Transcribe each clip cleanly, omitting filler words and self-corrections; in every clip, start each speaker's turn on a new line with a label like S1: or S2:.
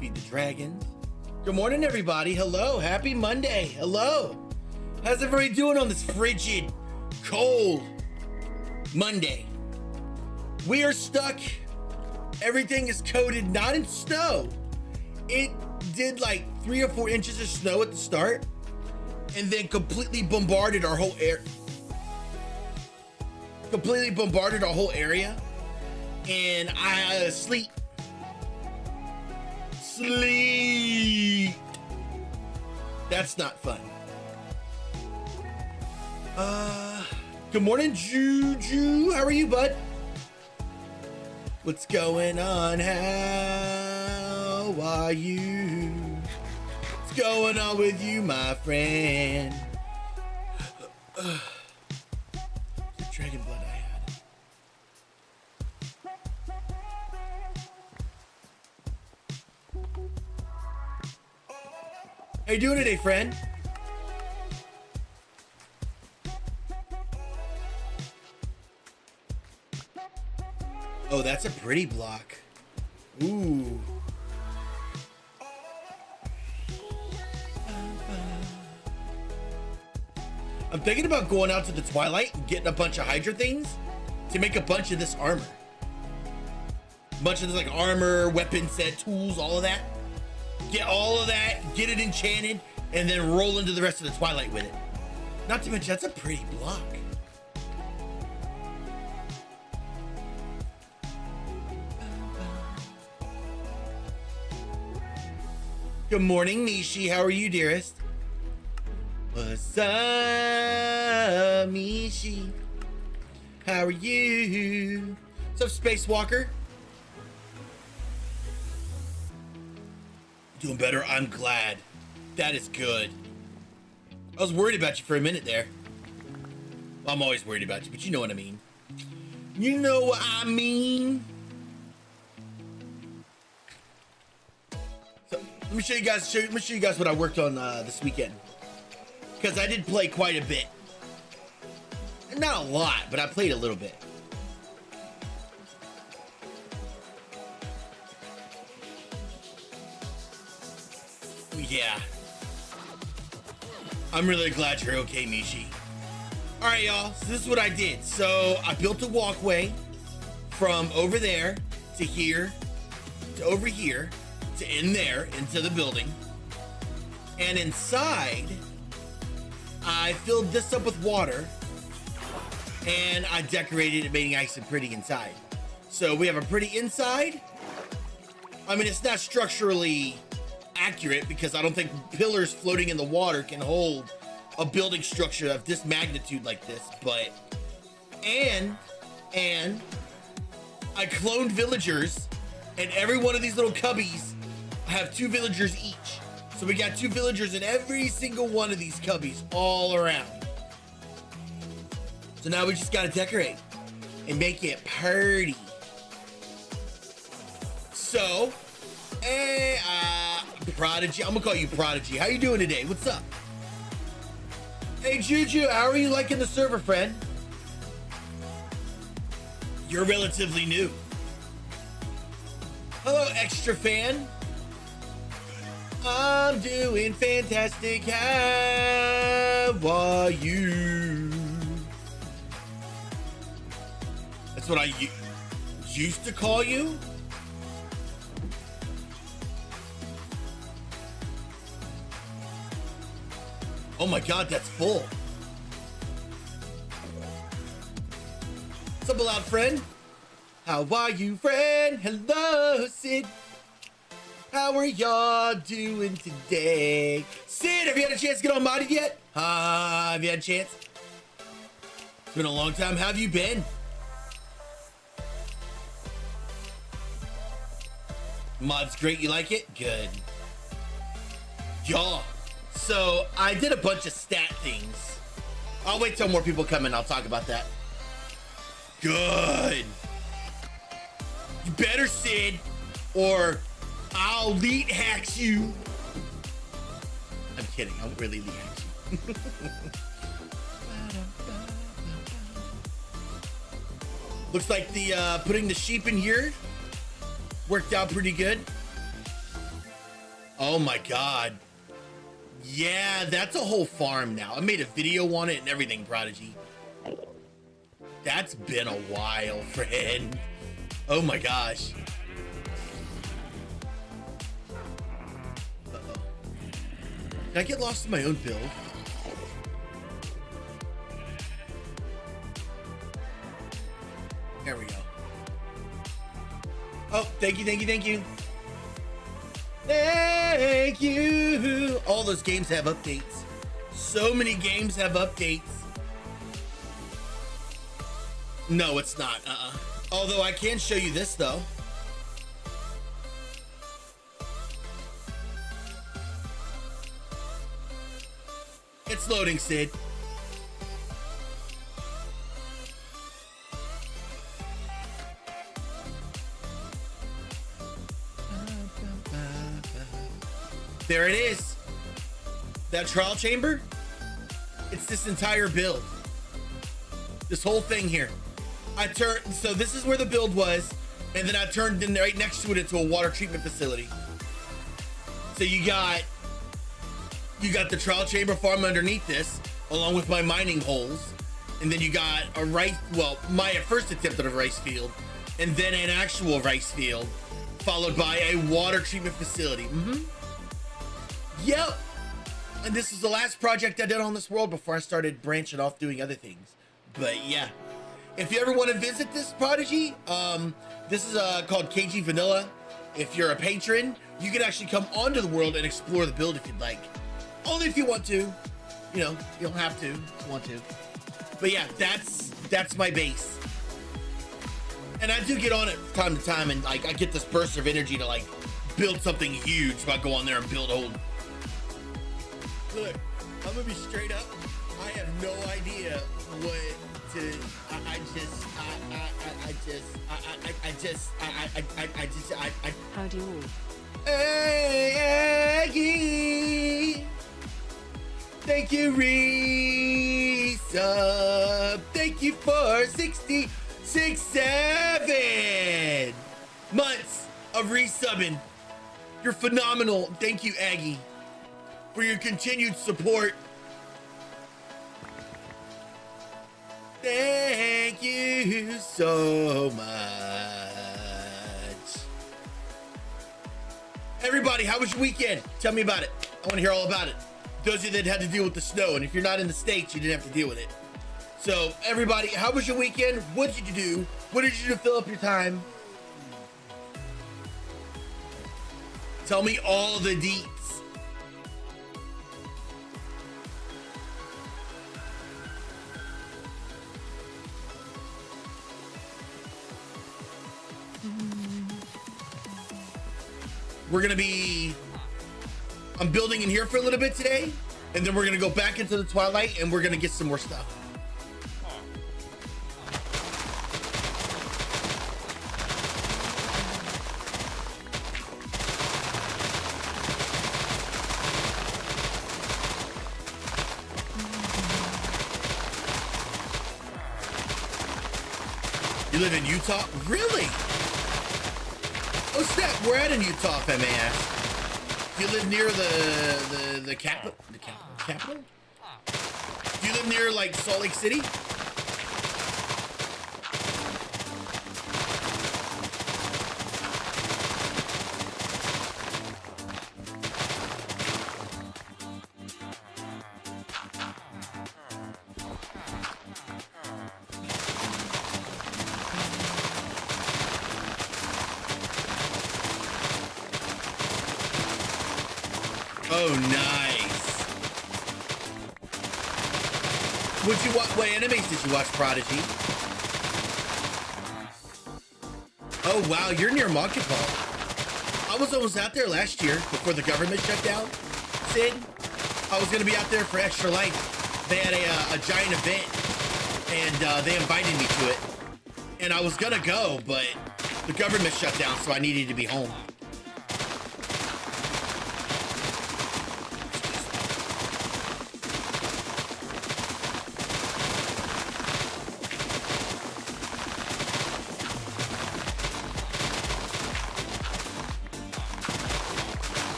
S1: Feed the dragons. Good morning, everybody. Hello. Happy Monday. Hello. How's everybody doing on this frigid, cold Monday? We are stuck. Everything is coated, not in snow. It did like 3 or 4 inches of snow at the start and then completely bombarded our whole area. And I sleep. That's not fun. Good morning, Juju. How are you, bud? What's going on? How are you? What's going on with you, my friend? The dragon blood I had. How you doing today, friend? Oh, that's a pretty block. Ooh. I'm thinking about going out to the Twilight and getting a bunch of Hydra things to make a bunch of this armor. A bunch of this like armor, weapon set, tools, all of that. Get all of that, get it enchanted, and then roll into the rest of the Twilight with it. Not to mention, that's a pretty block. Good morning, Mishi. How are you, dearest? What's up, Mishi? How are you? What's up, Spacewalker? Doing better? I'm glad. That is good. I was worried about you for a minute there. Well, I'm always worried about you, but you know what I mean. You know what I mean? So let me show you guys what I worked on this weekend. Because I did play quite a bit. Not a lot, but I played a little bit. Yeah. I'm really glad you're okay, Mishi. All right, y'all. So this is what I did. So I built a walkway from over there to here to over here to in there into the building. And inside, I filled this up with water and I decorated it, making it nice and pretty inside. So we have a pretty inside. I mean, it's not structurally accurate because I don't think pillars floating in the water can hold a building structure of this magnitude like this, but and I cloned villagers, and every one of these little cubbies have 2 villagers each. So we got 2 villagers in every single one of these cubbies all around. So now we just gotta decorate and make it pretty. So, Prodigy, I'm gonna call you Prodigy. How you doing today? What's up? Hey, Juju, how are you liking the server, friend? You're relatively new. Hello, extra fan. I'm doing fantastic. How are you? That's what I used to call you? Oh my God, that's full. What's up, loud friend? How are you, friend? Hello, Sid. How are y'all doing today? Sid, have you had a chance to get on modded yet? Have you had a chance? It's been a long time. How have you been? Mod's great. You like it? Good. Y'all. So I did a bunch of stat things. I'll wait till more people come in. I'll talk about that. Good. You better, Sid, or I'll lead hacks you. I'm kidding. I won't really lead hacks you. Looks like the putting the sheep in here worked out pretty good. Oh my God. Yeah, that's a whole farm now. I made a video on it and everything, Prodigy. That's been a while, friend. Oh my gosh. Uh-oh. Did I get lost in my own build? There we go. Oh, thank you, thank you, thank you. Thank you. All those games have updates. So many games have updates. No, it's not. Although I can show you this though. It's loading, Sid. There it is. That trial chamber. It's this entire build. This whole thing here. So this is where the build was, and then I turned in right next to it into a water treatment facility. So you got the trial chamber farm underneath this, along with my mining holes, and then you got a rice, well, my first attempt at a rice field, and then an actual rice field, followed by a water treatment facility. Yep. And this is the last project I did on this world before I started branching off doing other things. But yeah, if you ever want to visit this, Prodigy, this is called 𝐥𝐢𝐤𝐤. If you're a patron, you can actually come onto the world and explore the build if you'd like. Only if you want to. You know, you don't have to if you want to. But yeah, that's my base. And I do get on it from time to time, and like I get this burst of energy to like build something huge. So I go on there and build a whole. Look, I'm gonna be straight up. I have no idea what to.
S2: How do you?
S1: Hey, Aggie. Thank you, resub. Thank you for 7 months of resubbing. You're phenomenal. Thank you, Aggie, for your continued support. Thank you so much. Everybody, how was your weekend? Tell me about it. I want to hear all about it. Those of you that had to deal with the snow, and if you're not in the States, you didn't have to deal with it. So everybody, how was your weekend? What did you do? What did you do to fill up your time? Tell me all the deets. I'm building in here for a little bit today, and then we're gonna go back into the twilight and we're gonna get some more stuff. You live in Utah? Really? Oh snap, we're at in Utah, if I may ask. Do you live near the capital? The capital? Do you live near like Salt Lake City? Oh, nice. Would you watch? What animes did you watch, Prodigy? Oh wow, you're near Monkeypaw. I was almost out there last year before the government shut down. Sid, I was gonna be out there for Extra Life. They had a giant event, and they invited me to it. And I was gonna go, but the government shut down, so I needed to be home.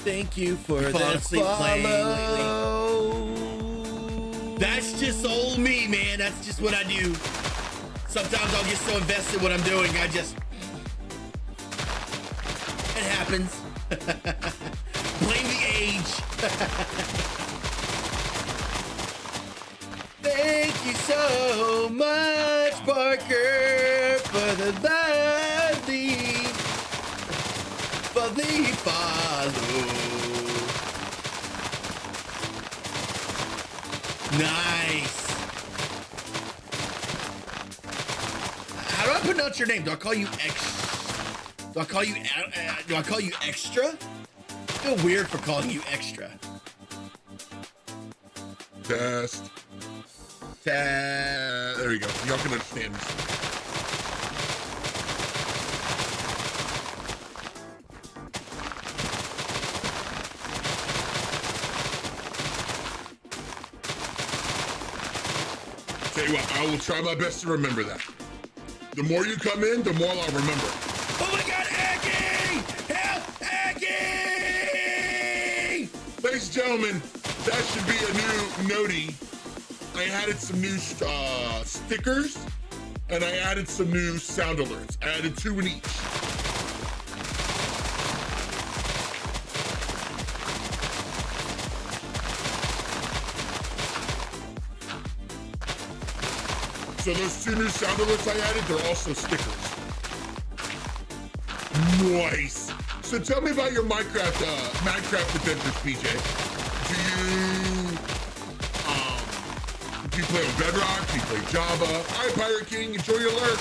S1: Thank you for the follow. That's just old me, man. That's just what I do. Sometimes I'll get so invested in what I'm doing, it happens. Blame the age. Thank you so much, Parker, for the follow. Nice. How do I pronounce your name? Do I call you Do I call you extra? I feel weird for calling you extra.
S3: Test. There you go. Y'all can understand me. Tell you what, I will try my best to remember that. The more you come in, the more I'll remember.
S1: Oh my God, Aggie! Help, Aggie!
S3: Ladies and gentlemen, that should be a new notie. I added some new stickers, and I added some new sound alerts. I added 2 in each. So those 2 new sound alerts I added, they're also stickers. Nice. So tell me about your Minecraft adventures, PJ. Do you play on Bedrock? Do you play Java? All right, Pirate King, enjoy your lurk.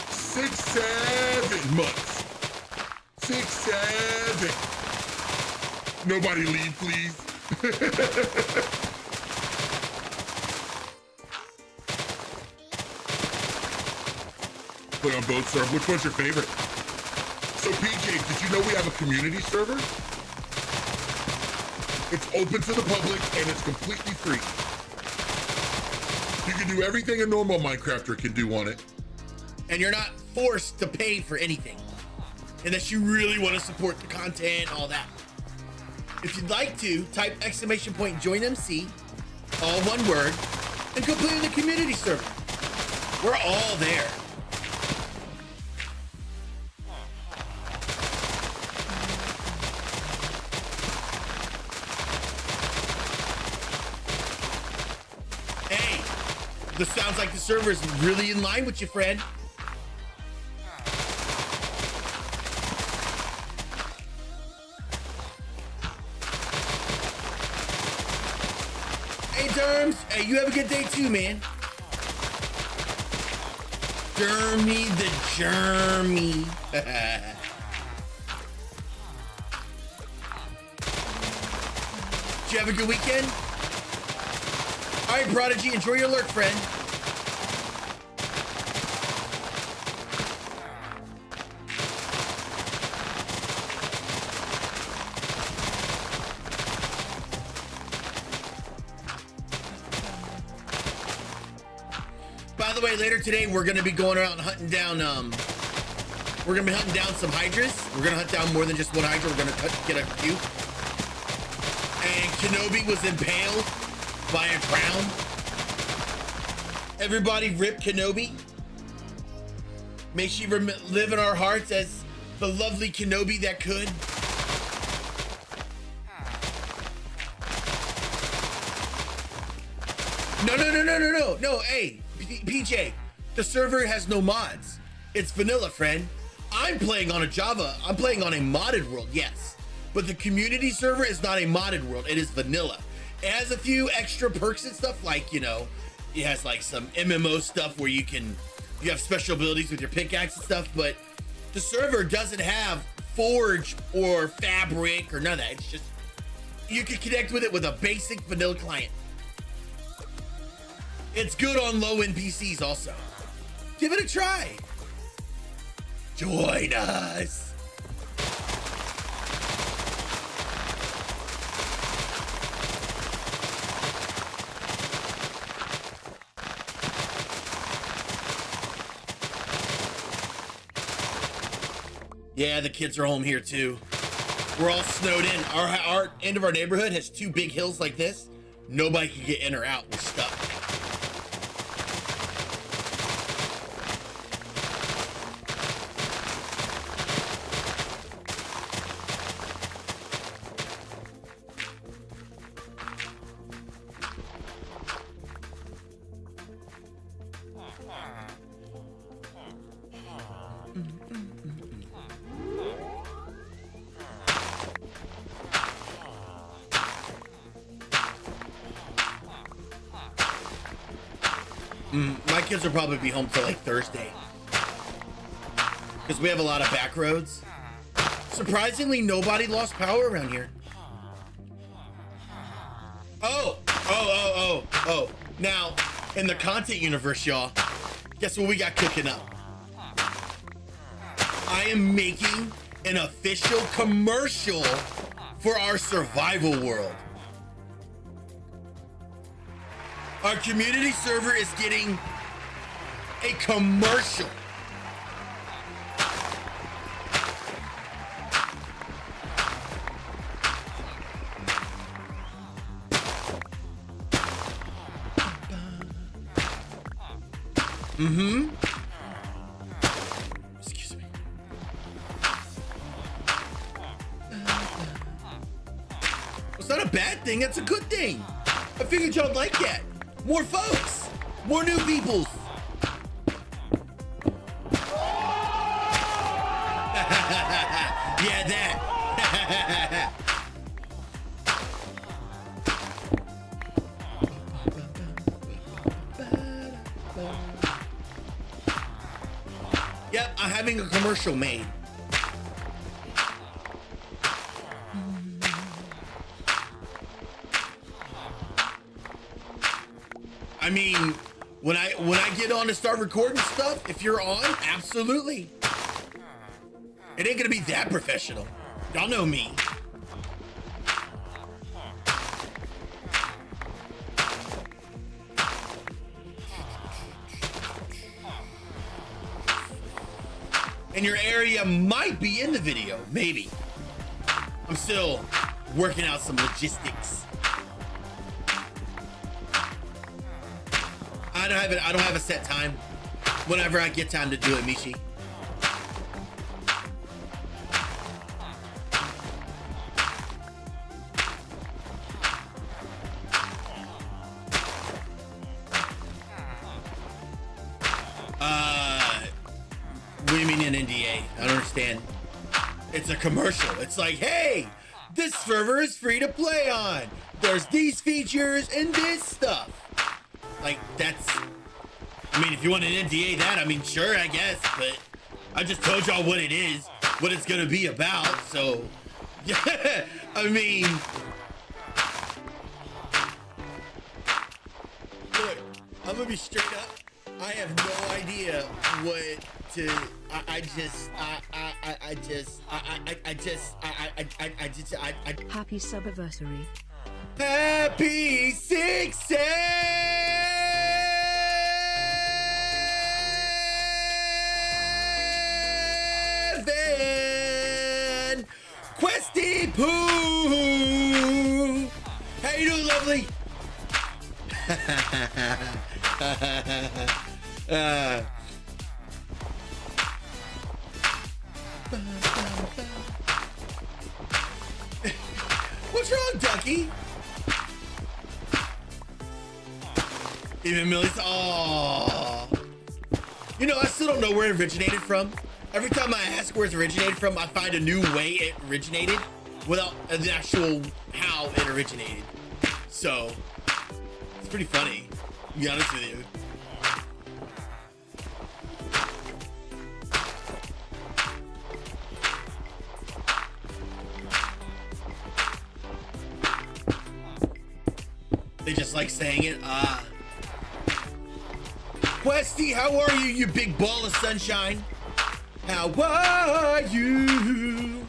S3: Six, 7 months. 6, 7. Nobody leave, please. Play on both servers. Which one's your favorite? So PJ, did you know we have a community server? It's open to the public and it's completely free. You can do everything a normal Minecrafter can do on it.
S1: And you're not forced to pay for anything unless you really want to support the content, all that. If you'd like to, type !joinmc, all one word, and go play in the community server. We're all there. Hey, this sounds like the server is really in line with you, friend. Hey, you have a good day too, man. Jeremy the Jeremy. Did you have a good weekend? All right, Prodigy, enjoy your lurk, friend. By the way, later today, we're going to be going around and hunting down, we're going to be hunting down some hydras. We're going to hunt down more than just one hydra. We're going to get a few. And Kenobi was impaled by a crown. Everybody rip Kenobi. May she live in our hearts as the lovely Kenobi that could. No, hey, PJ, the server has no mods. It's vanilla, friend. I'm playing on a modded world, yes. But the community server is not a modded world, it is vanilla. It has a few extra perks and stuff, like, you know, it has like some MMO stuff where you have special abilities with your pickaxe and stuff, but the server doesn't have Forge or Fabric or none of that. It's just, you can connect with it with a basic vanilla client. It's good on low-end PCs also. Give it a try. Join us. Yeah, the kids are home here too. We're all snowed in. Our end of our neighborhood has 2 big hills like this. Nobody can get in or out. We're stuck. My kids will probably be home till like Thursday. Because we have a lot of back roads. Surprisingly, nobody lost power around here. Oh. Now, in the content universe, y'all, guess what we got cooking up? I am making an official commercial for our survival world. Our community server is getting a commercial. Excuse me. It's not a bad thing, it's a good thing. I figured y'all like that. More folks, more new peoples. Yeah, that. Yep, I'm having a commercial made. I mean, when I get on to start recording stuff, if you're on, absolutely. It ain't gonna be that professional. Y'all know me. And your area might be in the video, maybe. I'm still working out some logistics. I don't have a set time. Whenever I get time to do it, Michi. What do you mean an NDA? I don't understand. It's a commercial. It's like, hey, this server is free to play on. There's these features and this stuff. Like, that's, I mean, if you want an NDA that, I mean, sure, I guess, but I just told y'all what it is, what it's gonna be about, so, yeah, I mean, look, I'm gonna be straight up, I have no idea what to,
S2: Happy subiversary.
S1: Happy 6-7! Questy Poo! How you doing, lovely? What's wrong, Ducky? Even Millie's, aww. You know, I still don't know where it originated from. Every time I ask where it originated from, I find a new way it originated without the actual how it originated. So, it's pretty funny, to be honest with you. They just like saying it, Questy, how are you, you big ball of sunshine? How are you?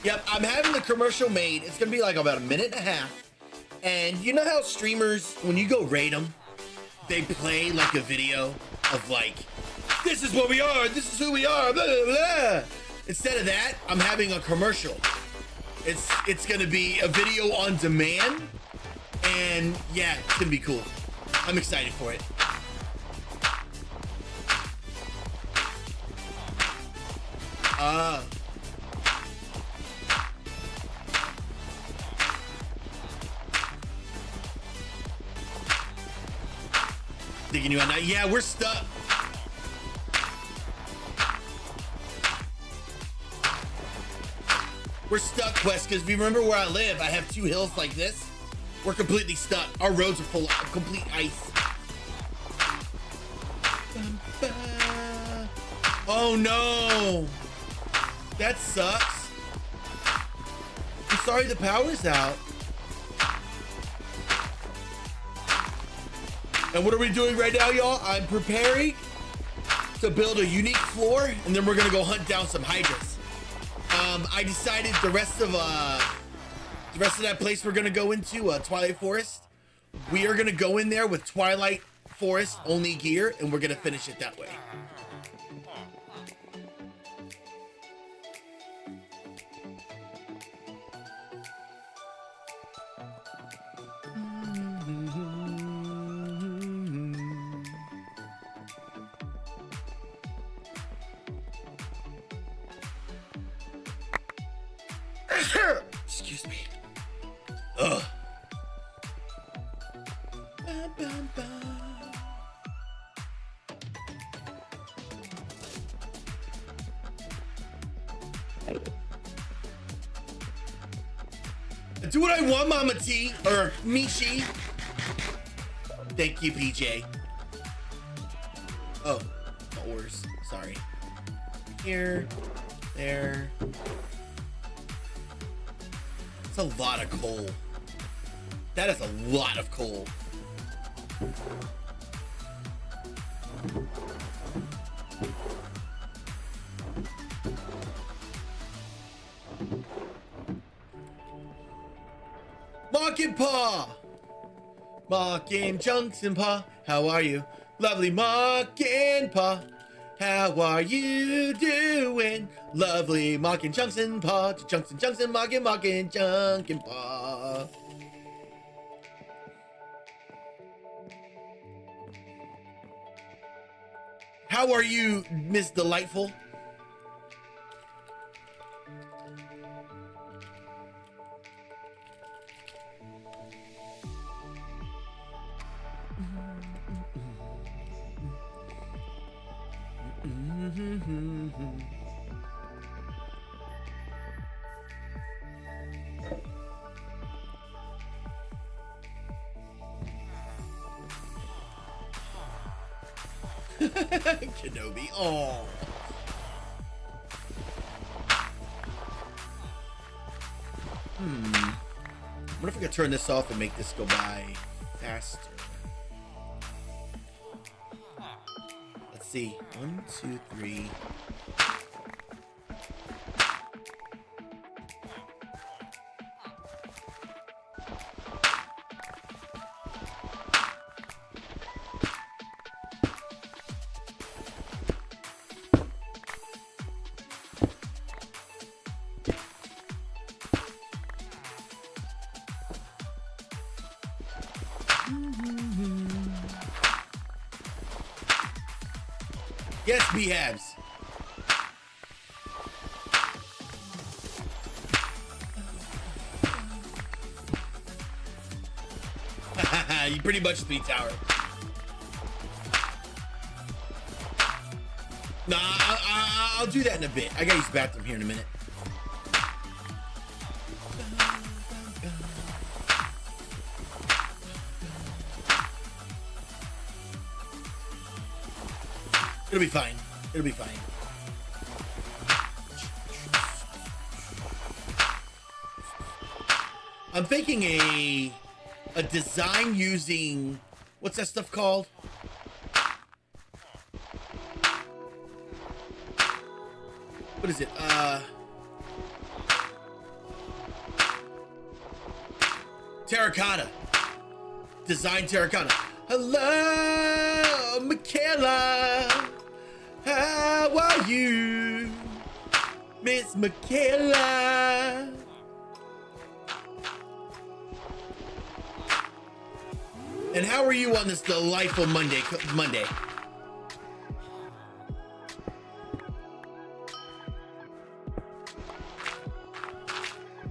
S1: Yep, I'm having the commercial made. It's gonna be like about a minute and a half. And you know how streamers, when you go raid them, they play like a video of like, this is what we are, this is who we are, blah, blah, blah. Instead of that, I'm having a commercial. It's gonna be a video on demand, and yeah, it's gonna be cool. I'm excited for it. Thinking you on that? Yeah, we're stuck. We're stuck, Quest, because if you remember where I live, I have 2 hills like this. We're completely stuck. Our roads are full of complete ice. Oh no! That sucks. I'm sorry the power's out. And what are we doing right now, y'all? I'm preparing to build a unique floor, and then we're gonna go hunt down some hydras. I decided the rest of that place we're gonna go into, Twilight Forest, we are gonna go in there with Twilight Forest only gear, and we're gonna finish it that way. Excuse me. Ugh. Do what I want, Mama T, or Mishi. Thank you, PJ. Oh, ores. Sorry. Here, there. That's a lot of coal. That is a lot of coal. Mockin' Paw! Mockin' Junction Paw, how are you? Lovely Mockin' Paw, how are you doing? Lovely Mockin' Junction Paw, Junction, Mockin' Junction Paw. How are you, Miss Delightful? Kenobi. Oh. What if I could turn this off and make this go by faster? Let's see. 1, 2, 3. Yes, BHABs. You pretty much speed tower. Nah, I'll do that in a bit. I gotta use the bathroom here in a minute. It'll be fine. It'll be fine. I'm thinking a design using, what's that stuff called? What is it? Terracotta. Design Terracotta. Hello, Michaela. How are you, Miss Michaela? And how are you on this delightful Monday?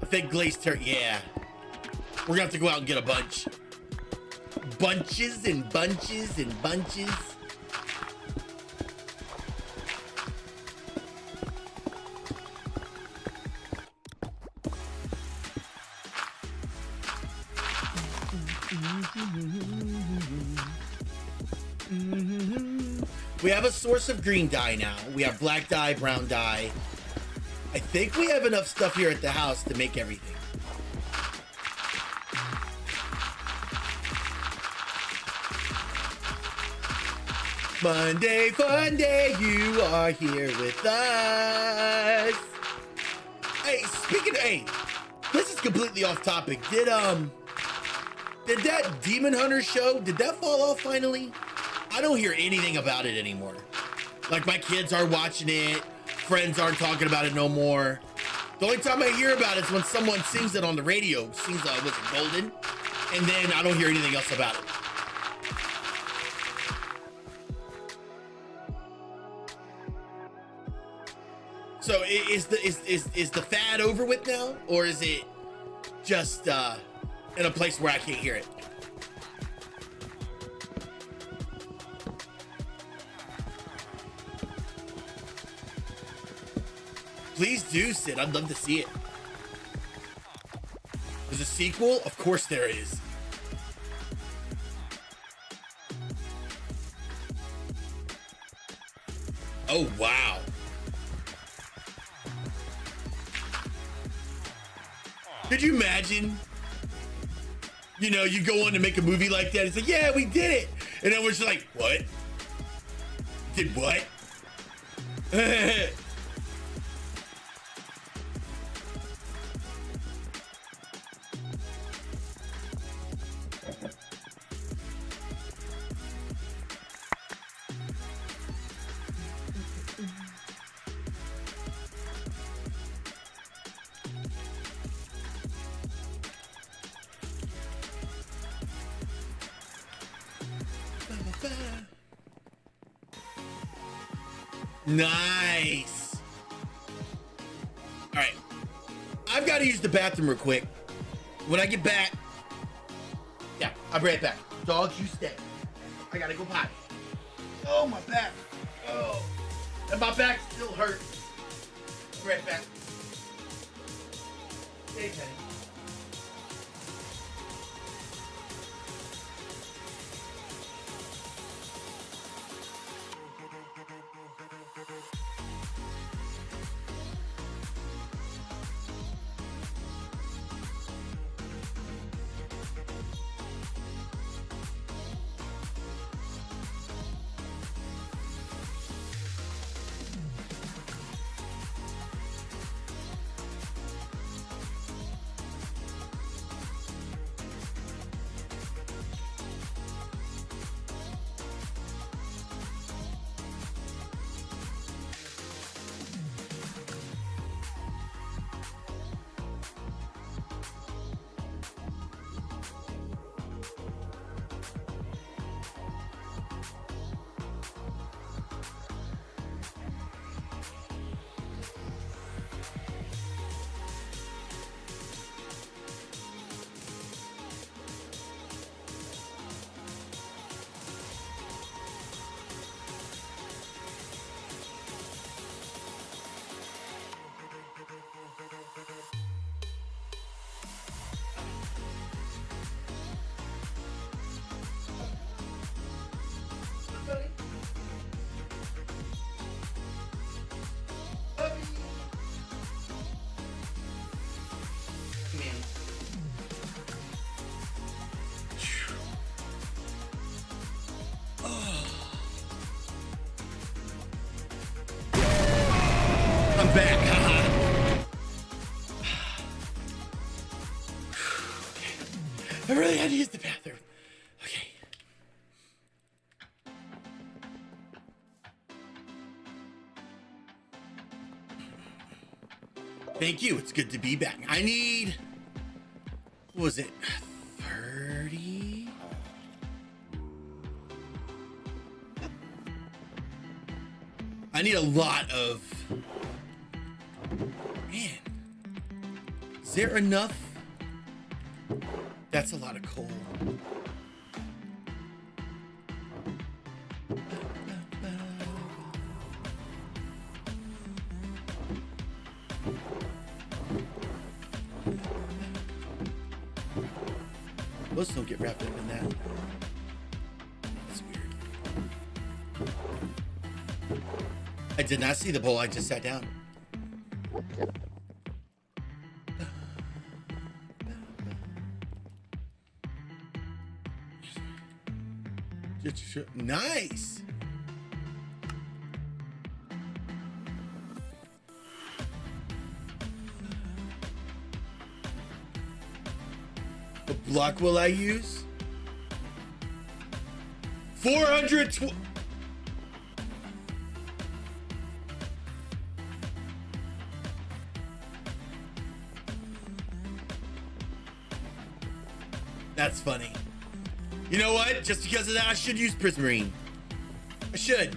S1: A fake glazed terror. Yeah. We're gonna have to go out and get a bunch. Bunches and bunches and bunches. We have a source of green dye now. We have black dye, brown dye. I think we have enough stuff here at the house to make everything. Monday fun day, you are here with us. Hey, speaking of, hey, this is completely off topic. Did that Demon Hunter show, did that fall off finally? I don't hear anything about it anymore. Like, my kids aren't watching it. Friends aren't talking about it no more. The only time I hear about it is when someone sings it on the radio. Sings, was it Golden? And then I don't hear anything else about it. So is the fad over with now? Or is it just in a place where I can't hear it? Please do, Sid. I'd love to see it. There's a sequel? Of course there is. Oh, wow. Could you imagine? You know, you go on to make a movie like that. It's like, yeah, we did it. And then we're just like, what? Did what? Nice. All right. I've got to use the bathroom real quick. When I get back, yeah, I'll be right back. Dogs, you stay. I got to go potty. Oh, my back. Oh. And my back still hurts. I'll be right back. Stay, Penny. I'm back. really had to use the bathroom. Okay. Thank you. It's good to be back. I need, what was it, 30? I need a lot of, man, is there enough? That's a lot of coal. Most don't get wrapped up in that. That's weird. I did not see the bowl. I just sat down. Nice. What block will I use? 420. That's funny. You know what? Just because of that, I should use Prismarine. I should.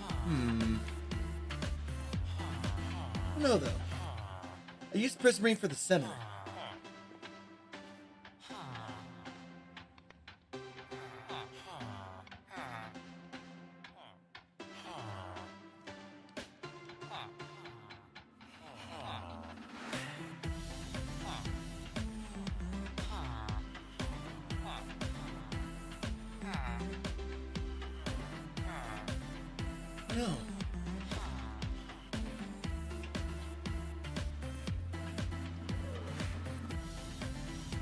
S1: I don't know though. I used Prismarine for the center. No.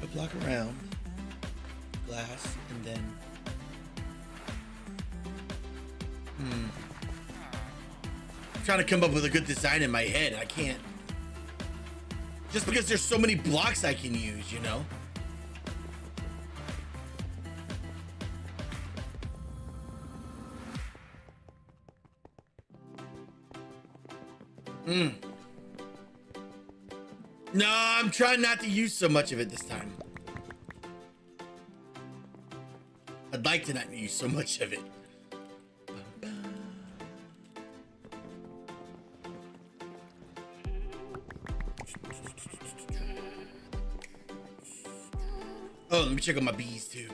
S1: A block around, glass, and then. I'm trying to come up with a good design in my head. I can't. Just because there's so many blocks I can use, you know? No, I'm trying not to use so much of it this time. I'd like to not use so much of it. Oh, let me check on my bees too.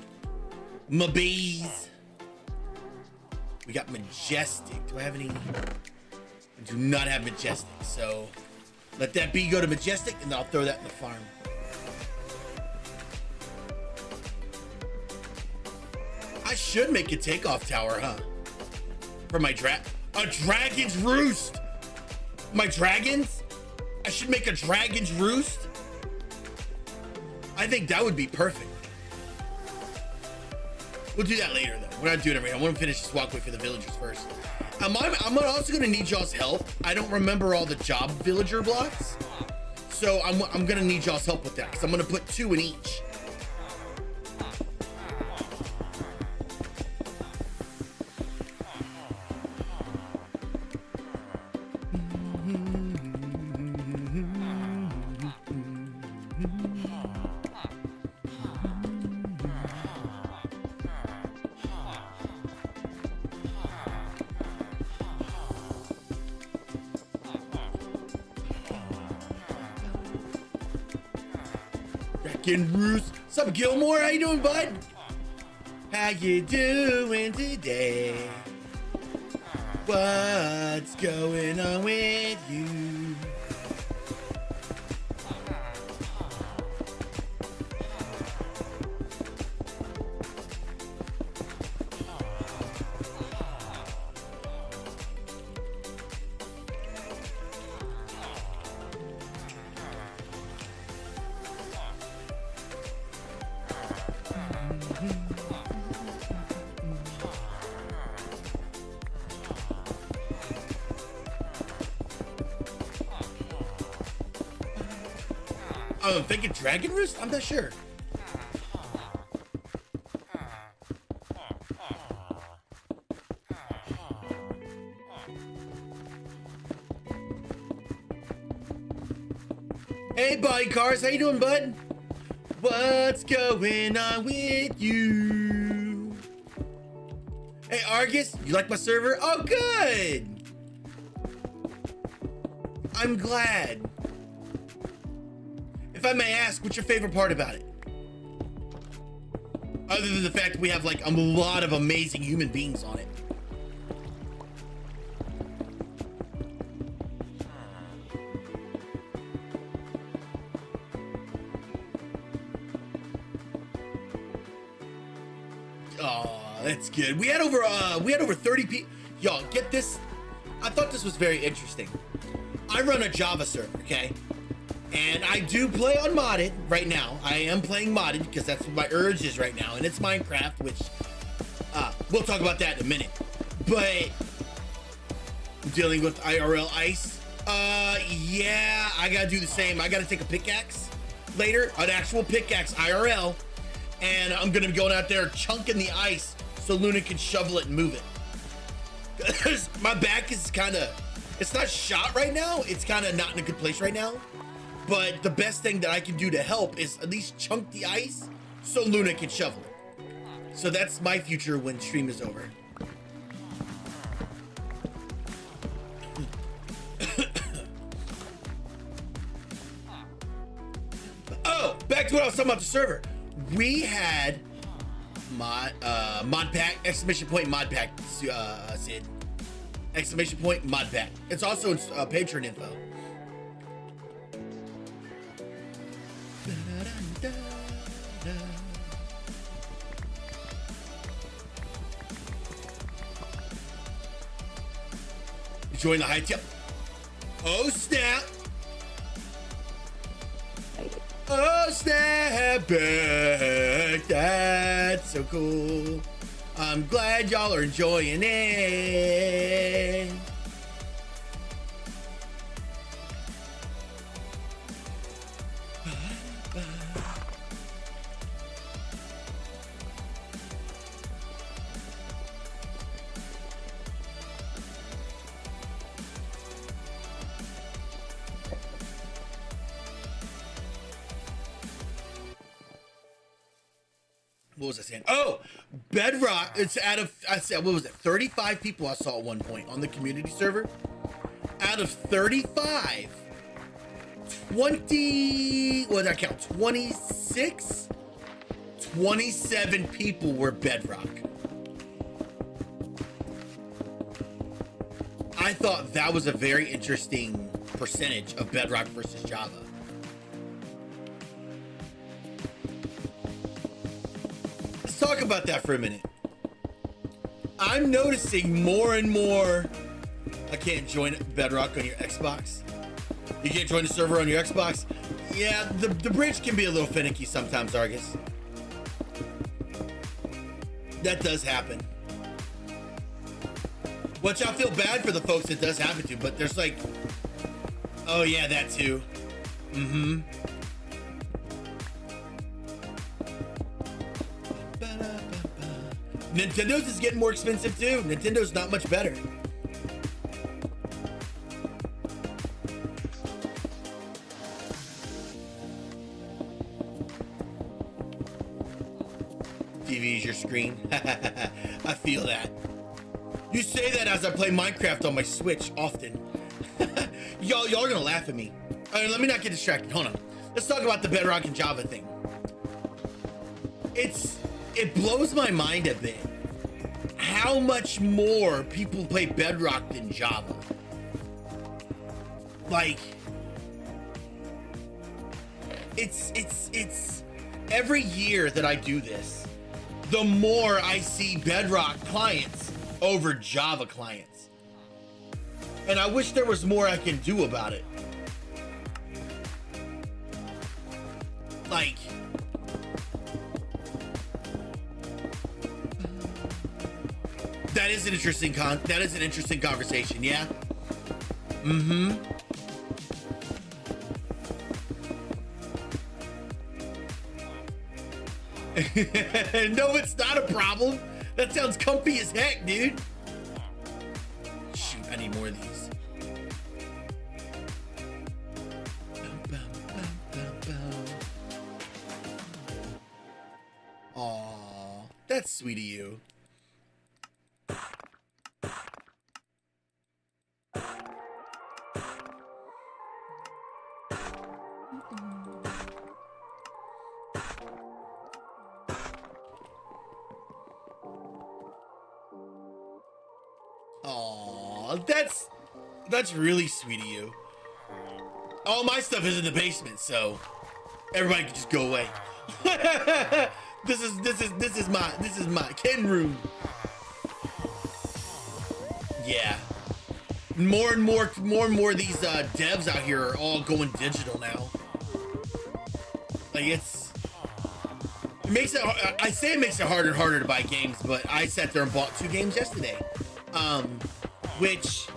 S1: My bees. We got Majestic. Do I have any? I do not have Majestic, so let that bee go to Majestic, and then I'll throw that in the farm. I should make a takeoff tower, huh? For my a dragon's roost. My dragons? I should make a dragon's roost. I think that would be perfect. We'll do that later, though. We're not doing it right now. I want to finish this walkway for the villagers first. I'm also gonna need y'all's help. I don't remember all the job villager blocks, so I'm gonna need y'all's help with that because I'm gonna put 2 in each. Roost. What's up, Gilmore? How you doing, bud? How you doing today? What's going on with you? Oh, I'm thinking Dragon Roost? I'm not sure. Hey, Body Cars, how you doing, bud? What's going on with you? Hey, Argus, you like my server? Oh, good. I'm glad. If I may ask, what's your favorite part about it? Other than the fact that we have like a lot of amazing human beings on it. Oh, that's good. We had over 30 people. Y'all, get this. I thought this was very interesting. I run a Java server, okay? And I do play on modded right now. I am playing modded because that's what my urge is right now. And it's Minecraft, which we'll talk about that in a minute. But I'm dealing with IRL ice. Yeah, I gotta do the same. I gotta take a pickaxe later, an actual pickaxe IRL. And I'm gonna be going out there chunking the ice so Luna can shovel it and move it. My back is it's not shot right now. It's kind of not in a good place right now. But the best thing that I can do to help is at least chunk the ice so Luna can shovel it. So that's my future when stream is over. Oh, back to what I was talking about the server. We had mod pack, exclamation point mod pack, Sid. Exclamation point mod pack. It's also in patron info. Join the high tail. Oh snap! Oh snap back! That's so cool. I'm glad y'all are enjoying it. What was I saying? Oh, Bedrock. It's out of, I said, what was it? 35 people I saw at one point on the community server. Out of 35, 20, what did I count? 26? 27 people were Bedrock. I thought that was a very interesting percentage of Bedrock versus Java. Talk about that for a minute. I'm noticing more and more. I can't join Bedrock on your Xbox. You can't join the server on your Xbox. Yeah, the bridge can be a little finicky sometimes, Argus. That does happen. Which I feel bad for the folks it does happen to, but there's like, oh yeah, that too. Mm-hmm. Nintendo's is getting more expensive too. Nintendo's not much better. TV's your screen. I feel that. You say that as I play Minecraft on my Switch often. Y'all are gonna laugh at me. All right, let me not get distracted. Hold on. Let's talk about the Bedrock and Java thing. It blows my mind a bit how much more people play Bedrock than Java. Like, it's every year that I do this, the more I see Bedrock clients over Java clients. And I wish there was more I can do about it. Like, that is an interesting conversation, yeah? Mm-hmm. No, it's not a problem. That sounds comfy as heck, dude. Shoot, I need more of these. Aw, that's sweet of you. Aw, that's really sweet of you. All my stuff is in the basement, so everybody can just go away. This is my Ken room. Yeah. More and more of these devs out here are all going digital now. Like it makes it, I say it makes it harder and harder to buy games, but I sat there and bought 2 games yesterday. Which,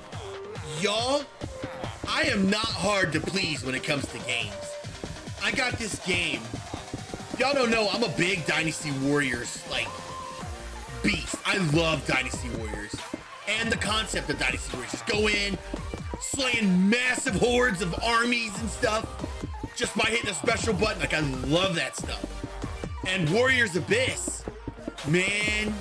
S1: y'all, I am not hard to please when it comes to games. I got this game. Y'all don't know, I'm a big Dynasty Warriors, like, beast. I love Dynasty Warriors. And the concept of Dynasty Warriors. Just go in, slaying massive hordes of armies and stuff, just by hitting a special button. Like, I love that stuff. And Warriors Abyss, man,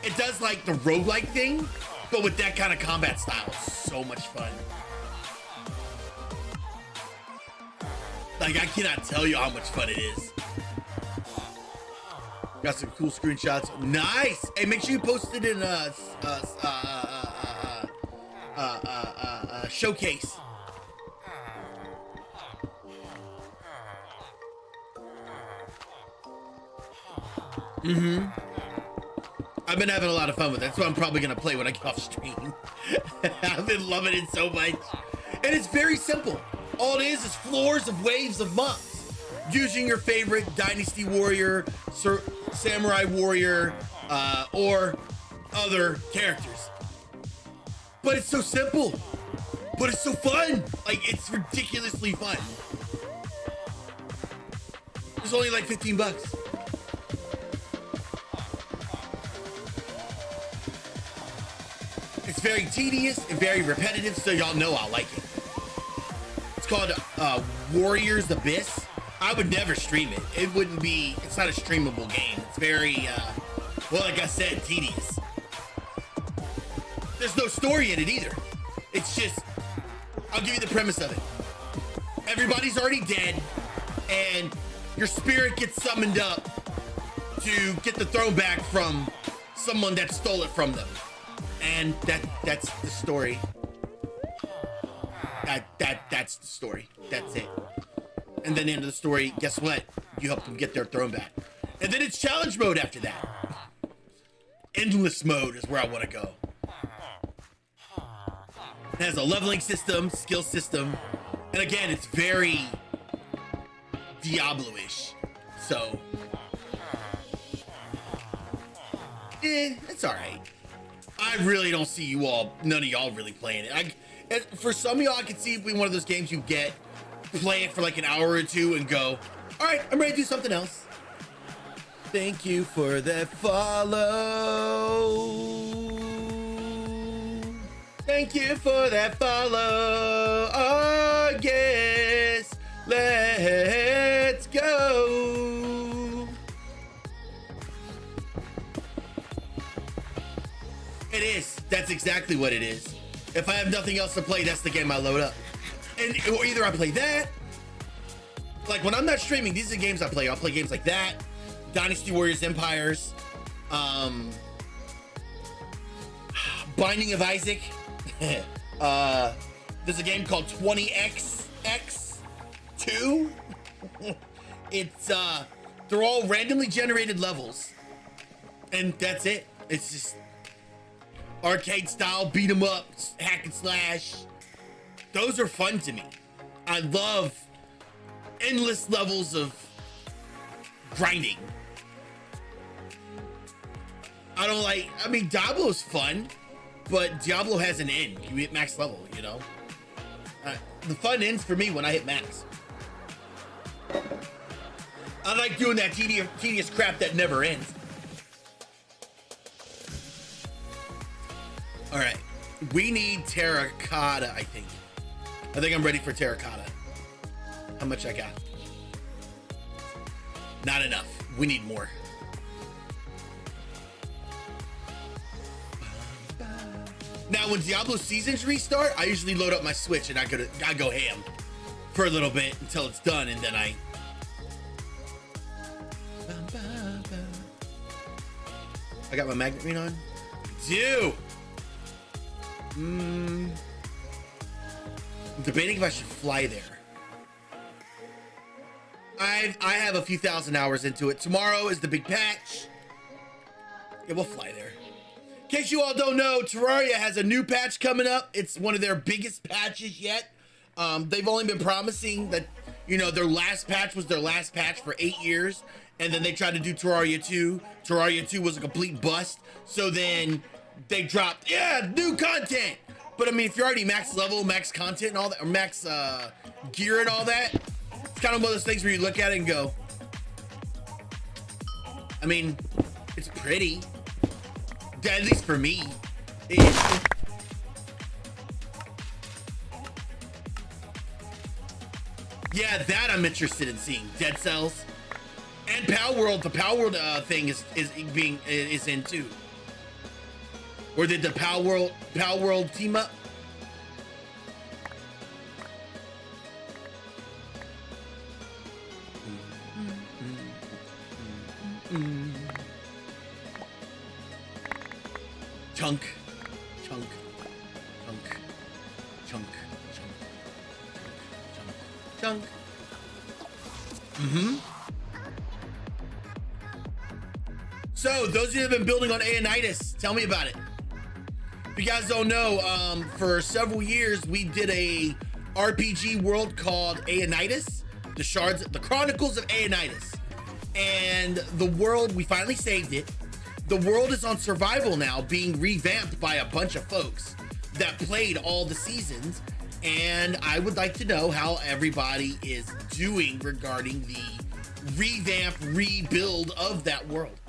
S1: it does like the roguelike thing, but with that kind of combat style. So much fun. Like, I cannot tell you how much fun it is. Got some cool screenshots. Nice. Hey, make sure you post it in showcase. I've been having a lot of fun with it. That's what I'm probably gonna play when I get off stream. I've been loving it so much. And it's very simple. All it is floors of waves of monks. Using your favorite Dynasty Warrior, Samurai Warrior, or other characters. But it's so simple. But it's so fun. Like, it's ridiculously fun. It's only like 15 bucks. It's very tedious and very repetitive, so y'all know I like it. It's called Warriors Abyss. I would never stream it. It wouldn't be, it's not a streamable game. It's very, well, like I said, tedious. There's no story in it either. It's just, I'll give you the premise of it. Everybody's already dead, and your spirit gets summoned up to get the throne back from someone that stole it from them. And that's the story. That's the story. That's it. And then the end of the story, guess what? You help them get their throne back. And then it's challenge mode after that. Endless mode is where I want to go. It has a leveling system, skill system. And again, it's very Diablo-ish. So, it's all right. I really don't see you all, none of y'all really playing it. For some of y'all, I could see it being one of those games you get, play it for like an hour or two and go, all right, I'm ready to do something else. Thank you for that follow. Thank you for that follow. Oh, yes. Let's go. It is. That's exactly what it is. If I have nothing else to play, that's the game I load up. And or either I play that, like when I'm not streaming, these are the games I play. I'll play games like that, Dynasty Warriors Empires, Binding of Isaac. There's a game called 20XX2. It's they're all randomly generated levels, and that's it. It's just arcade style, beat 'em up, hack and slash. Those are fun to me. I love endless levels of grinding. I don't like, I mean, Diablo's fun, but Diablo has an end. You hit max level, you know? The fun ends for me when I hit max. I like doing that tedious crap that never ends. All right, we need terracotta, I think. I think I'm ready for terracotta. How much I got? Not enough. We need more. Now, when Diablo seasons restart, I usually load up my Switch and I go ham for a little bit until it's done, and then I got my magnet ring on. Dude, I'm debating if I should fly there. I have a few thousand hours into it. Tomorrow is the big patch. Yeah, we'll fly there. In case you all don't know, Terraria has a new patch coming up. It's one of their biggest patches yet. They've only been promising that, you know, their last patch was their last patch for 8 years. And then they tried to do Terraria 2. Terraria 2 was a complete bust. So then they dropped, yeah, new content. But I mean, if you're already max level, max content and all that, or max gear and all that, it's kind of one of those things where you look at it and go, I mean, it's pretty. At least for me. Yeah, that I'm interested in seeing. Dead Cells. And Power World, the Power World thing is in too. Or did the Power World team up? Chunk, chunk, chunk, chunk, chunk, chunk, chunk. So, those of you that have been building on 𝐸𝐤𝐤𝐼tus, tell me about it. If you guys don't know, for several years, we did a RPG world called 𝐸𝐤𝐤𝐼tus, the Chronicles of 𝐸𝐤𝐤𝐼tus. And the world, we finally saved it. The world is on survival now, being revamped by a bunch of folks that played all the seasons. And I would like to know how everybody is doing regarding the revamp, rebuild of that world.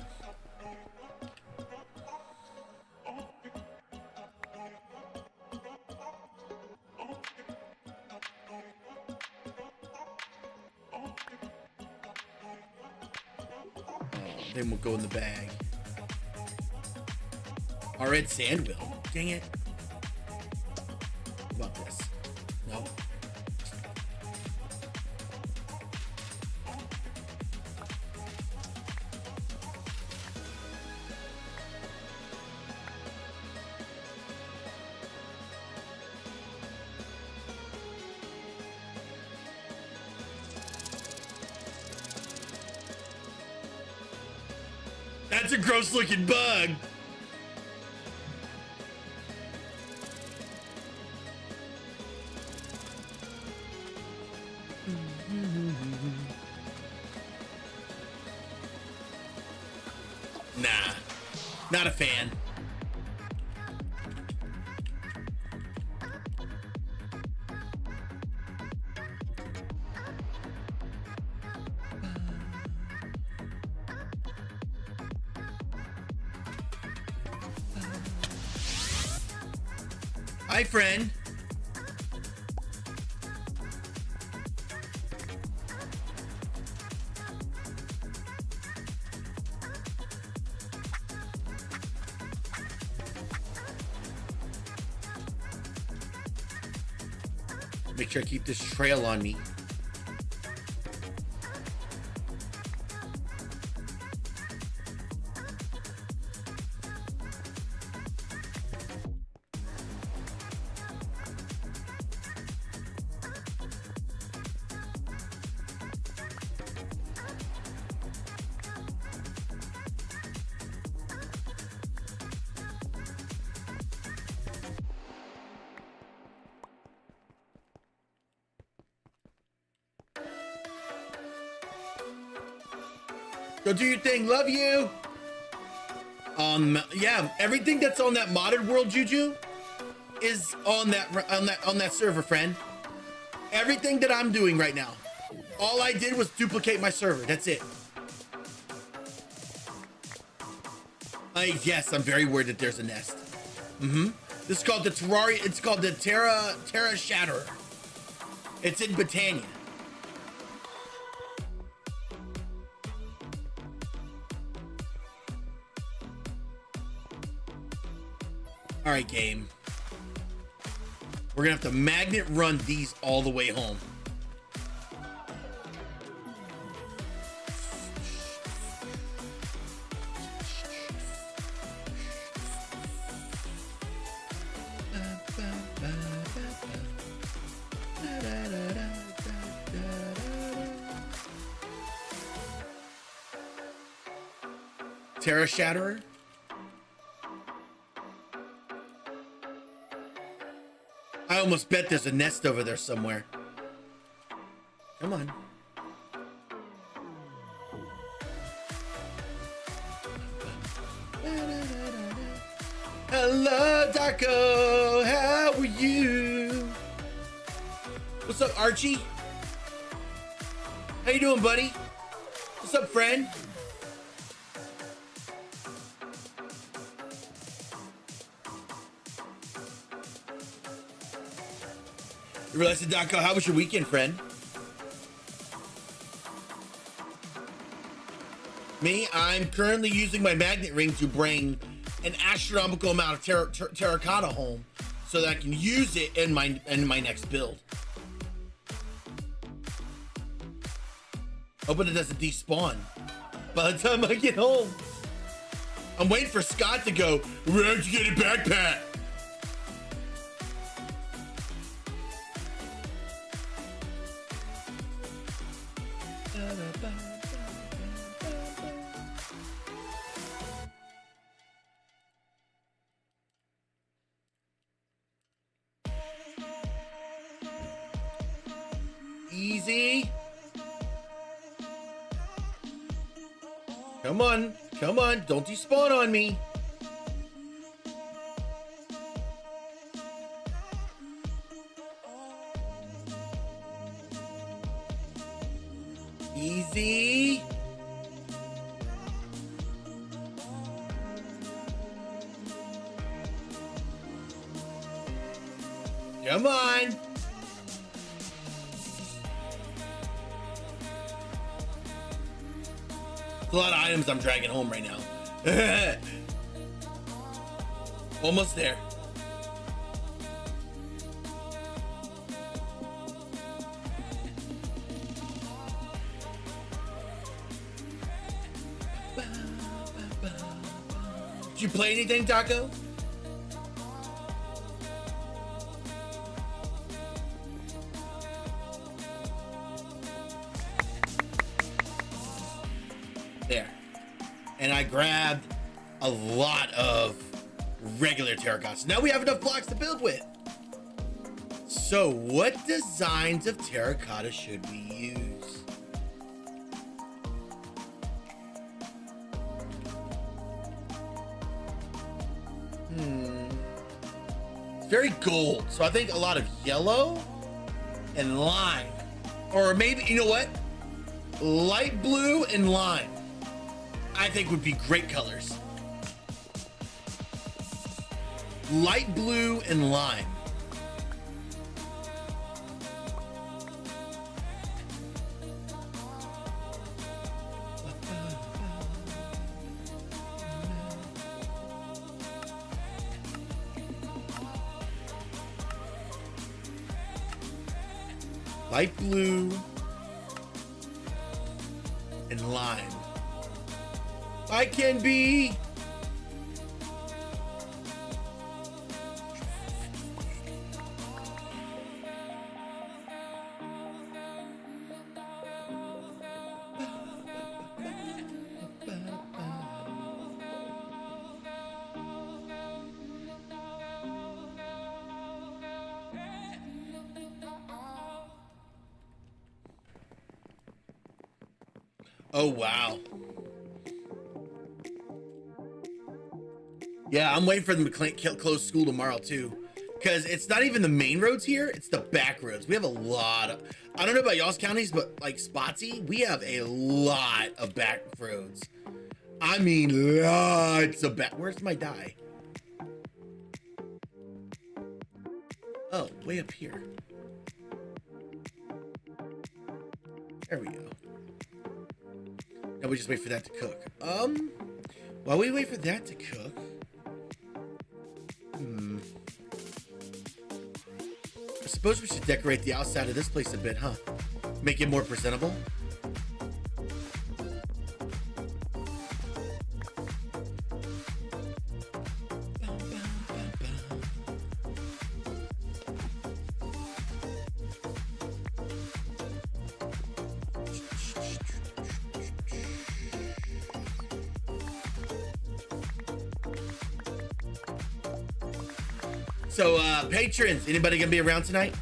S1: Then we'll go in the bag. Our red sand will. Dang it. What about this? No. That's a gross looking bug. Nah, not a fan. Hi, friend. Make sure I keep this trail on me. Go do your thing. Love you. Yeah, everything that's on that modded world, Juju, is on that server, friend. Everything that I'm doing right now. All I did was duplicate my server. That's it. Yes, I'm very worried that there's a nest. This is called the Terraria. It's called the Terra Shatterer. It's in Botania. All right, game. We're gonna have to magnet run these all the way home. Terra Shatterer. I almost bet there's a nest over there somewhere. Come on. Hello, Taco. How are you? What's up, Archie? How you doing, buddy? What's up, friend? You realize it, Taco? How was your weekend, friend? Me, I'm currently using my magnet ring to bring an astronomical amount of terracotta home so that I can use it in my next build. Hoping it doesn't despawn by the time I get home. I'm waiting for Scott to go, where'd you get a backpack? Easy. Come on, come on, don't despawn on me. Easy. Come on. A lot of items I'm dragging home right now. Almost there. Did you play anything, Taco? There. And I grabbed a lot of regular terracottas. Now we have enough blocks to build with. So what designs of terracotta should we use? It's very gold. So I think a lot of yellow and lime. Or maybe, you know what? Light blue and lime. I think would be great colors. Light blue and lime. Light blue and lime. I can be. Oh, wow. Yeah, I'm waiting for them to close school tomorrow too, because it's not even the main roads here, it's the back roads. We have a lot of, I don't know about y'all's counties, but like Spotsy, we have a lot of back roads. I mean, lots of back. Where's my die? Oh, way up here. There we go. Now we just wait for that to cook. While we wait for that to cook, I suppose we should decorate the outside of this place a bit, huh? Make it more presentable. So, patrons, anybody gonna be around tonight?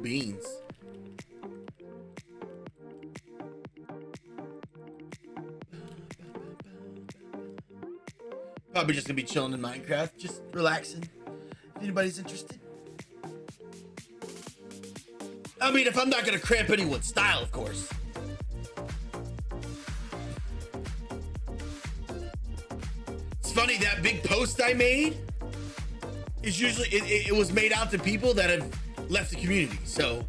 S1: Beans. Probably just gonna be chilling in Minecraft, just relaxing. If anybody's interested. I mean, if I'm not gonna cramp anyone's style, of course. It's funny, that big post I made is usually, it was made out to people that have left the community, so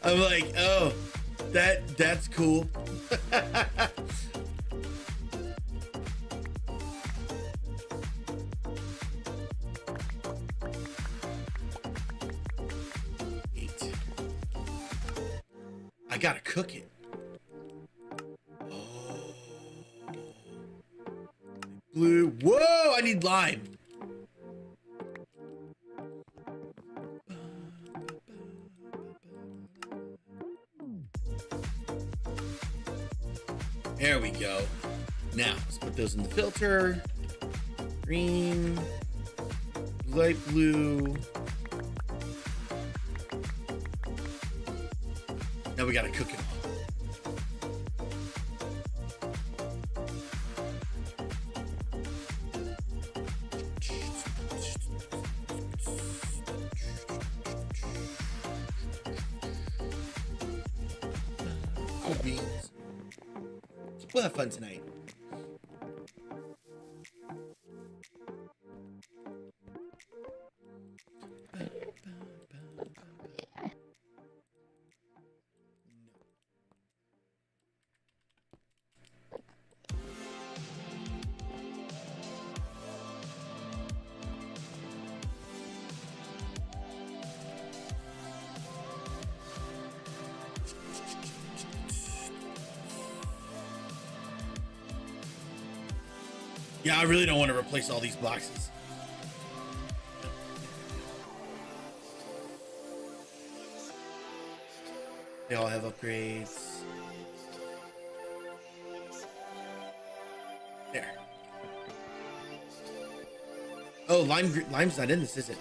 S1: I'm like, oh, that's cool. I gotta cook it. Oh, blue. Whoa, I need lime. There we go. Now, let's put those in the filter. Green, light blue. Now we gotta cook it all. Cool beans. We'll have fun tonight. Yeah, I really don't want to replace all these boxes. They all have upgrades. There. Oh, lime's not in this, is it?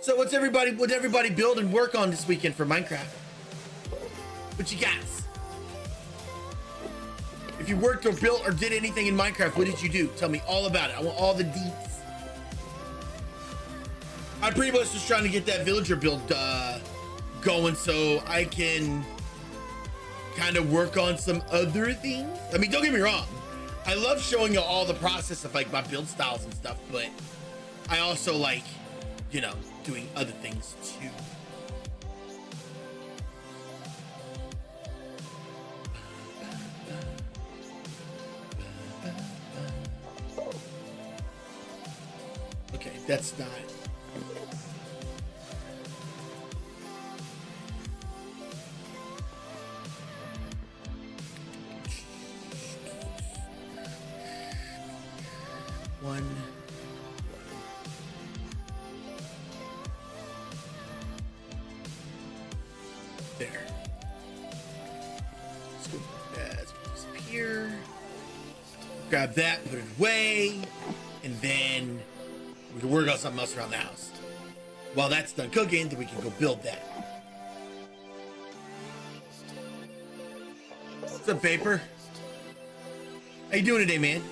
S1: So what's everybody build and work on this weekend for Minecraft? What you got? If you worked or built or did anything in Minecraft, what did you do? Tell me all about it. I want all the deets. I pretty much was trying to get that villager build going so I can kind of work on some other things. I mean, don't get me wrong. I love showing you all the process of like my build styles and stuff, but I also like, you know, doing other things too. Okay, that's not. One. There. Let's go let's put this up here. Grab that, put it away, and then we can work on something else around the house. While that's done cooking, then we can go build that. What's up, Vapor? How you doing today, man?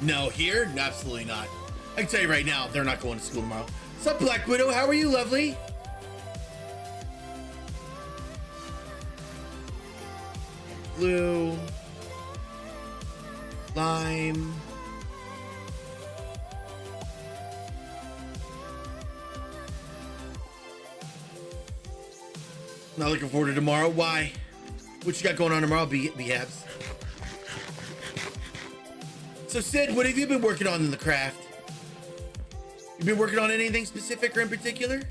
S1: No, here? No, absolutely not. I can tell you right now, they're not going to school tomorrow. What's up, Black Widow? How are you, lovely? Blue. Lime. Not looking forward to tomorrow. Why? What you got going on tomorrow, Behabs? So, Sid, what have you been working on in the craft? You been working on anything specific or in particular?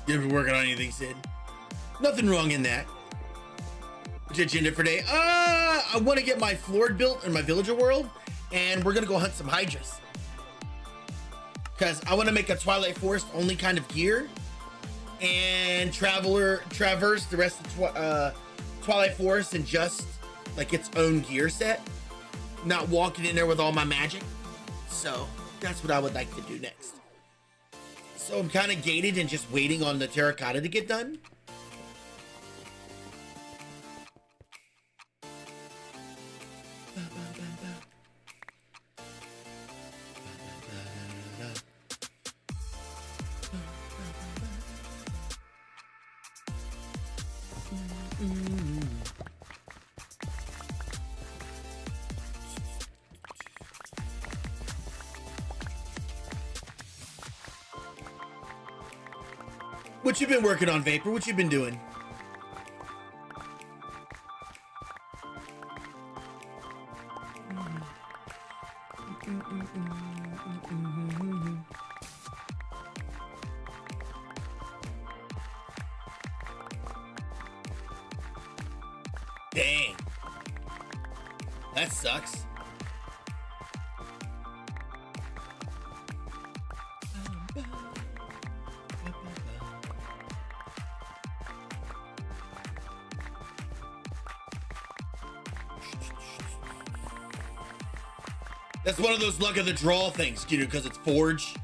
S1: You ever working on anything, Sid? Nothing wrong in that. What's your agenda for today? I want to get my floor built in my villager world, and we're gonna go hunt some hydras. Because I want to make a Twilight Forest only kind of gear, and traverse the rest of Twilight Forest in just like its own gear set, not walking in there with all my magic. So that's what I would like to do next. So I'm kind of gated and just waiting on the terracotta to get done. What you been working on, Vapor? What you been doing? Dang. That sucks. That's one of those luck of the draw things, you know, because it's Forge.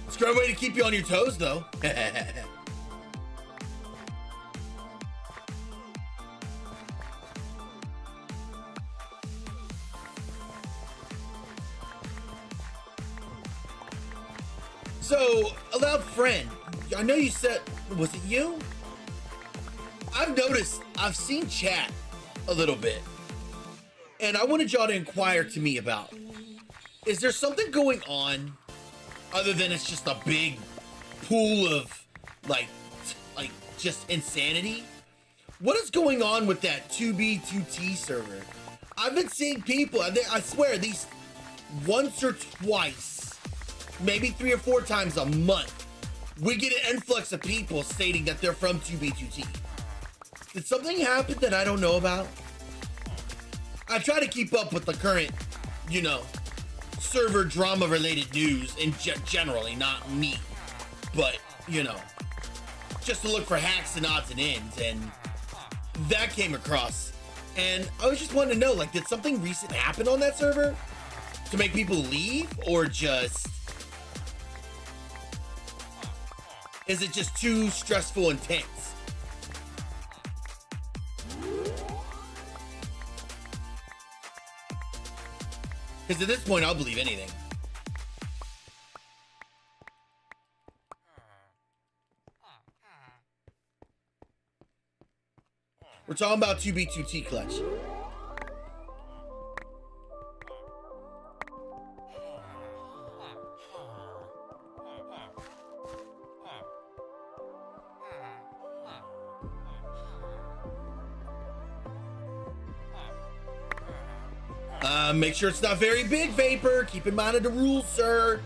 S1: It's a great way to keep you on your toes, though. So, Allowed Friend, I know you said, was it you? I've noticed, I've seen chat a little bit, and I wanted y'all to inquire to me about, is there something going on other than it's just a big pool of like just insanity? What is going on with that 2B2T server? I've been seeing people, I swear, at least once or twice, maybe 3 or 4 times a month, we get an influx of people stating that they're from 2B2T. Did something happen that I don't know about? I try to keep up with the current, you know, server drama related news and generally, not me, but, you know, just to look for hacks and odds and ends, and that came across. And I was just wanting to know, like, did something recent happen on that server to make people leave, or just, is it just too stressful and tense? Because at this point, I'll believe anything. We're talking about 2B2T clutch. Make sure it's not very big, Vapor. Keep in mind of the rules, sir.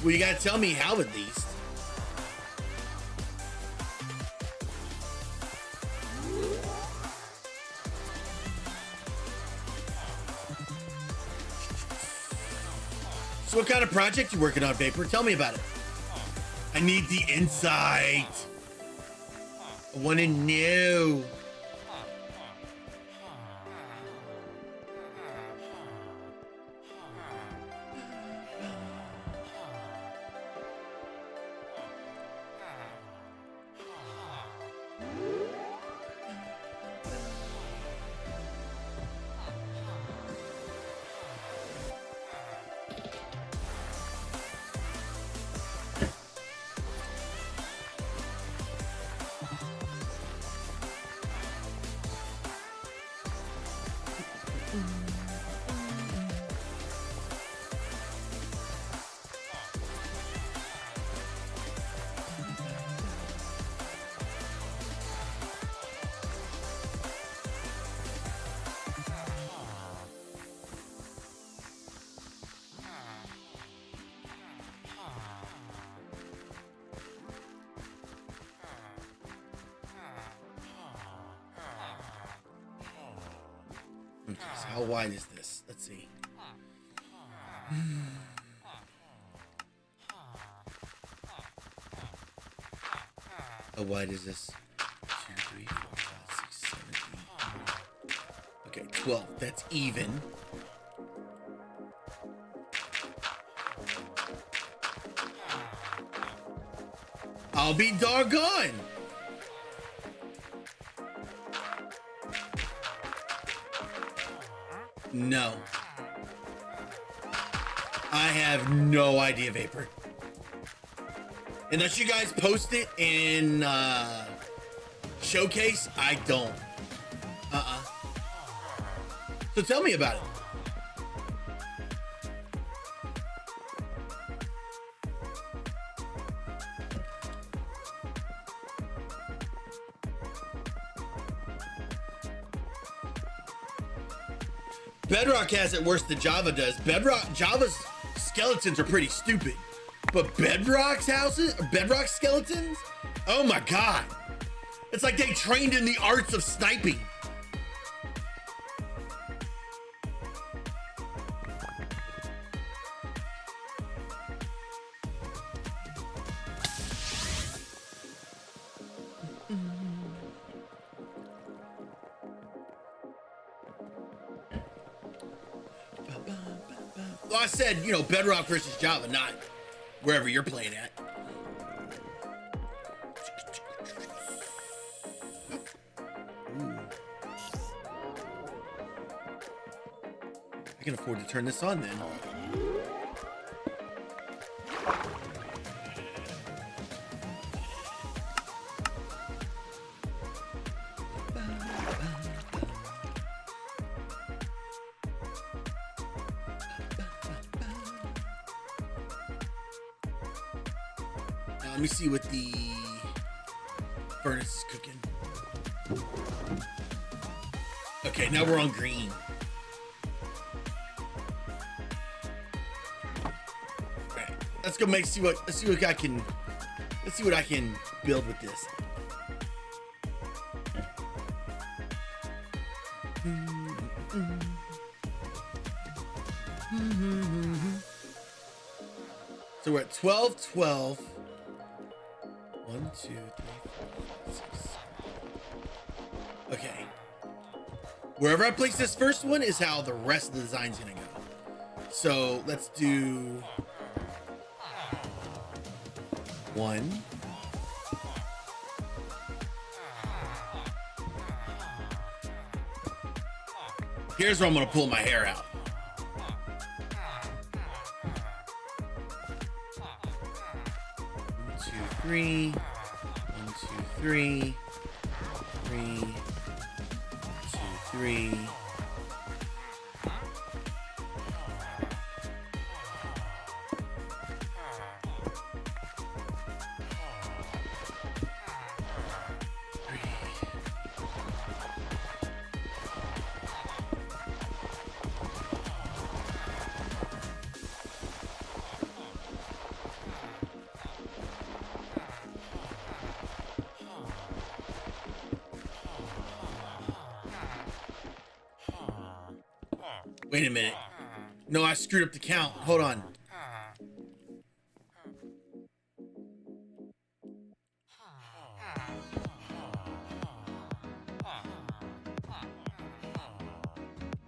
S1: Well, you gotta tell me how at least. So what kind of project you working on, Vapor? Tell me about it. I need the insight. I wanna know. Okay, so how wide is this? Let's see. How wide is this? 2, 3, 4, 5, 6, 7, 8. Okay, 12. That's even. I'll be doggone. No. I have no idea, Vapor. Unless you guys post it in Showcase, I don't. So tell me about it. Bedrock has it worse than Java does. Java's skeletons are pretty stupid, but Bedrock's skeletons? Oh my God. It's like they trained in the arts of sniping. Well, I said, you know, Bedrock versus Java, not wherever you're playing at. Ooh. I can afford to turn this on then. Let me see what the furnace is cooking. Okay, now we're on green. All right, let's go let's see what I can build with this. So we're at 12, 12. 1, 2, 3, 4, 6. Okay. Wherever I place this first one is how the rest of the design's gonna go. So let's do 1. Here's where I'm gonna pull my hair out. 1, 2, 3. 1, 2, 3. 3. 2, 3. Wait a minute. No, I screwed up the count. Hold on.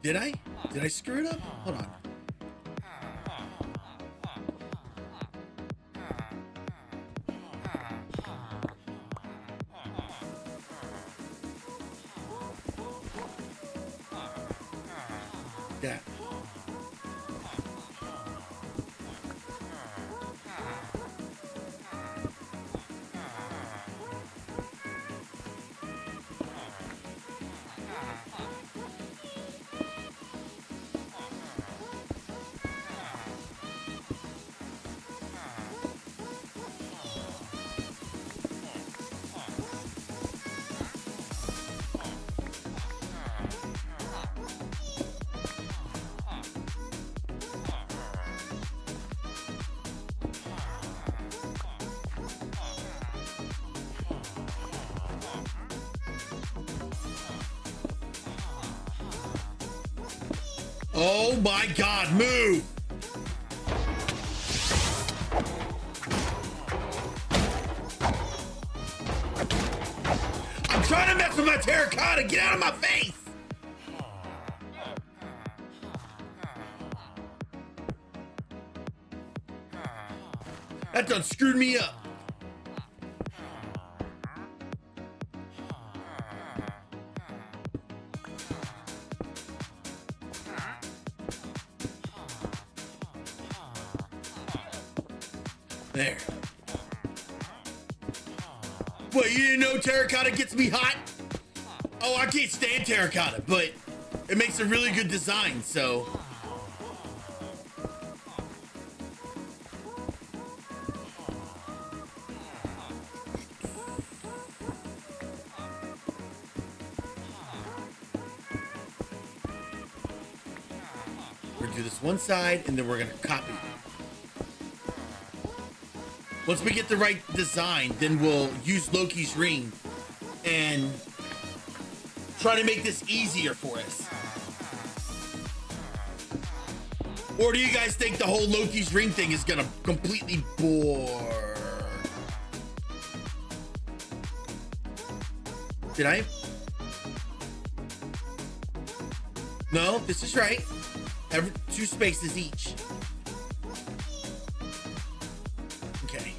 S1: Did I? Did I screw it up? Hold on. Yeah. Oh my God, move! I'm trying to mess with my terracotta, get out of my face! That done screwed me up. There. What, you didn't know terracotta gets me hot? Oh, I can't stand terracotta, but it makes a really good design, so. We're gonna do this one side, and then we're gonna copy it. Once we get the right design, then we'll use Loki's ring and try to make this easier for us. Or do you guys think the whole Loki's ring thing is gonna completely bore? Did I? No, this is right. 2 spaces each. Okay.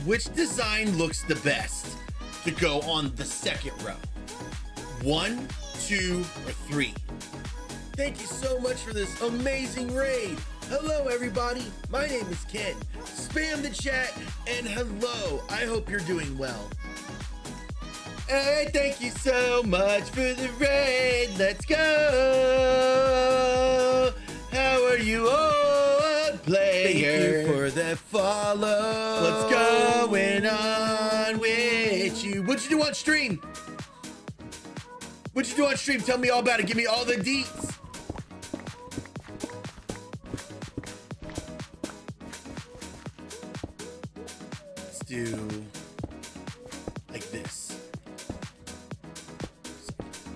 S1: Which design looks the best to go on the second row? 1, 2, or 3? Thank you so much for this amazing raid. Hello, everybody. My name is Ken. Spam the chat and hello. I hope you're doing well. Hey, thank you so much for the raid. Let's go. How are you all, player? Thank you for the follow. What's going on with you? What'd you do on stream? What'd you do on stream? Tell me all about it. Give me all the deets. Let's do like this.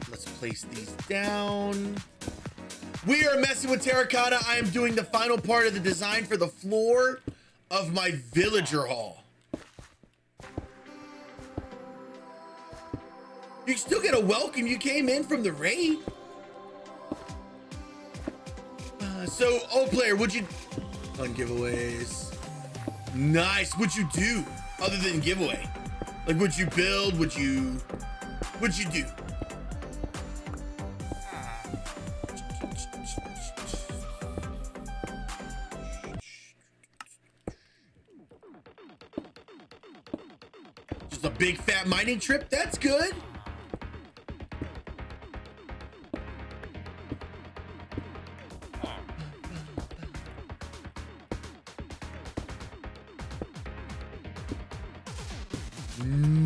S1: Let's place these down. We are messing with terracotta. I am doing the final part of the design for the floor of my villager hall. You still get a welcome. You came in from the raid. So, old player, would you... Fun giveaways. Nice. What'd you do other than giveaway? Like, would you build? What'd you do? Just a big fat mining trip? That's good.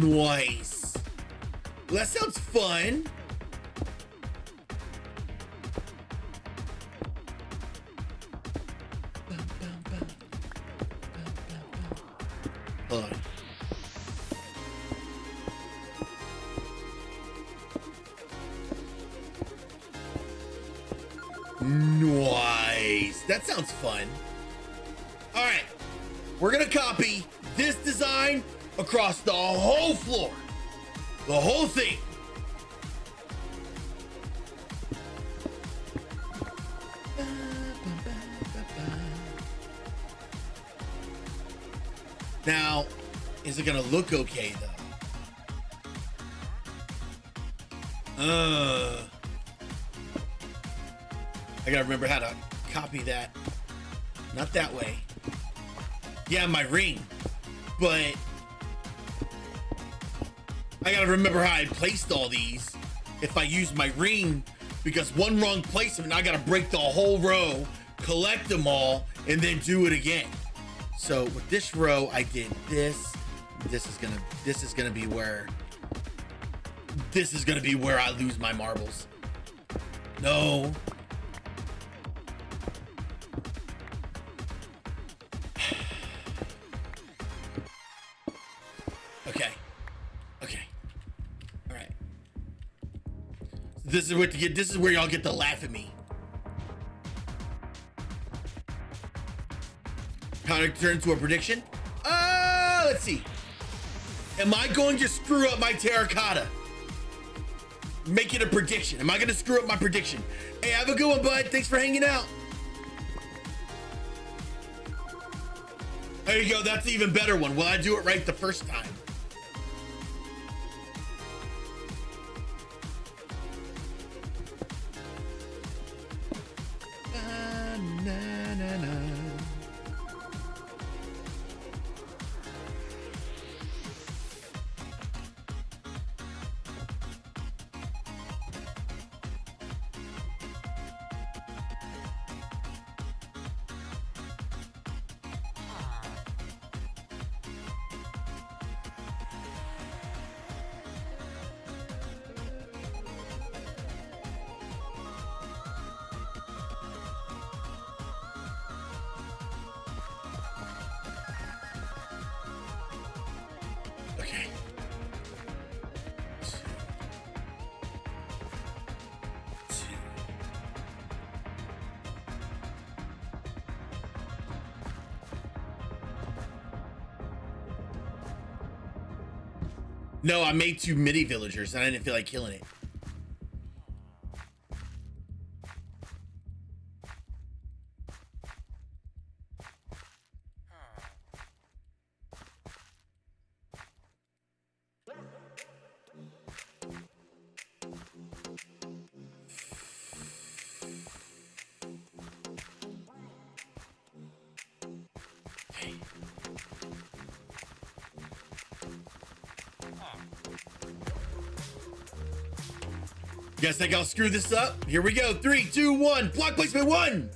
S1: Nice. Well, that sounds fun. Hold on. Nice. That sounds fun. All right. We're going to copy this design across the whole floor. The whole thing. Now, is it gonna look okay though? I gotta remember how to copy that. Not that way. Yeah, my ring. But I gotta remember how I placed all these if I use my ring, because one wrong placement, I gotta break the whole row, collect them all, and then do it again. So with this row, I did this. This is gonna be where I lose my marbles. No. Okay. All right. This is where y'all get to laugh at me. How to turn into a prediction? Let's see. Am I going to screw up my terracotta? Make it a prediction. Am I going to screw up my prediction? Hey, have a good one, bud. Thanks for hanging out. There you go. That's an even better one. Will I do it right the first time? Okay. No, I made 2 mini villagers and I didn't feel like killing it. You guys think I'll screw this up? Here we go. 3, 2, 1. Block placement 1.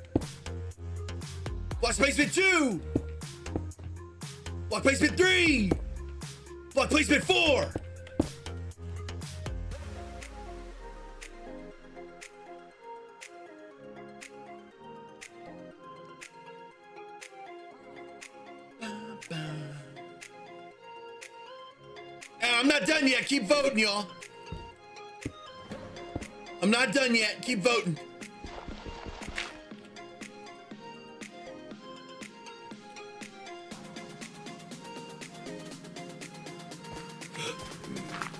S1: Block placement 2. Block placement 3. Block placement 4. I'm not done yet. Keep voting, y'all. I'm not done yet. Keep voting.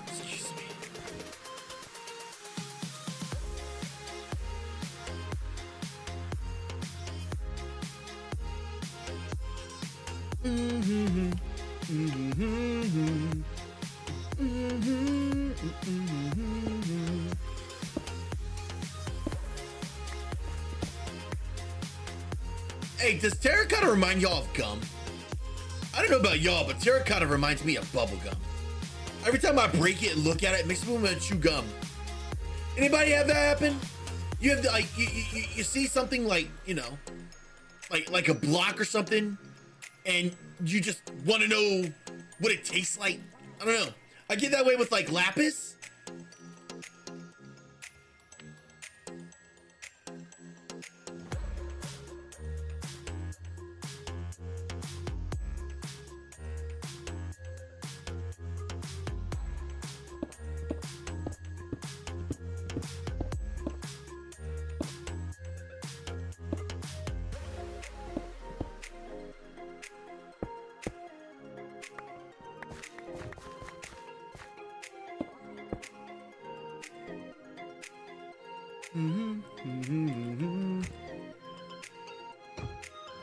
S1: Excuse me. Hey, does terracotta remind y'all of gum? I don't know about y'all, but terracotta reminds me of bubble gum. Every time I break it and look at it, it makes me want to chew gum. Anybody have that happen? You have to, like, you see something like, you know, like a block or something, and you just want to know what it tastes like. I don't know. I get that way with like lapis.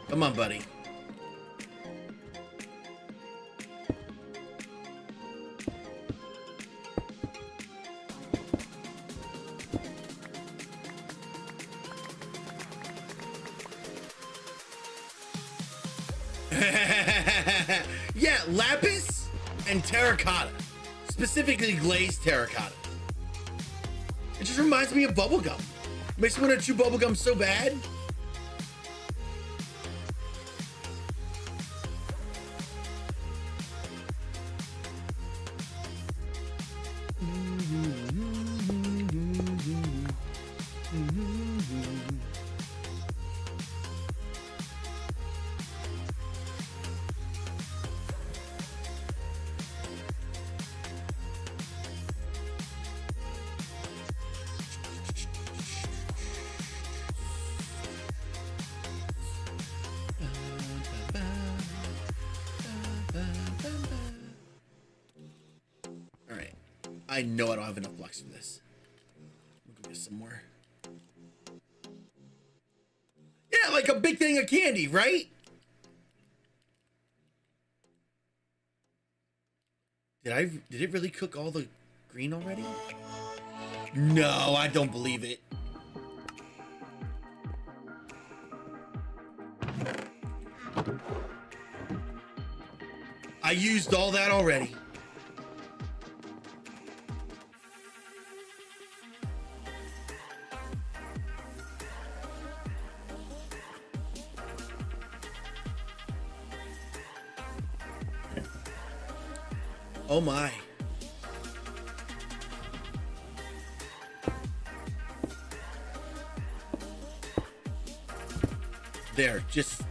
S1: Come on, buddy. Yeah, lapis and terracotta, specifically glazed terracotta. It just reminds me of bubblegum. Makes me want to chew bubblegum so bad. I know I don't have enough blocks for this. We'll go get some more. Yeah, like a big thing of candy, right? Did it really cook all the green already? No, I don't believe it. I used all that already. Oh my. There, just...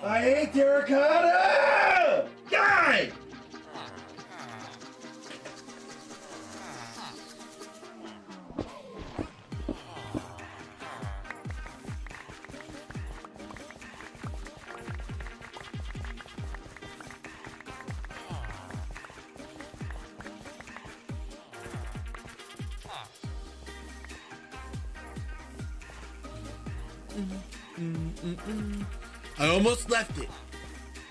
S1: I hate terracotta! God! I almost left it.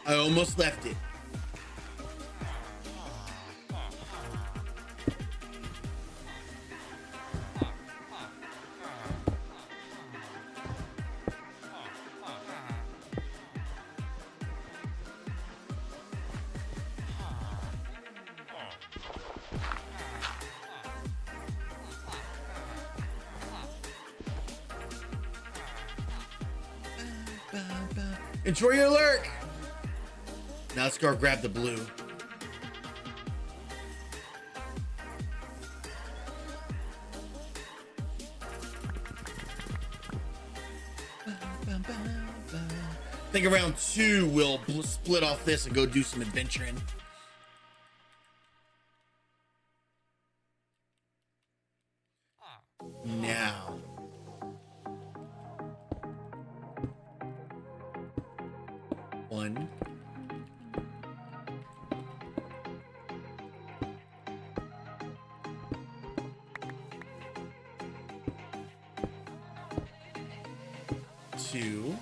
S1: I almost left it. Enjoy your lurk. Now let's go grab the blue. think around 2 we'll split off this and go do some adventuring. Now. One. Two.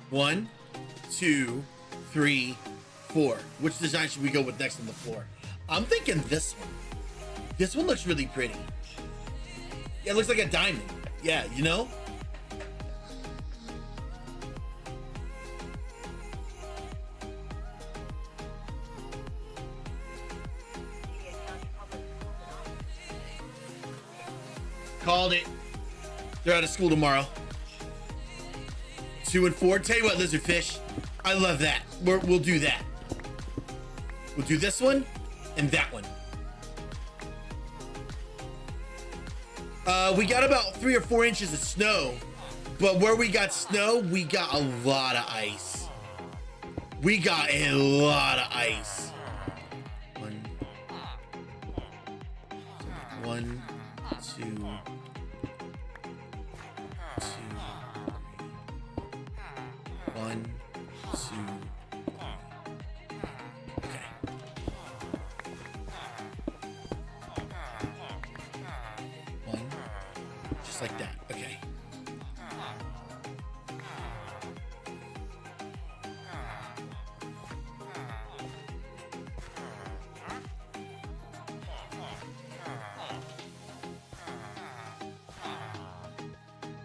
S1: One, two, three, four. Which design should we go with next on the floor? I'm thinking this one. This one looks really pretty. Yeah, it looks like a diamond. Yeah, you know? Called it. They're out of school tomorrow. 2 and 4. Tell you what, lizardfish, I love that. We'll do that. We'll do this one and that one. We got about 3 or 4 inches of snow, but where we got snow, we got a lot of ice. We got a lot of ice. One, two. One, two. Okay. One. Just like that. Okay.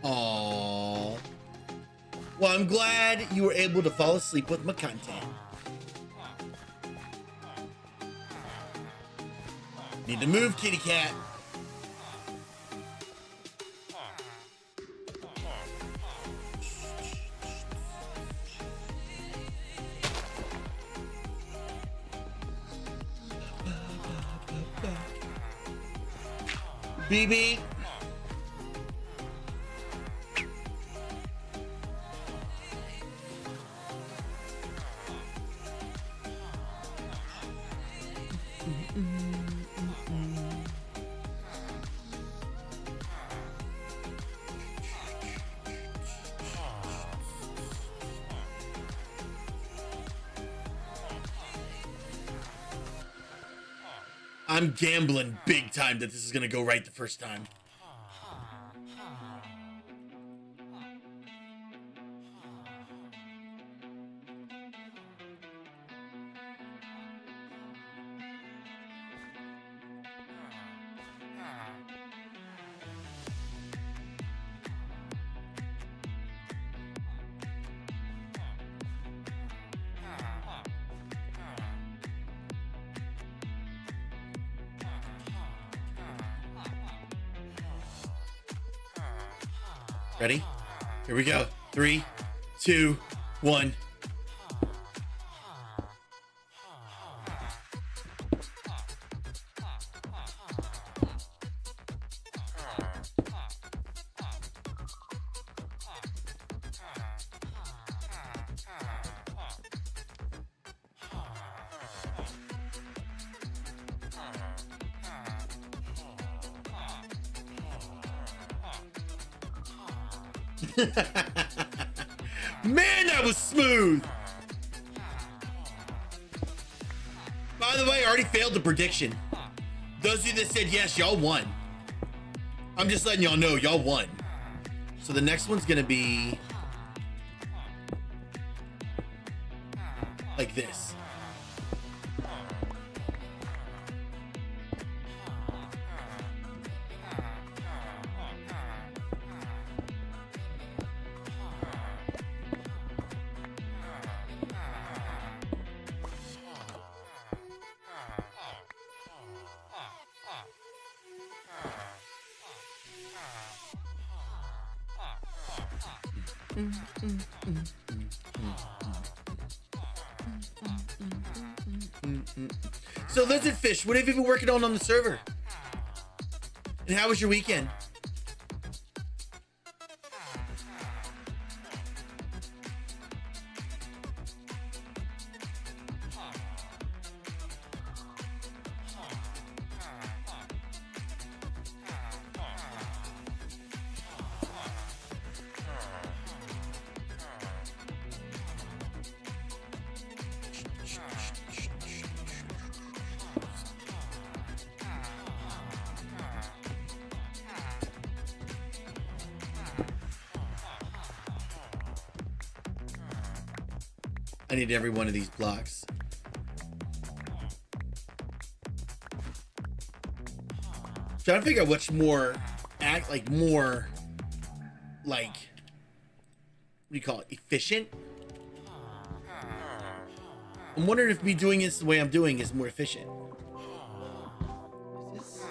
S1: Aww. Well, I'm glad you were able to fall asleep with my content. Need to move, kitty cat. BB. I'm gambling big time that this is gonna go right the first time. Ready? Here we go. 3, 2, 1. Man, that was smooth. By the way, I already failed the prediction. Those of you that said yes, y'all won. I'm just letting y'all know y'all won. So the next one's gonna be like this. So Lizard Fish, what have you been working on the server? And how was your weekend? I need every one of these blocks. Trying to figure out what's more more like, what do you call it, efficient? I'm wondering if me doing this the way I'm doing is more efficient. Is this?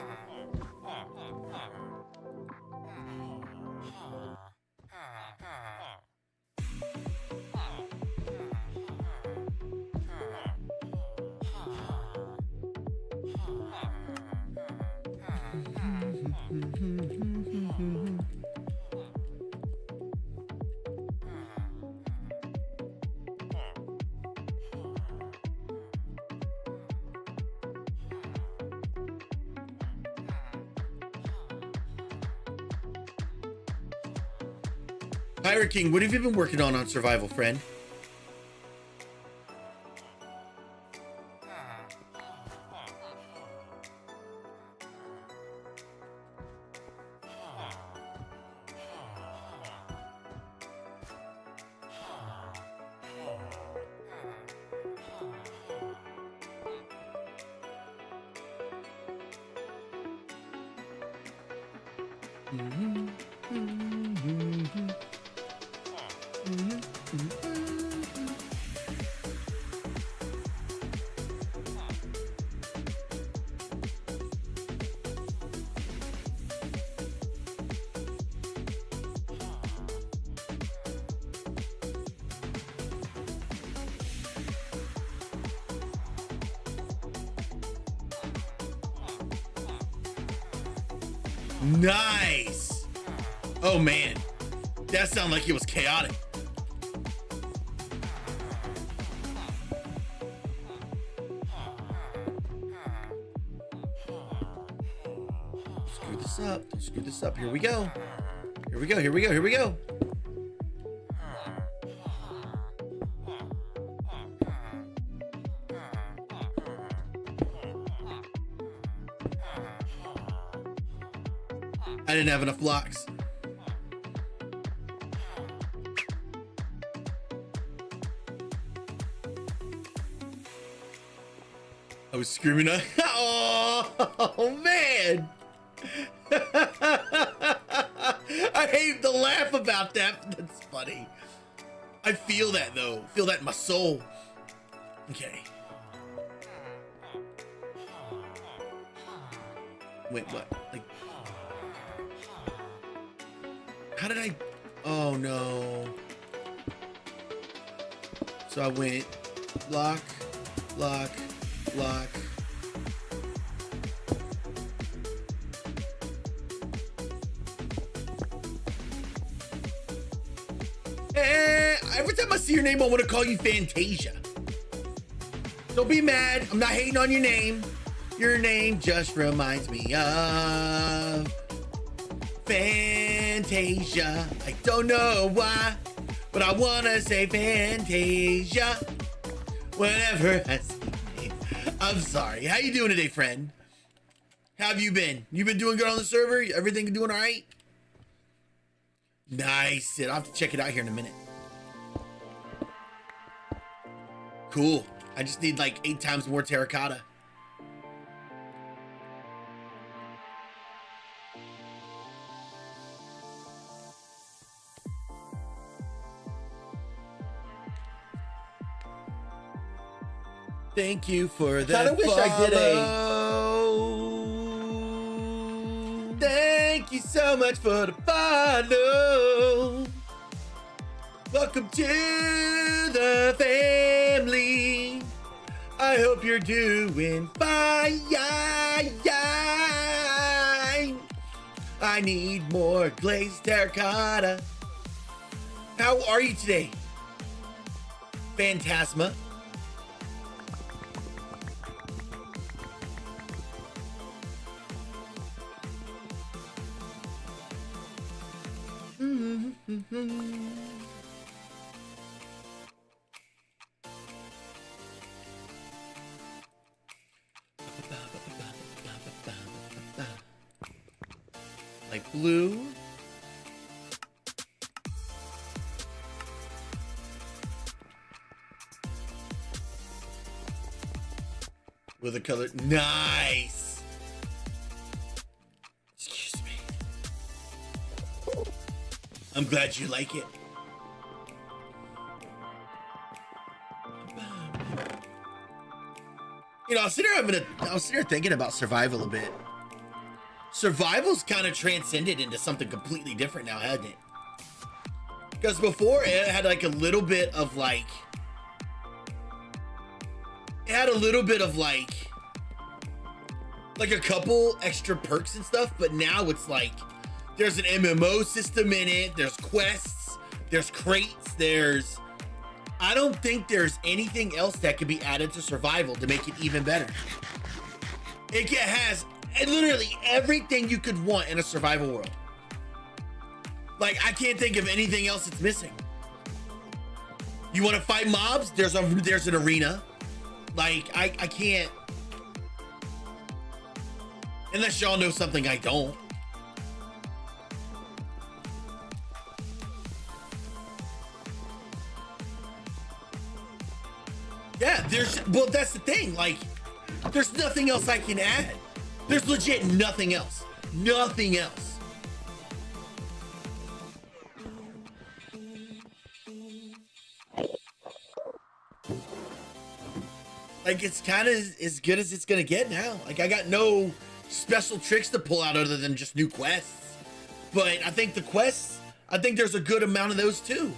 S1: Pirate King, what have you been working on survival, friend? Nice. Oh man, that sounded like it was chaotic. Screw this up. Don't screw this up. Here we go. Here we go. Here we go. Here we go. I didn't have enough blocks. I was screaming. Oh man. I hate to laugh about that. That's funny. I feel that though. Feel that in my soul. Okay. Wait, what? Like, how did I? Oh no. So I went block, block, block. Every time I see your name, I want to call you Fantasia. Don't be mad. I'm not hating on your name. Your name just reminds me of Fantasia. I don't know why, but I want to say Fantasia whenever I see it. I'm sorry. How you doing today, friend? How have you been? You been doing good on the server? Everything doing all right? Nice. I'll have to check it out here in a minute. Cool. I just need like 8 times more terracotta. Thank you for that. I wish I did a. Thank you so much for the follow. Welcome to the family. I hope you're doing fine. I need more glazed terracotta. How are you today, Phantasma? Like blue. With a color. Nice. Excuse me. I'm glad you like it. You know, I was sitting here thinking about survival a bit. Survival's kind of transcended into something completely different now, hasn't it? Because before it had like a little bit of like, like a couple extra perks and stuff, but now it's like there's an MMO system in it, there's quests, there's crates, I don't think there's anything else that could be added to survival to make it even better. It has literally everything you could want in a survival world. Like, I can't think of anything else that's missing. You want to fight mobs? There's an arena. Like, I can't, unless y'all know something I don't. Yeah, well, that's the thing. Like, there's nothing else I can add. There's legit nothing else. Nothing else. Like, it's kind of as good as it's gonna get now. Like, I got no special tricks to pull out other than just new quests. But I think the quests, I think there's a good amount of those too.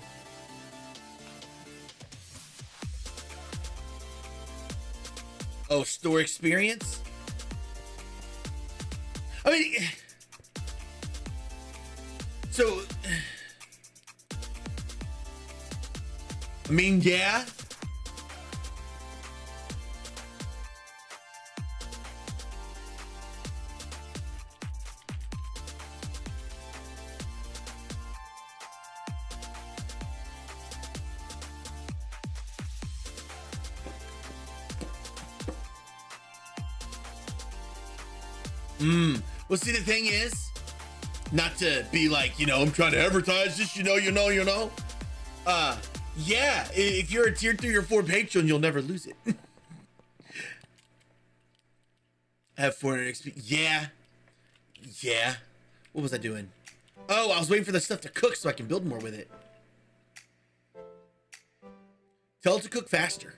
S1: Oh, store experience? I mean, so, yeah. Well, see, the thing is, not to be like, you know, I'm trying to advertise this, you know. Yeah, if you're a tier 3 or 4 patron, you'll never lose it. I have 400 XP. Yeah. What was I doing? Oh, I was waiting for the stuff to cook so I can build more with it. Tell it to cook faster.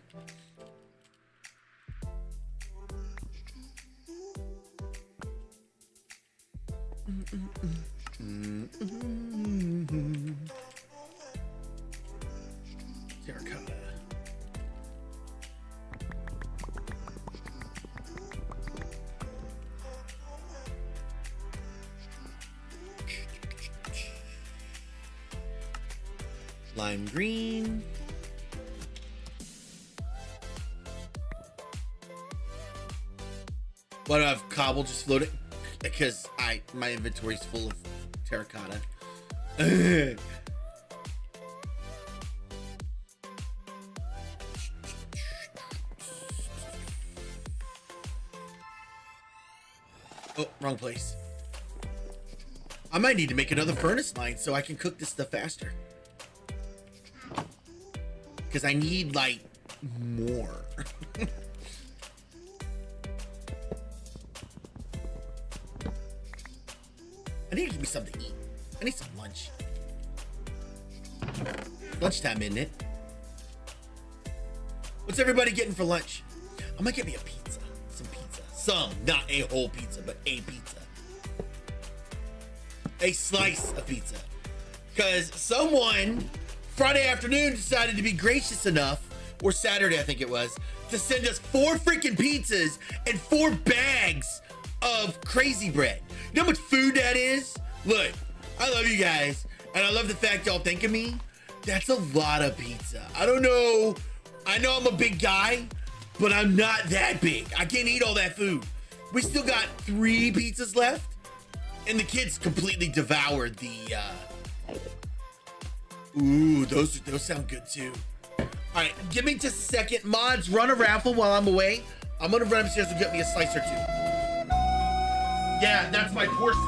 S1: Terracotta. Lime green. Why do I have cobble just loaded? Because my inventory's full of terracotta. Oh, wrong place. I might need to make another furnace line so I can cook this stuff faster. Because I need, like, more. I need to give me something to eat. I need some lunch. Lunchtime, isn't it? What's everybody getting for lunch? I'm gonna get me a pizza. Some pizza. Some, not a whole pizza, but a pizza. A slice of pizza. Because someone Friday afternoon decided to be gracious enough or Saturday, I think it was, to send us 4 freaking pizzas and 4 bags of crazy bread. You know how much food that is? Look, I love you guys, and I love the fact y'all think of me. That's a lot of pizza. I don't know. I know I'm a big guy, but I'm not that big. I can't eat all that food. We still got 3 pizzas left, and the kids completely devoured the, ooh, those sound good too. All right, give me just a second. Mods, run a raffle while I'm away. I'm gonna run upstairs and get me a slice or 2. Yeah, that's my portion.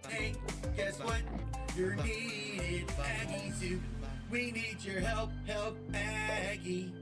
S1: Hey, guess what? You're needed, Aggie Zoo. We need your help, help Aggie.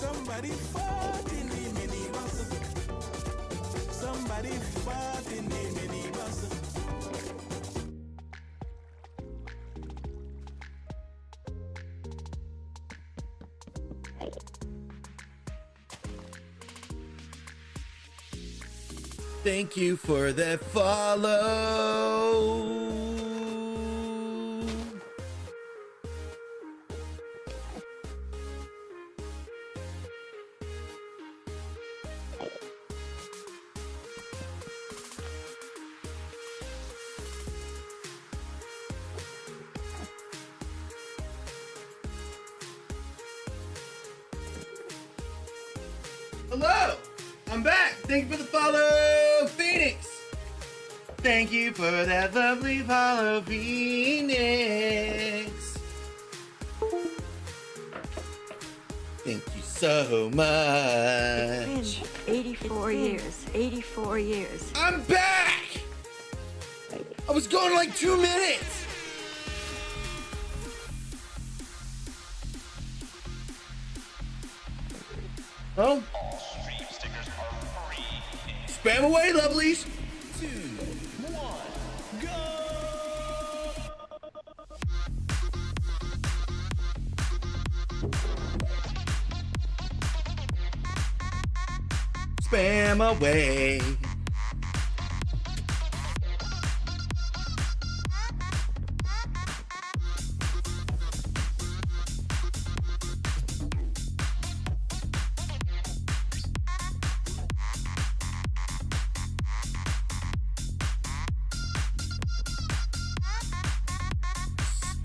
S4: Somebody fought in the minibus. Somebody fought in the minibus.
S1: Thank you for that follow. Hello, I'm back. Thank you for the follow, Phoenix. Thank you for that lovely follow, Phoenix. Thank you so much.
S5: It's been 84 years. 84 years.
S1: I'm back. I was gone like 2 minutes. Oh. Spam away, lovelies.
S4: 2, 1, go!
S1: Spam away.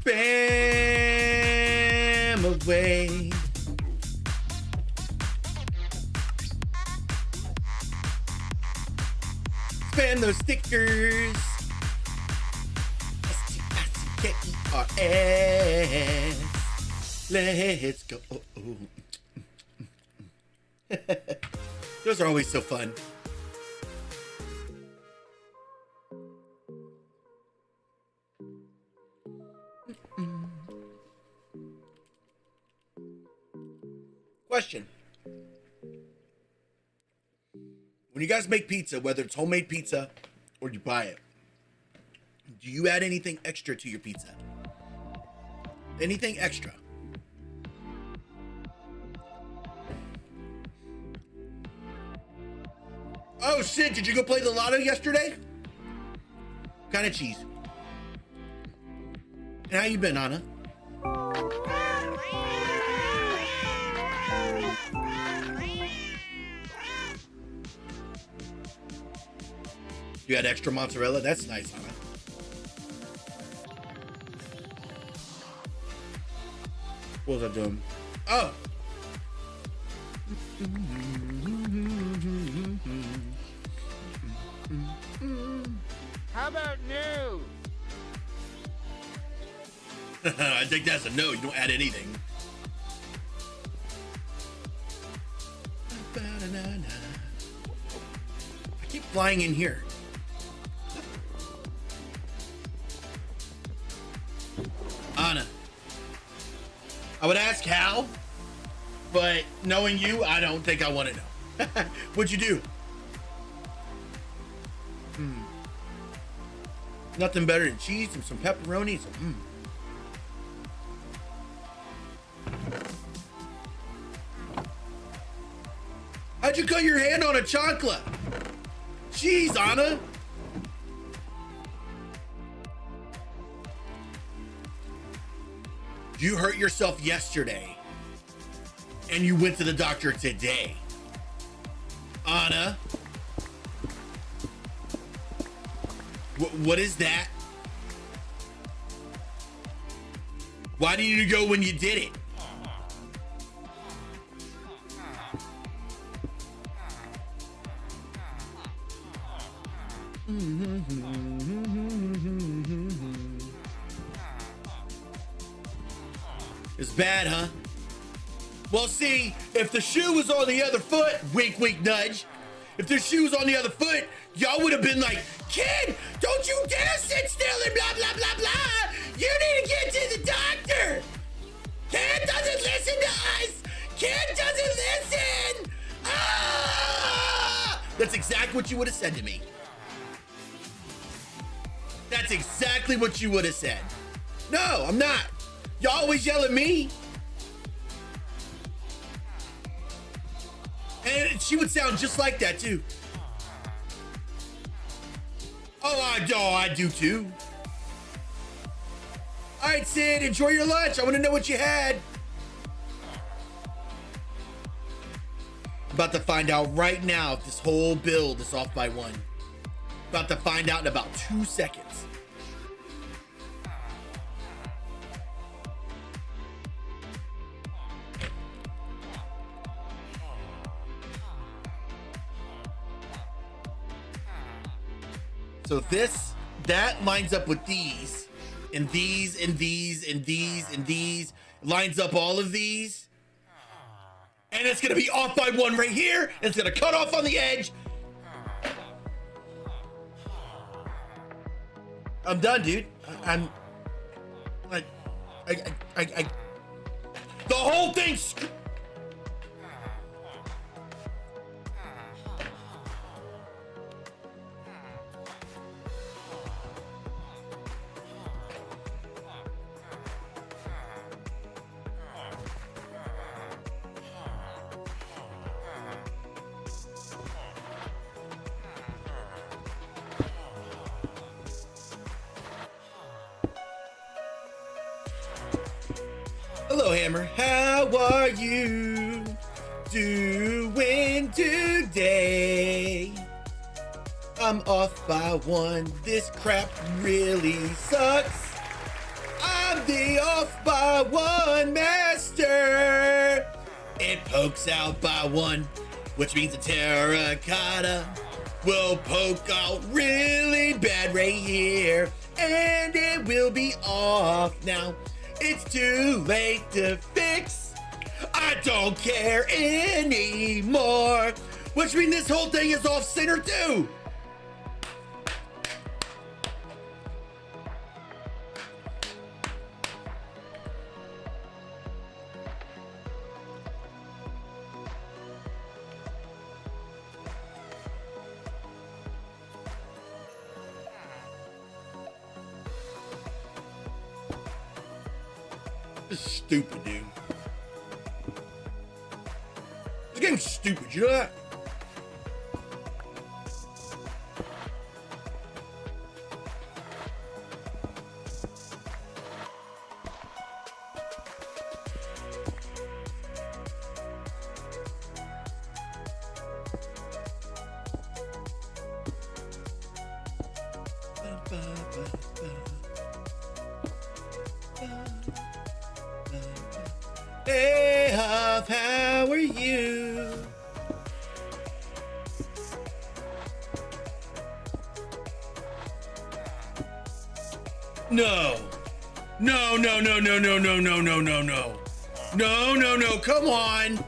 S1: Spam away. Spam those stickers. 𝐸𝐞𝐫𝐸. Let's go. Those are always so fun. Question. When you guys make pizza, whether it's homemade pizza or you buy it, do you add anything extra to your pizza? Anything extra? Oh shit, did you go play the lotto yesterday? What kind of cheese? And how you been, Anna? You had extra mozzarella? That's nice, Anna. What was I doing? Oh!
S6: How about new?
S1: I think that's a no. You don't add anything. I keep flying in here. Anna. I would ask how, but knowing you, I don't think I want to know. What'd you do? Nothing better than cheese and some pepperoni. How'd you cut your hand on a chocolate? Jeez, Anna. You hurt yourself yesterday and you went to the doctor today. Anna. What is that? Why didn't you go when you did it? It's bad, huh? Well, see, if the shoe was on the other foot, wink, wink, nudge. If the shoe was on the other foot, y'all would have been like, kid, don't you dare sit still and blah, blah, blah, blah. You need to get to the doctor. Kid doesn't listen to us. Kid doesn't listen. Ah! That's exactly what you would have said to me. That's exactly what you would have said. No, I'm not. Y'all always yell at me. And she would sound just like that too. I do too. All right, Sid, enjoy your lunch. I want to know what you had. About to find out right now if this whole build is off by 1. About to find out in about 2 seconds. So that lines up with these, and these, and these, and these, and these. Lines up all of these. And it's gonna be off by 1 right here. And it's gonna cut off on the edge. I'm done, dude. I'm like, the whole thing. Hello, Hammer. How are you doing today? I'm off by 1. This crap really sucks. I'm the off by 1 master. It pokes out by 1, which means a terracotta will poke out really bad right here. And it will be off now. It's too late to fix. I don't care anymore. Which means this whole thing is off center too. This is stupid, dude. This game's stupid, you know that? Hey, Huff, how are you? No. No, no, no, no, no, no, no, no, no, no. No, no, no, come on.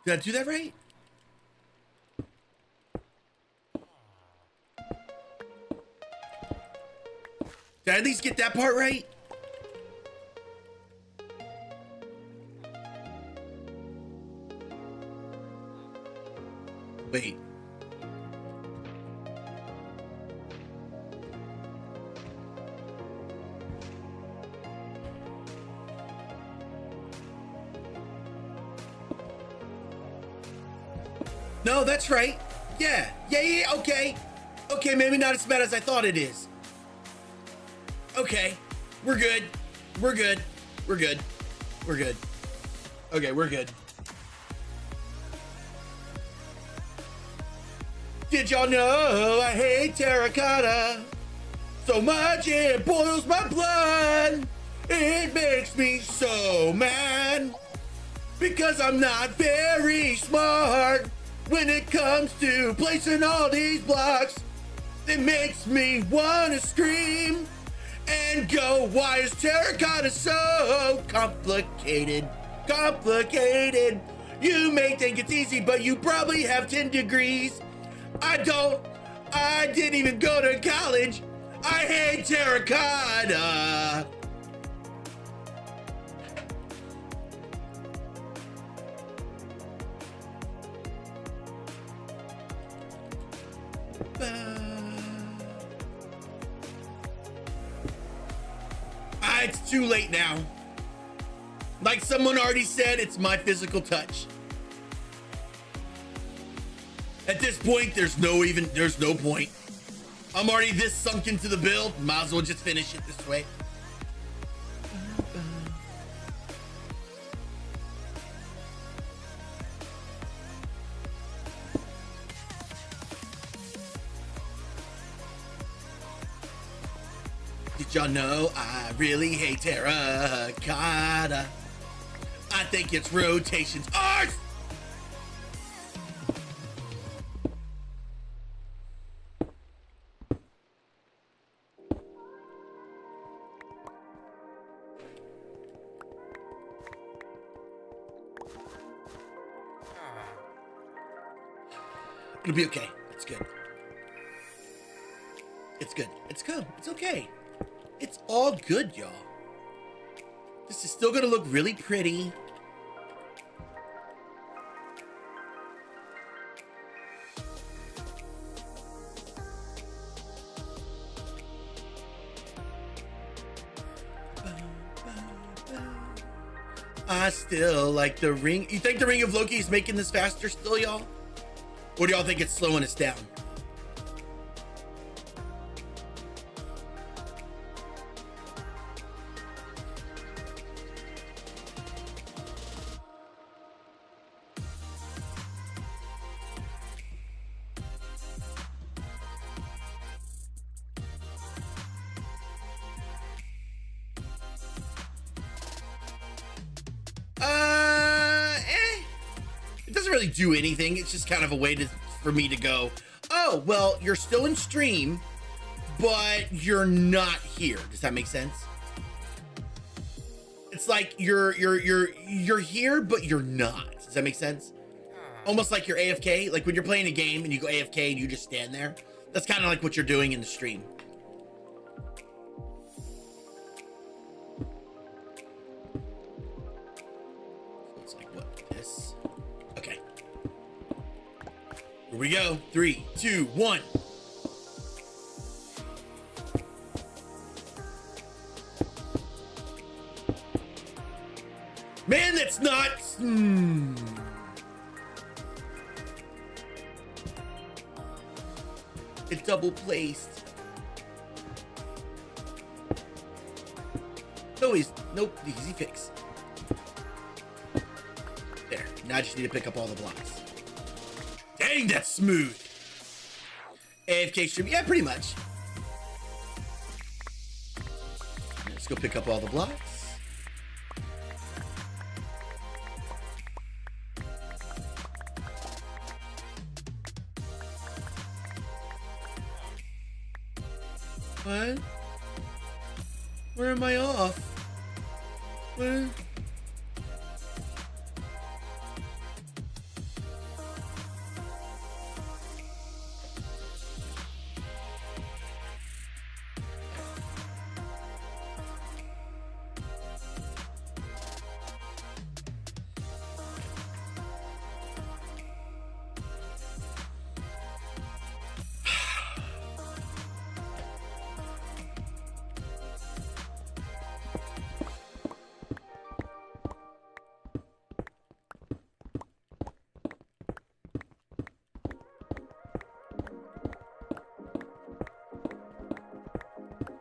S1: Did I do that right? Did I at least get that part right? Wait. No, that's right. Yeah, okay. Okay, maybe not as bad as I thought it is. Okay, we're good. We're good. We're good. We're good. Okay, we're good. Did y'all know I hate terracotta so much it boils my blood? It makes me so mad because I'm not very smart when it comes to placing all these blocks. It makes me wanna scream and go, why is terracotta so complicated? Complicated. You may think it's easy, but you probably have 10 degrees. I don't. I didn't even go to college. I hate terracotta. It's too late now. Like someone already said, it's my physical touch. At this point, there's no point. I'm already this sunk into the build. Might as well just finish it this way. Did y'all know I really hate terracotta? I think its rotations are... It'll be okay. It's good. It's good. It's good. It's okay. It's all good, y'all. This is still gonna look really pretty. I still like the ring. You think the Ring of Loki is making this faster still, y'all? Or do y'all think it's slowing us down? It doesn't really do anything. It's just kind of a way for me to go, oh, well, you're still in stream, but you're not here. Does that make sense? It's like you're here, but you're not. Does that make sense? Almost like you're AFK. Like when you're playing a game and you go AFK and you just stand there. That's kind of like what you're doing in the stream. Here we go. 3, 2, 1. Man, that's not... It's double placed. Nope, easy fix. There. Now I just need to pick up all the blocks. Dang, that's smooth. AFK stream, yeah, pretty much. Let's go pick up all the blocks. What? Where am I off? Where?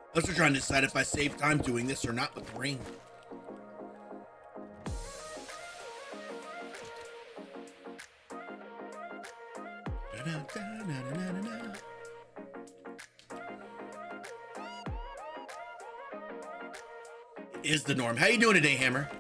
S1: I was trying to decide if I save time doing this or not with the ring. It is the norm. How you doing today, Hammer?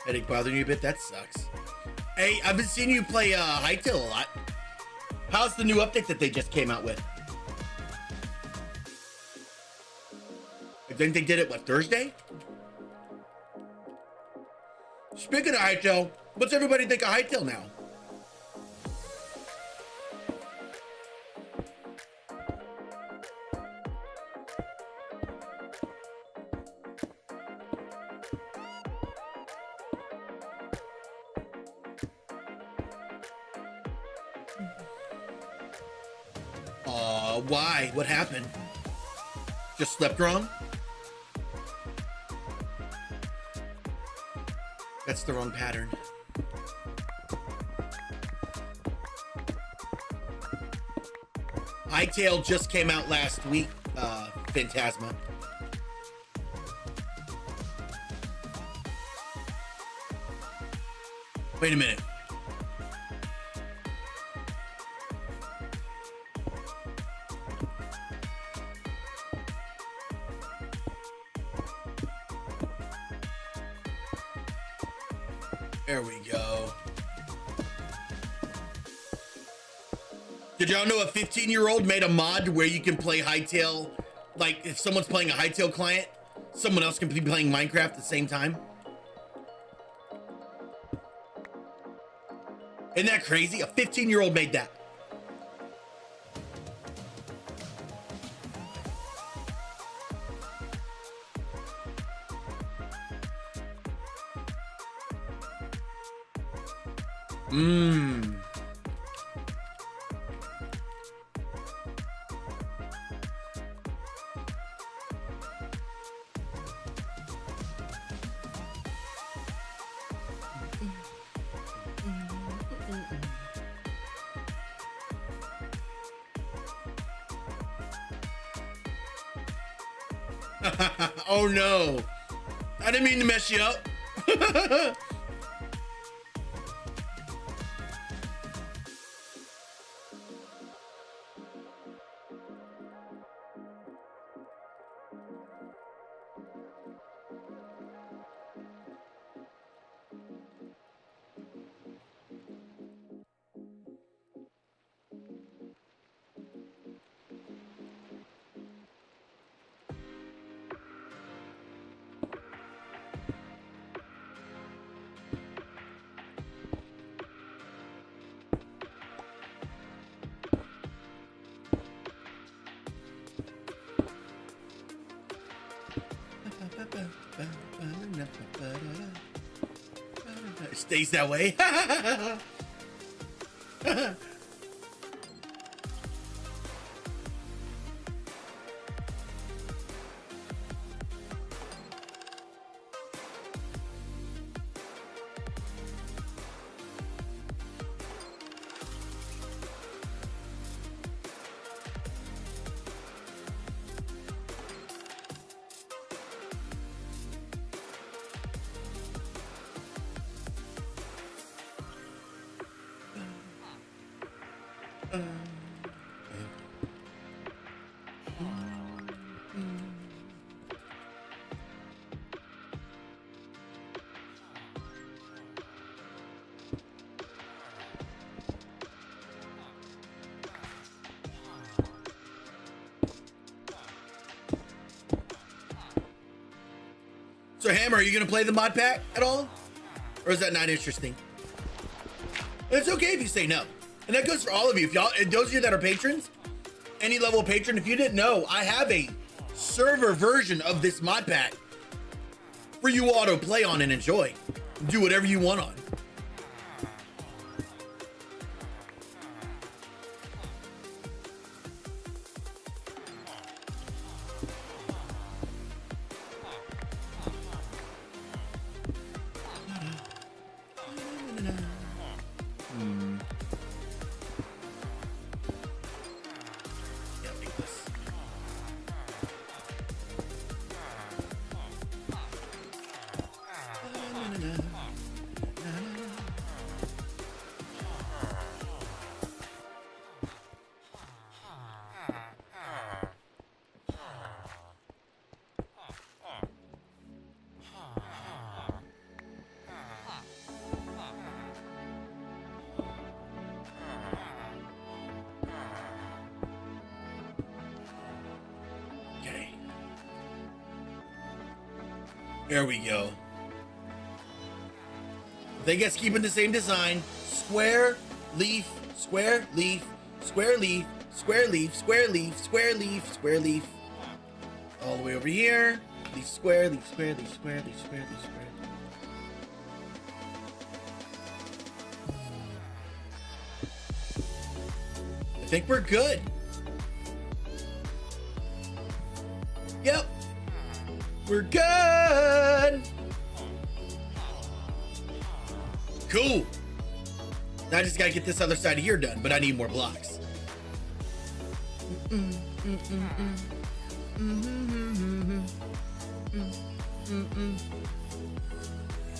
S1: Headache bothering you a bit? That sucks. Hey, I've been seeing you play 𝐬𝐞𝐫 a lot. How's the new update that they just came out with? I think they did it, what, Thursday? Speaking of hightail, what's everybody think of hightail now? Why? What happened? Just slept wrong? That's the wrong pattern. Hightail just came out last week, Phantasma. Wait a minute. There we go. Did y'all know a 15-year-old made a mod where you can play Hightail? Like, if someone's playing a Hightail client, someone else can be playing Minecraft at the same time? Isn't that crazy? A 15-year-old made that. Oh no, I didn't mean to mess you up. It stays that way. So Hammer, are you gonna play the mod pack at all? Or is that not interesting? It's okay if you say no. And that goes for all of you. If y'all, those of you that are patrons, any level of patron, if you didn't know, I have a server version of this mod pack for you all to play on and enjoy. Do whatever you want on. There we go. They guess keeping the same design. Square, leaf, square, leaf, square, leaf, square, leaf, square, leaf, square, leaf, square, leaf. All the way over here. Leaf, square, leaf, square, leaf, square, leaf, square, leaf, square. I think we're good. Yep. We're good. Cool. Now I just gotta get this other side of here done, but I need more blocks.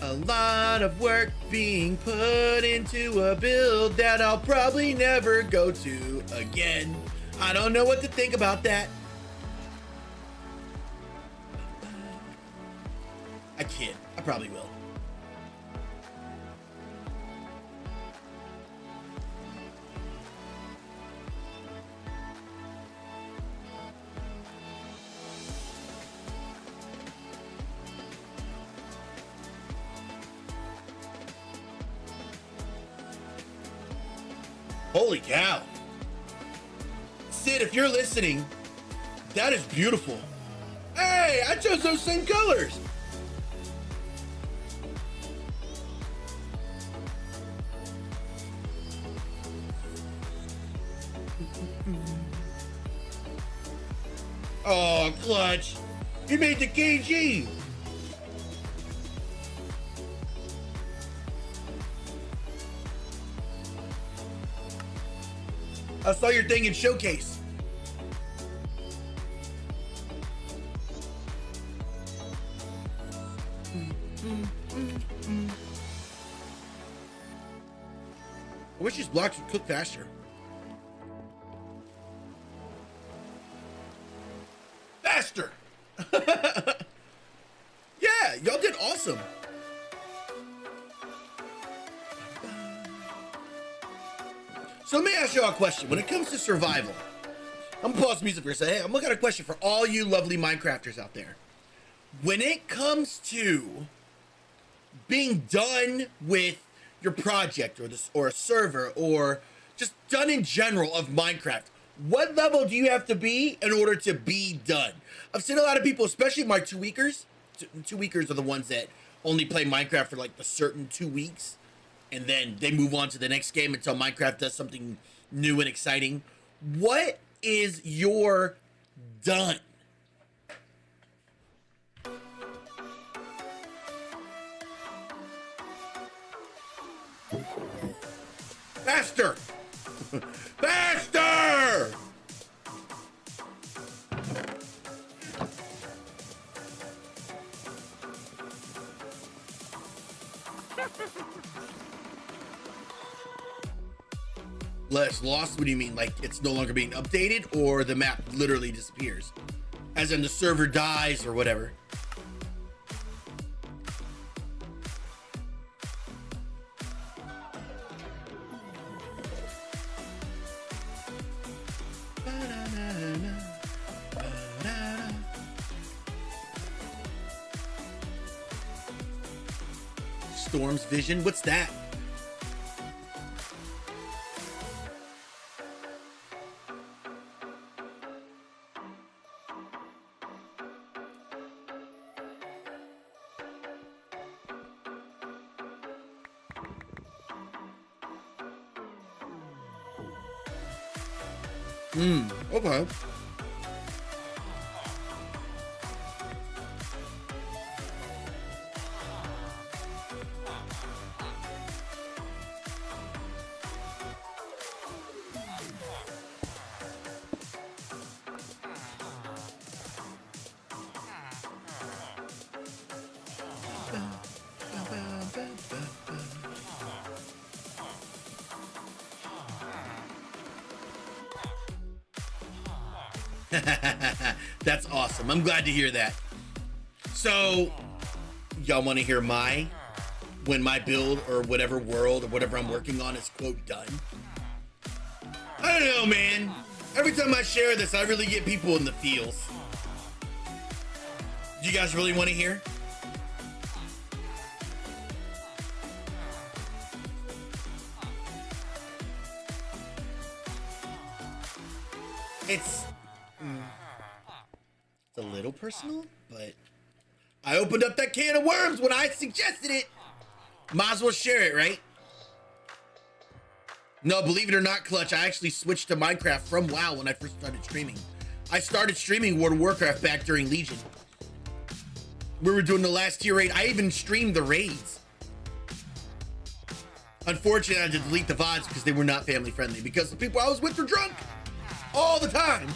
S1: A lot of work being put into a build that I'll probably never go to again. I don't know what to think about that. I kid. I probably will. Holy cow. Sid, if you're listening, that is beautiful. Hey, I chose those same colors. Oh, clutch. You made the KG. I saw your thing in Showcase. I wish these blocks would cook faster. Faster! Yeah, y'all did awesome. So let me ask y'all a question. When it comes to survival, I'm gonna pause the music for a second. Hey, I'm looking at a question for all you lovely Minecrafters out there. When it comes to being done with your project or a server or just done in general of Minecraft, what level do you have to be in order to be done? I've seen a lot of people, especially my 2-weekers. 2-weekers are the ones that only play Minecraft for like the certain 2 weeks, and then they move on to the next game until Minecraft does something new and exciting. What is your done? Faster! Faster! Less lost? What do you mean? Like it's no longer being updated, or the map literally disappears? As in the server dies or whatever? Storm's Vision? What's that? Okay. That's awesome. I'm glad to hear that. So, y'all want to hear when my build or whatever world or whatever I'm working on is quote done? I don't know, man. Every time I share this, I really get people in the feels. Do you guys really want to hear? It's a little personal, but I opened up that can of worms when I suggested it. Might as well share it, right? No, believe it or not, Clutch, I actually switched to Minecraft from WoW when I first started streaming. I started streaming World of Warcraft back during Legion. We were doing the last tier raid. I even streamed the raids. Unfortunately, I had to delete the VODs because they were not family friendly, because the people I was with were drunk all the time.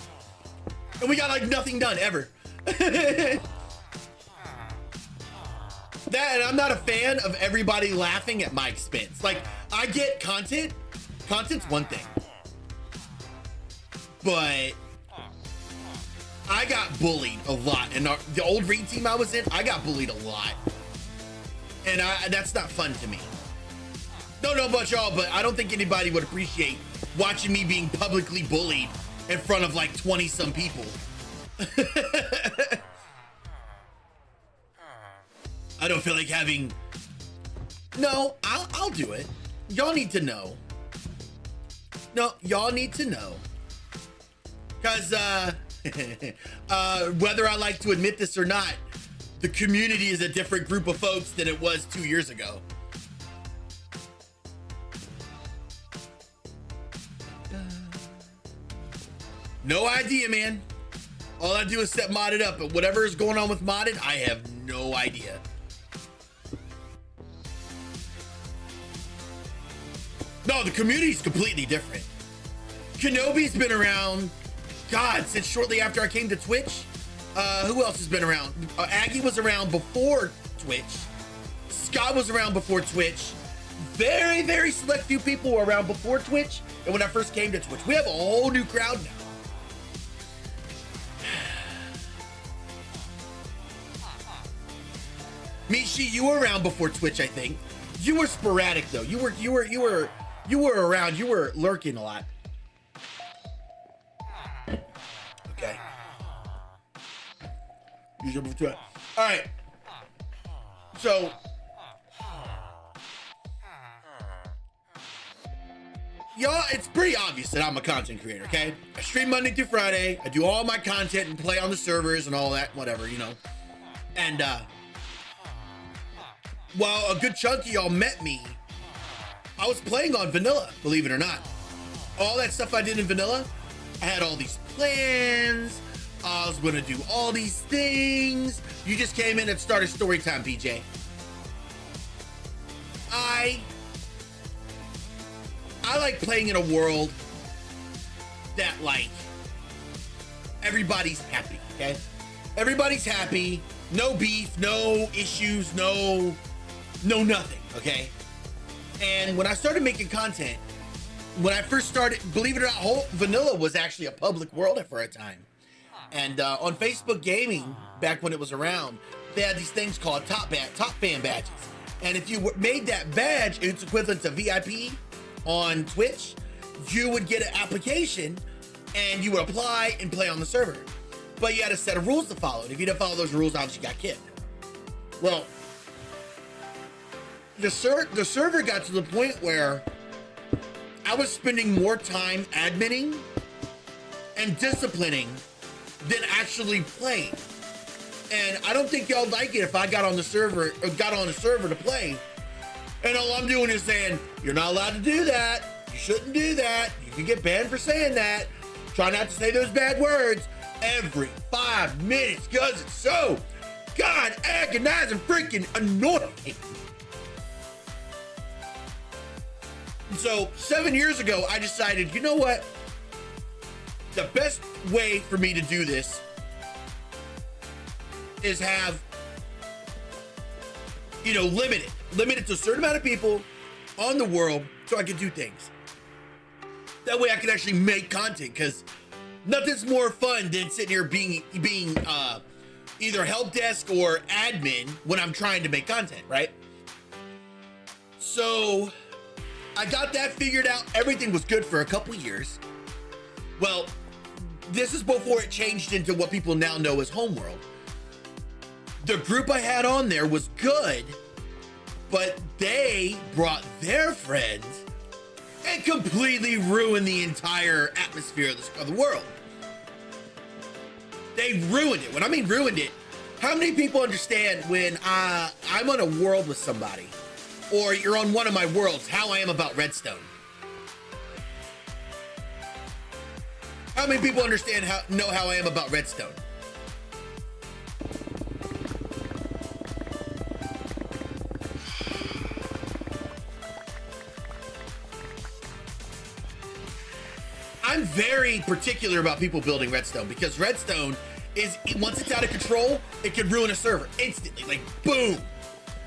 S1: And we got like nothing done ever. That, and I'm not a fan of everybody laughing at my expense. Like, I get content. Content's one thing. But I got bullied a lot. And the old raid team I was in, I got bullied a lot. And that's not fun to me. Don't know about y'all, but I don't think anybody would appreciate watching me being publicly bullied in front of like 20-some people. I don't feel like having... No, I'll do it. Y'all need to know. No, y'all need to know. Because whether I like to admit this or not, the community is a different group of folks than it was 2 years ago. No idea, man. All I do is set modded up, but whatever is going on with modded, I have no idea. No, the community's completely different. 𝐤𝐞𝐫's been around, God, since shortly after I came to Twitch. Who else has been around? Aggie was around before Twitch. Scott was around before Twitch. Very, very select few people were around before Twitch and when I first came to Twitch. We have a whole new crowd now. Mishi, you were around before Twitch, I think. You were sporadic though. You were around. You were lurking a lot. Okay. All right. So, y'all, it's pretty obvious that I'm a content creator, okay? I stream Monday through Friday. I do all my content and play on the servers and all that, whatever, you know. And, well, a good chunk of y'all met me. I was playing on vanilla, believe it or not. All that stuff I did in vanilla, I had all these plans. I was gonna do all these things. You just came in and started story time, PJ. I like playing in a world that, like, everybody's happy, okay? Everybody's happy, no beef, no issues, no nothing, okay? And when I started making content, when I first started, believe it or not, whole vanilla was actually a public world for a time. And on Facebook Gaming, back when it was around, they had these things called top fan badges. And if you made that badge, it's equivalent to VIP on Twitch, you would get an application and you would apply and play on the server. But you had a set of rules to follow. And if you didn't follow those rules, obviously you got kicked. Well, the server got to the point where I was spending more time adminning and disciplining than actually playing. And I don't think y'all like it if I got on the server to play, and all I'm doing is saying, you're not allowed to do that. You shouldn't do that. You can get banned for saying that. Try not to say those bad words every 5 minutes, because it's so God agonizing freaking annoying. And so 7 years ago, I decided, you know what? The best way for me to do this is have, you know, limited to a certain amount of people on the world so I can do things. That way I can actually make content, because nothing's more fun than sitting here being either help desk or admin when I'm trying to make content, right? So I got that figured out. Everything was good for a couple years. Well, this is before it changed into what people now know as Homeworld. The group I had on there was good, but they brought their friends and completely ruined the entire atmosphere of the world. They ruined it. When I mean ruined it, how many people understand when I'm on a world with somebody, or you're on one of my worlds, how I am about redstone? How many people understand know how I am about redstone? I'm very particular about people building redstone because redstone is, once it's out of control, it can ruin a server instantly, like boom.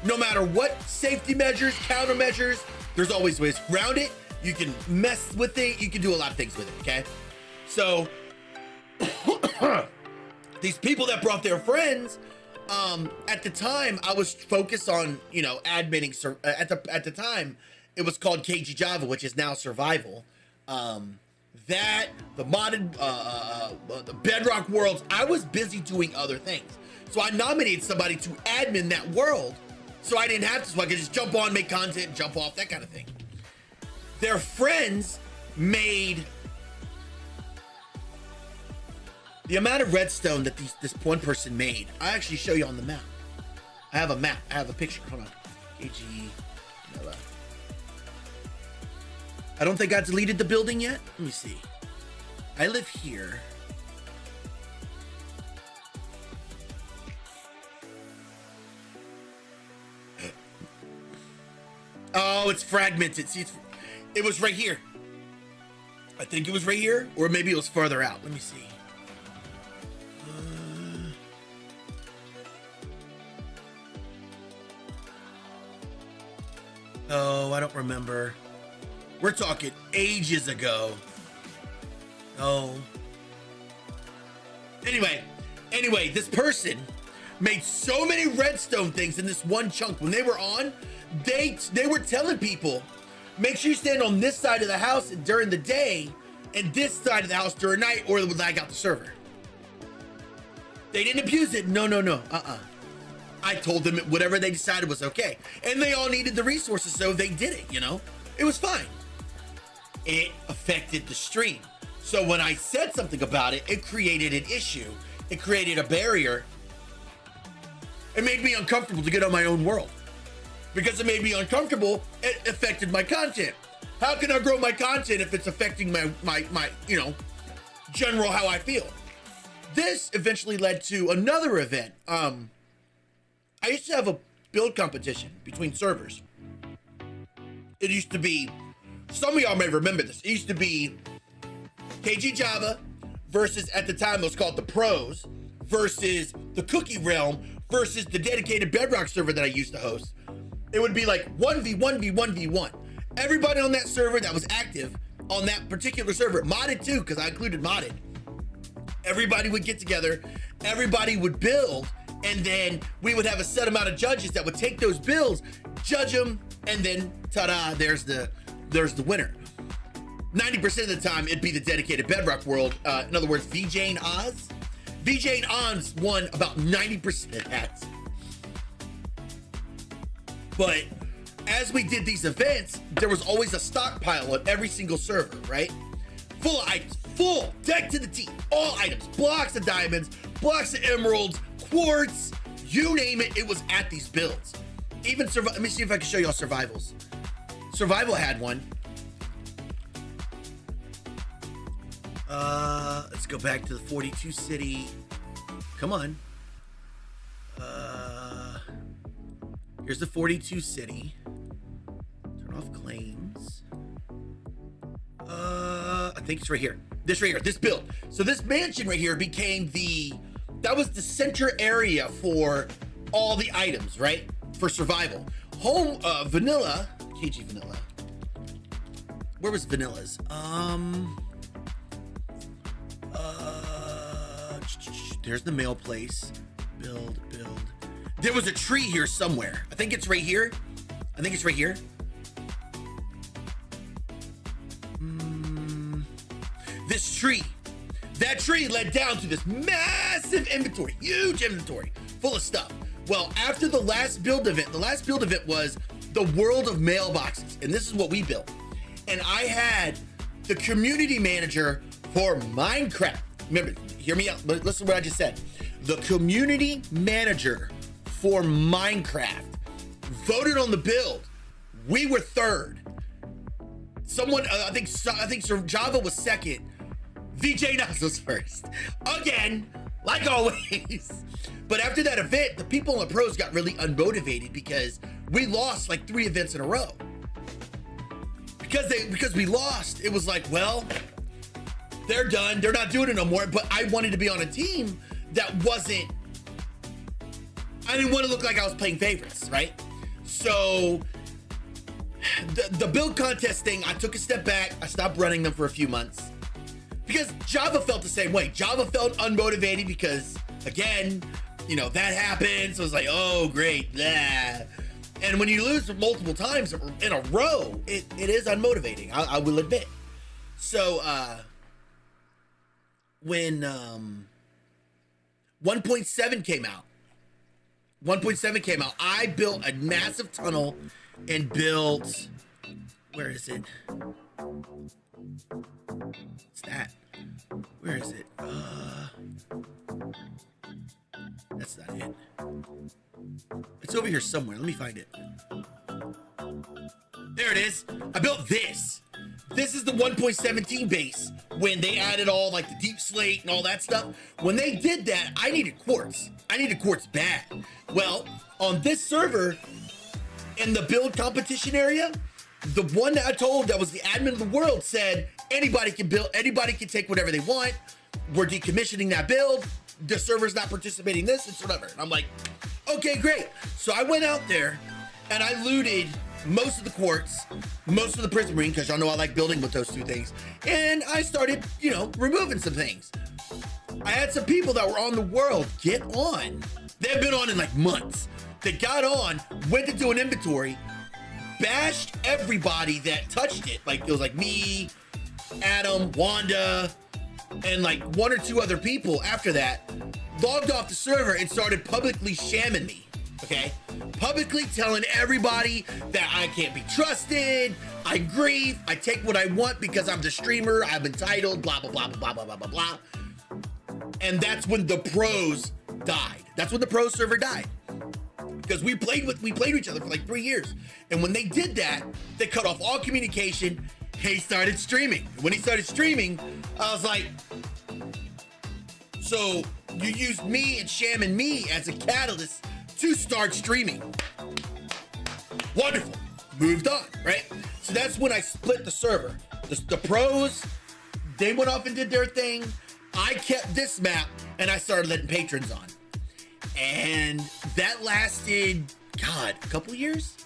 S1: No matter what safety measures, countermeasures, there's always ways around it. You can mess with it. You can do a lot of things with it, okay? So these people that brought their friends, at the time I was focused on, you know, admitting, at the time it was called 𝐥𝐤𝐤𝐿, which is now survival. That, the modded, the Bedrock worlds, I was busy doing other things. So I nominated somebody to admin that world so I didn't have to, so I could just jump on, make content, and jump off, that kind of thing. Their friends made the amount of redstone that this one person made. I actually show you on the map. I have a map, I have a picture, hold on. 𝐤𝐤𝐤𝐿. I don't think I deleted the building yet. Let me see. I live here. Oh, it's fragmented. See, it was right here. I think it was right here, or maybe it was further out. Let me see. Oh, I don't remember. We're talking ages ago. Oh. Anyway, this person made so many redstone things in this one chunk. When they were on, they were telling people, make sure you stand on this side of the house during the day and this side of the house during night, or it would lag out the server. They didn't abuse it. No. I told them whatever they decided was okay. And they all needed the resources, so they did it, you know? It was fine. It affected the stream. So when I said something about it, it created an issue. It created a barrier. It made me uncomfortable to get on my own world. Because it made me uncomfortable, it affected my content. How can I grow my content if it's affecting my you know, general how I feel? This eventually led to another event. I used to have a build competition between servers. It used to be, some of y'all may remember this. It used to be 𝐥𝐤𝐤𝐿 versus, at the time it was called the Pros, versus the Cookie Realm versus the dedicated Bedrock server that I used to host. It would be like 1v1v1v1. Everybody on that server that was active on that particular server, modded too, because I included modded. Everybody would get together, everybody would build, and then we would have a set amount of judges that would take those builds, judge them, and then ta-da, there's the winner. 90% of the time, it'd be the dedicated Bedrock world. In other words, 𝐭𝐤𝐤𝐿. 𝐭𝐤𝐤𝐿 won about 90% of that. But as we did these events, there was always a stockpile on every single server, right? Full of items, full, deck to the teeth, all items, blocks of diamonds, blocks of emeralds, quartz, you name it, it was at these builds. Even let me see if I can show y'all survivals. Survival had one. Let's go back to the 42 city. Come on. Here's the 42 city. Turn off claims. I think it's right here. This right here, this build. So this mansion right here became that was the center area for all the items, right? For survival. Home, vanilla, 𝐥𝐤𝐤𝐿. Where was vanilla's? There's the mail place. Build. There was a tree here somewhere. I think it's right here. This tree. That tree led down to this massive inventory, huge inventory, full of stuff. Well, after the last build event was the world of mailboxes, and this is what we built. And I had the community manager for Minecraft. remember, hear me out. Listen to what I just said. The community manager for Minecraft voted on the build. We were third. Someone, I think Sir Java was second. 𝐭𝐤𝐤𝐞 was first. Again, like always. But after that event, the people in the pros got really unmotivated because we lost like 3 events in a row. Because we lost, it was like, well, they're done. They're not doing it no more. But I wanted to be on a team that wasn't, I didn't want to look like I was playing favorites, right? So the build contest thing, I took a step back. I stopped running them for a few months because Java felt the same way. Java felt unmotivated because, again, you know, that happened. So it was like, oh, great. Blah. And when you lose multiple times in a row, it is unmotivating. I will admit. So when 1.7 came out, I built a massive tunnel and built, where is it? What's that? Where is it? That's not it. It's over here somewhere. Let me find it. There it is. I built this. This is the 1.17 base when they added all like the deep slate and all that stuff. When they did that, I needed quartz. I needed quartz bad. Well, on this server, in the build competition area, the one that I told that was the admin of the world said anybody can build, anybody can take whatever they want. We're decommissioning that build. The server's not participating in this, it's whatever. And I'm like, okay, great. So I went out there and I looted most of the quartz, most of the prismarine, because y'all know I like building with those 2 things. And I started, you know, removing some things. I had some people that were on the world get on. They've been on in like months. They got on, went to do an inventory, bashed everybody that touched it. Like, it was like me, Adam, Wanda, and like 1 or 2 other people after that, logged off the server and started publicly shamming me, okay? Publicly telling everybody that I can't be trusted, I grieve, I take what I want because I'm the streamer, I'm entitled, blah, blah, blah, blah, blah, blah, blah, blah. And that's when the pros died. That's when the pro server died. Because we played with each other for like 3 years. And when they did that, they cut off all communication. He started streaming. When he started streaming, I was like, so you used me and shamming me as a catalyst to start streaming. Wonderful. Moved on, right? So that's when I split the server. The pros, they went off and did their thing. I kept this map and I started letting patrons on. And that lasted, God, a couple years?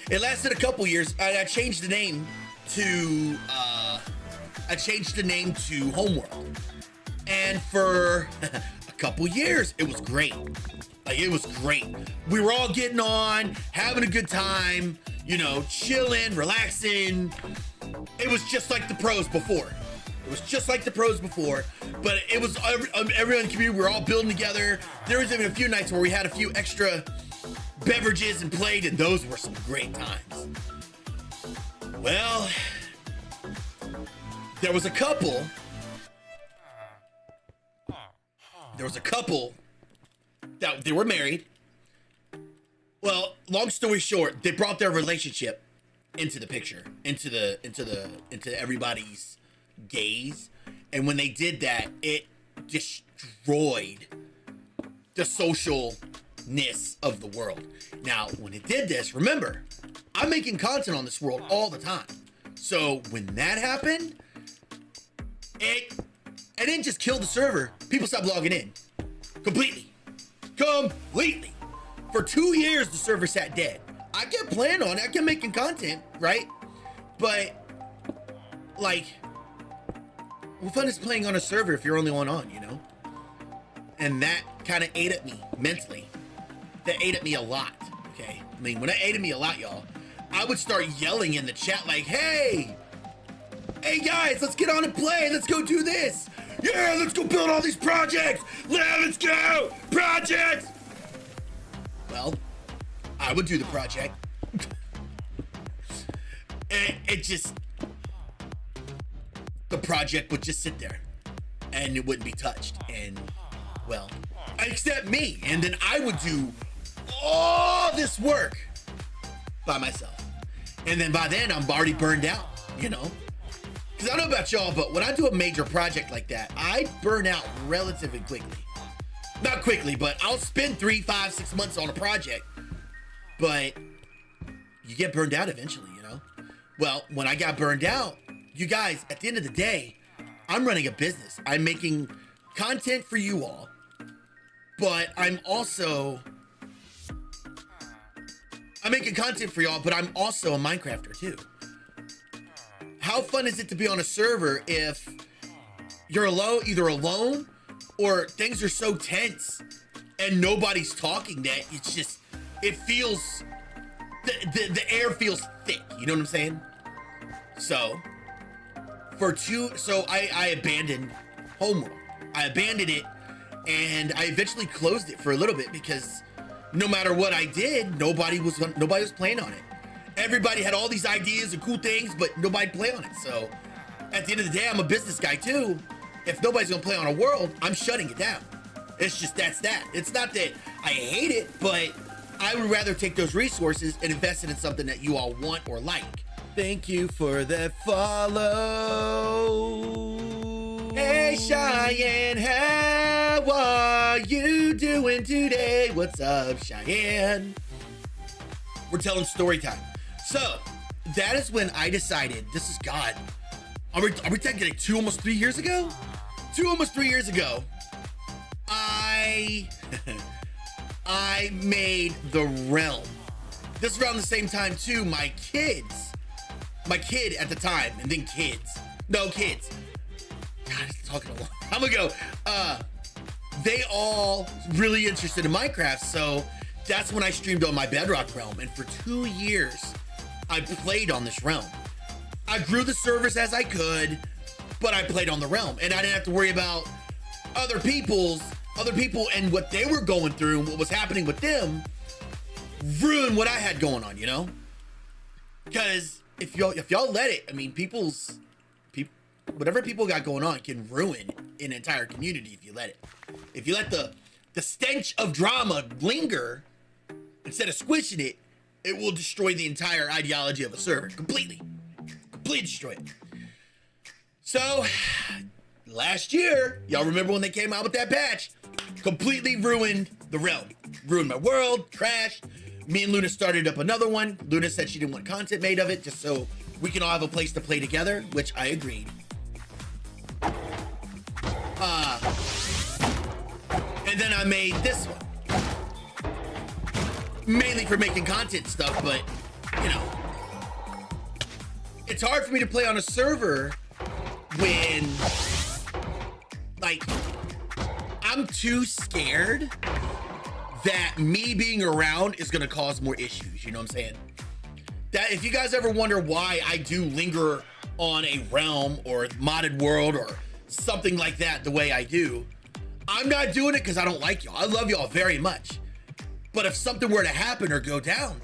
S1: It lasted a couple years. I changed the name to Homeworld. And for a couple years, it was great. Like, it was great. We were all getting on, having a good time, you know, chilling, relaxing. It was just like the pros before. But it was everyone in the community, we were all building together. There was even a few nights where we had a few extra beverages and played, and those were some great times. Well, there was a couple that they were married. Well, long story short, they brought their relationship into the picture, into everybody's gaze. And when they did that, it destroyed the socialness of the world. Now, when it did this, remember, I'm making content on this world all the time. So when that happened, it didn't just kill the server. People stopped logging in. Completely. For 2 years, the server sat dead. I kept playing on it. I kept making content, right? But, like, what fun is playing on a server if you're only one on, you know? And that kind of ate at me mentally. That ate at me a lot, okay? I mean, when it ate at me a lot, y'all, I would start yelling in the chat like, hey guys, let's get on and play. Let's go do this. Yeah, let's go build all these projects. Let's go, projects. Well, I would do the project. The project would just sit there. and it wouldn't be touched. And well, except me. And then I would do all this work by myself. And then by then I'm already burned out, you know? Because I don't know about y'all, but when I do a major project like that, I burn out relatively quickly. Not quickly, but I'll spend 3, 5, 6 months on a project. But you get burned out eventually, you know? Well, when I got burned out, you guys, at the end of the day, I'm running a business. I'm making content for you all, but I'm making content for y'all, but I'm also a Minecrafter too. How fun is it to be on a server if you're either alone or things are so tense and nobody's talking that it feels, the air feels thick, you know what I'm saying? So I abandoned Homeworld. I abandoned it, and I eventually closed it for a little bit because no matter what I did, nobody was playing on it. Everybody had all these ideas and cool things, but nobody play on it. So at the end of the day, I'm a business guy too. If nobody's gonna play on a world, I'm shutting it down. It's just that. It's not that I hate it, but I would rather take those resources and invest it in something that you all want or like. Thank you for that follow. Hey Cheyenne, how are you doing today? What's up, Cheyenne? We're telling story time. So that is when I decided, this is God. Are we taking like almost 3 years ago? Almost 3 years ago, I made the realm. This is around the same time too. My kid at the time, and then kids. God, it's talking a long time ago. They all really interested in Minecraft, so that's when I streamed on my Bedrock realm. And for 2 years, I played on this realm. I grew the servers as I could, but I played on the realm, and I didn't have to worry about other people and what they were going through and what was happening with them ruin what I had going on, you know? Because if y'all let it, I mean, whatever people got going on can ruin an entire community if you let it. If you let the stench of drama linger instead of squishing it, it will destroy the entire ideology of a server completely destroy it. So last year, y'all remember when they came out with that patch? Completely ruined the realm, ruined my world, crashed. Me and Luna started up another one. Luna said she didn't want content made of it just so we can all have a place to play together, which I agreed. And then I made this one. Mainly for making content stuff, but, you know. It's hard for me to play on a server when, like, I'm too scared that me being around is gonna cause more issues, you know what I'm saying? That if you guys ever wonder why I do linger on a realm or modded world or something like that the way I do, I'm not doing it because I don't like y'all. I love y'all very much. But if something were to happen or go down,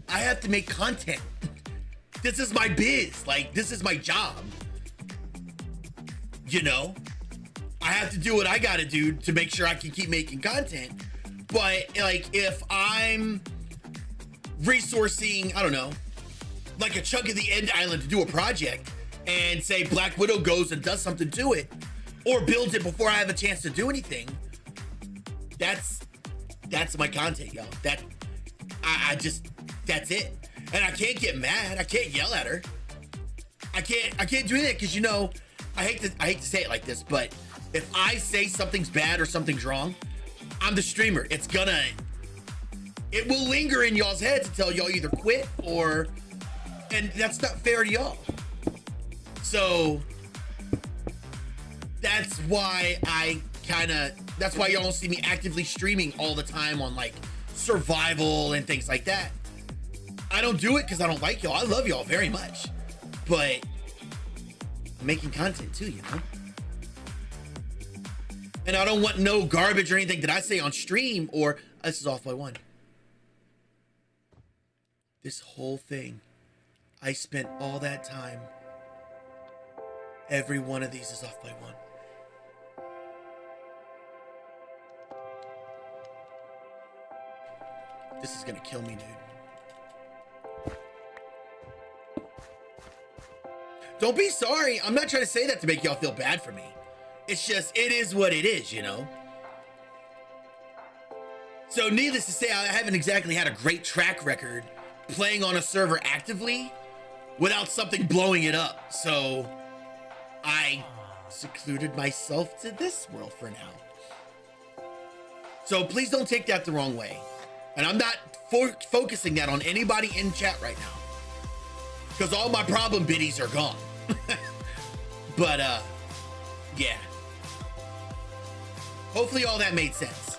S1: I have to make content. This is my biz, like this is my job. You know? I have to do what I gotta do to make sure I can keep making content. But like if I'm resourcing, I don't know, like a chunk of the end island to do a project and say Black Widow goes and does something to it or builds it before I have a chance to do anything, that's my content, y'all. That's it. And I can't get mad. I can't yell at her. I can't do that because, you know, I hate to say it like this, but if I say something's bad or something's wrong, I'm the streamer. It will linger in y'all's heads until y'all either quit and that's not fair to y'all. So that's why that's why y'all don't see me actively streaming all the time on like survival and things like that. I don't do it because I don't like y'all. I love y'all very much, but I'm making content too, you know? And I don't want no garbage or anything that I say on stream or this is off by 1. This whole thing, I spent all that time. Every one of these is off by 1. This is gonna kill me, dude. Don't be sorry. I'm not trying to say that to make y'all feel bad for me. It's just, it is what it is, you know? So needless to say, I haven't exactly had a great track record playing on a server actively without something blowing it up. So I secluded myself to this world for now. So please don't take that the wrong way. And I'm not focusing that on anybody in chat right now, because all my problem biddies are gone. But yeah, hopefully all that made sense.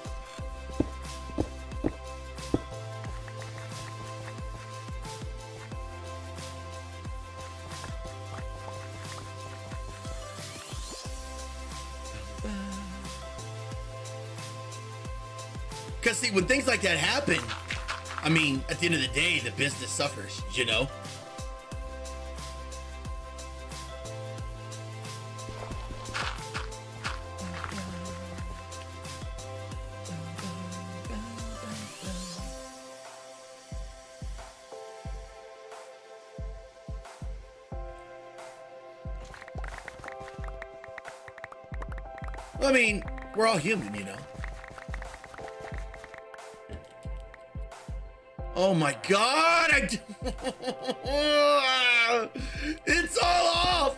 S1: Because see, when things like that happen, I mean, at the end of the day, the business suffers, you know? I mean, we're all human, you know? Oh my God, it's all off.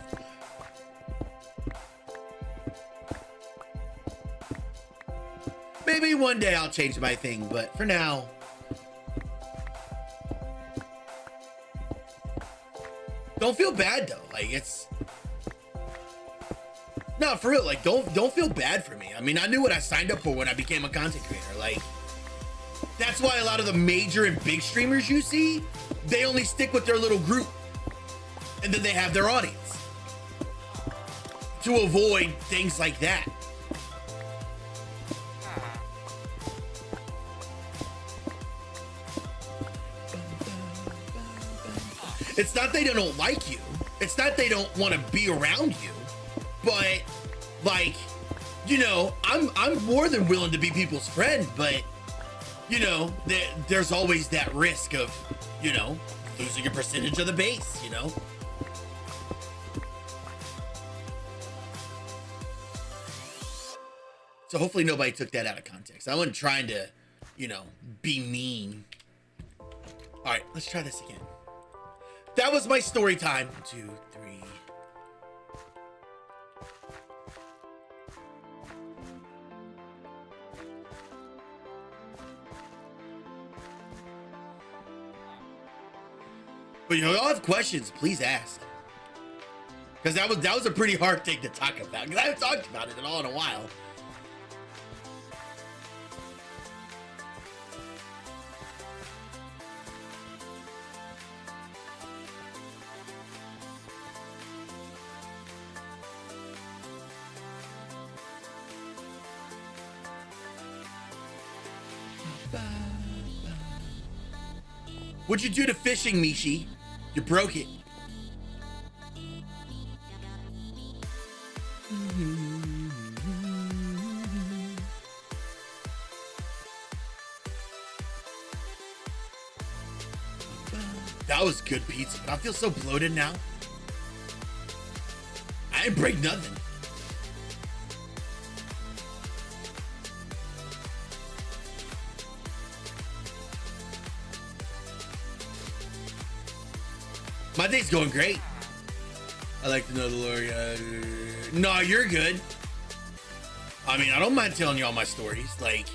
S1: Maybe one day I'll change my thing, but for now. Don't feel bad though, like it's, no, for real, like don't feel bad for me. I mean, I knew what I signed up for when I became a content creator, like, that's why a lot of the major and big streamers you see, they only stick with their little group and then they have their audience to avoid things like that. It's not they don't like you. It's not they don't want to be around you, but like, you know, I'm more than willing to be people's friend, but you know, there's always that risk of, you know, losing a percentage of the base, you know? So hopefully nobody took that out of context. I wasn't trying to, you know, be mean. All right, let's try this again. That was my story time. 1, 2, 3. But you know, y'all have questions, please ask. Because that was a pretty hard thing to talk about. Because I haven't talked about it at all in a while. What'd you do to fishing, Mishi? You broke it. That was good pizza, but I feel so bloated now. I didn't break nothing. My day's going great. I like to know the lore. No, you're good. I mean, I don't mind telling you all my stories. Like,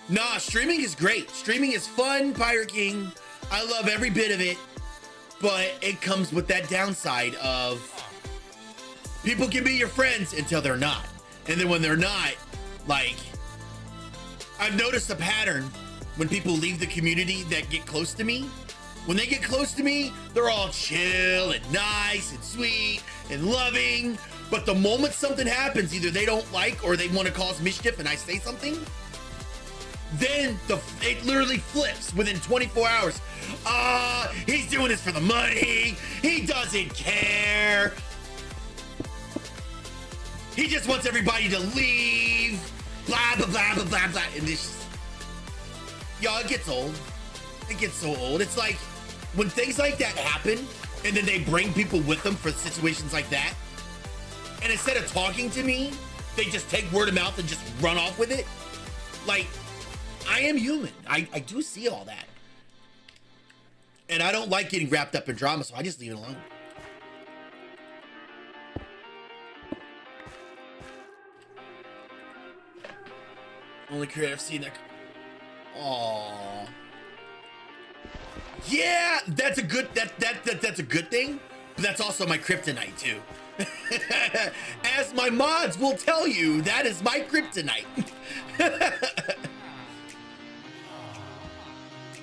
S1: nah, streaming is great. Streaming is fun, Pirate King. I love every bit of it, but it comes with that downside of people can be your friends until they're not. And then when they're not, like, I've noticed a pattern when people leave the community that get close to me. When they get close to me, they're all chill and nice and sweet and loving. But the moment something happens, either they don't like or they want to cause mischief and I say something, then it literally flips within 24 hours. He's doing this for the money. He doesn't care. He just wants everybody to leave. Blah, blah, blah, blah, blah, blah. And this, y'all, it gets old. It gets so old. It's like when things like that happen and then they bring people with them for situations like that. And instead of talking to me, they just take word of mouth and just run off with it. Like, I am human. I do see all that. And I don't like getting wrapped up in drama, so I just leave it alone. Only creative scene that. Aww. Yeah, that's a good that's a good thing, but that's also my kryptonite too. As my mods will tell you, that is my kryptonite.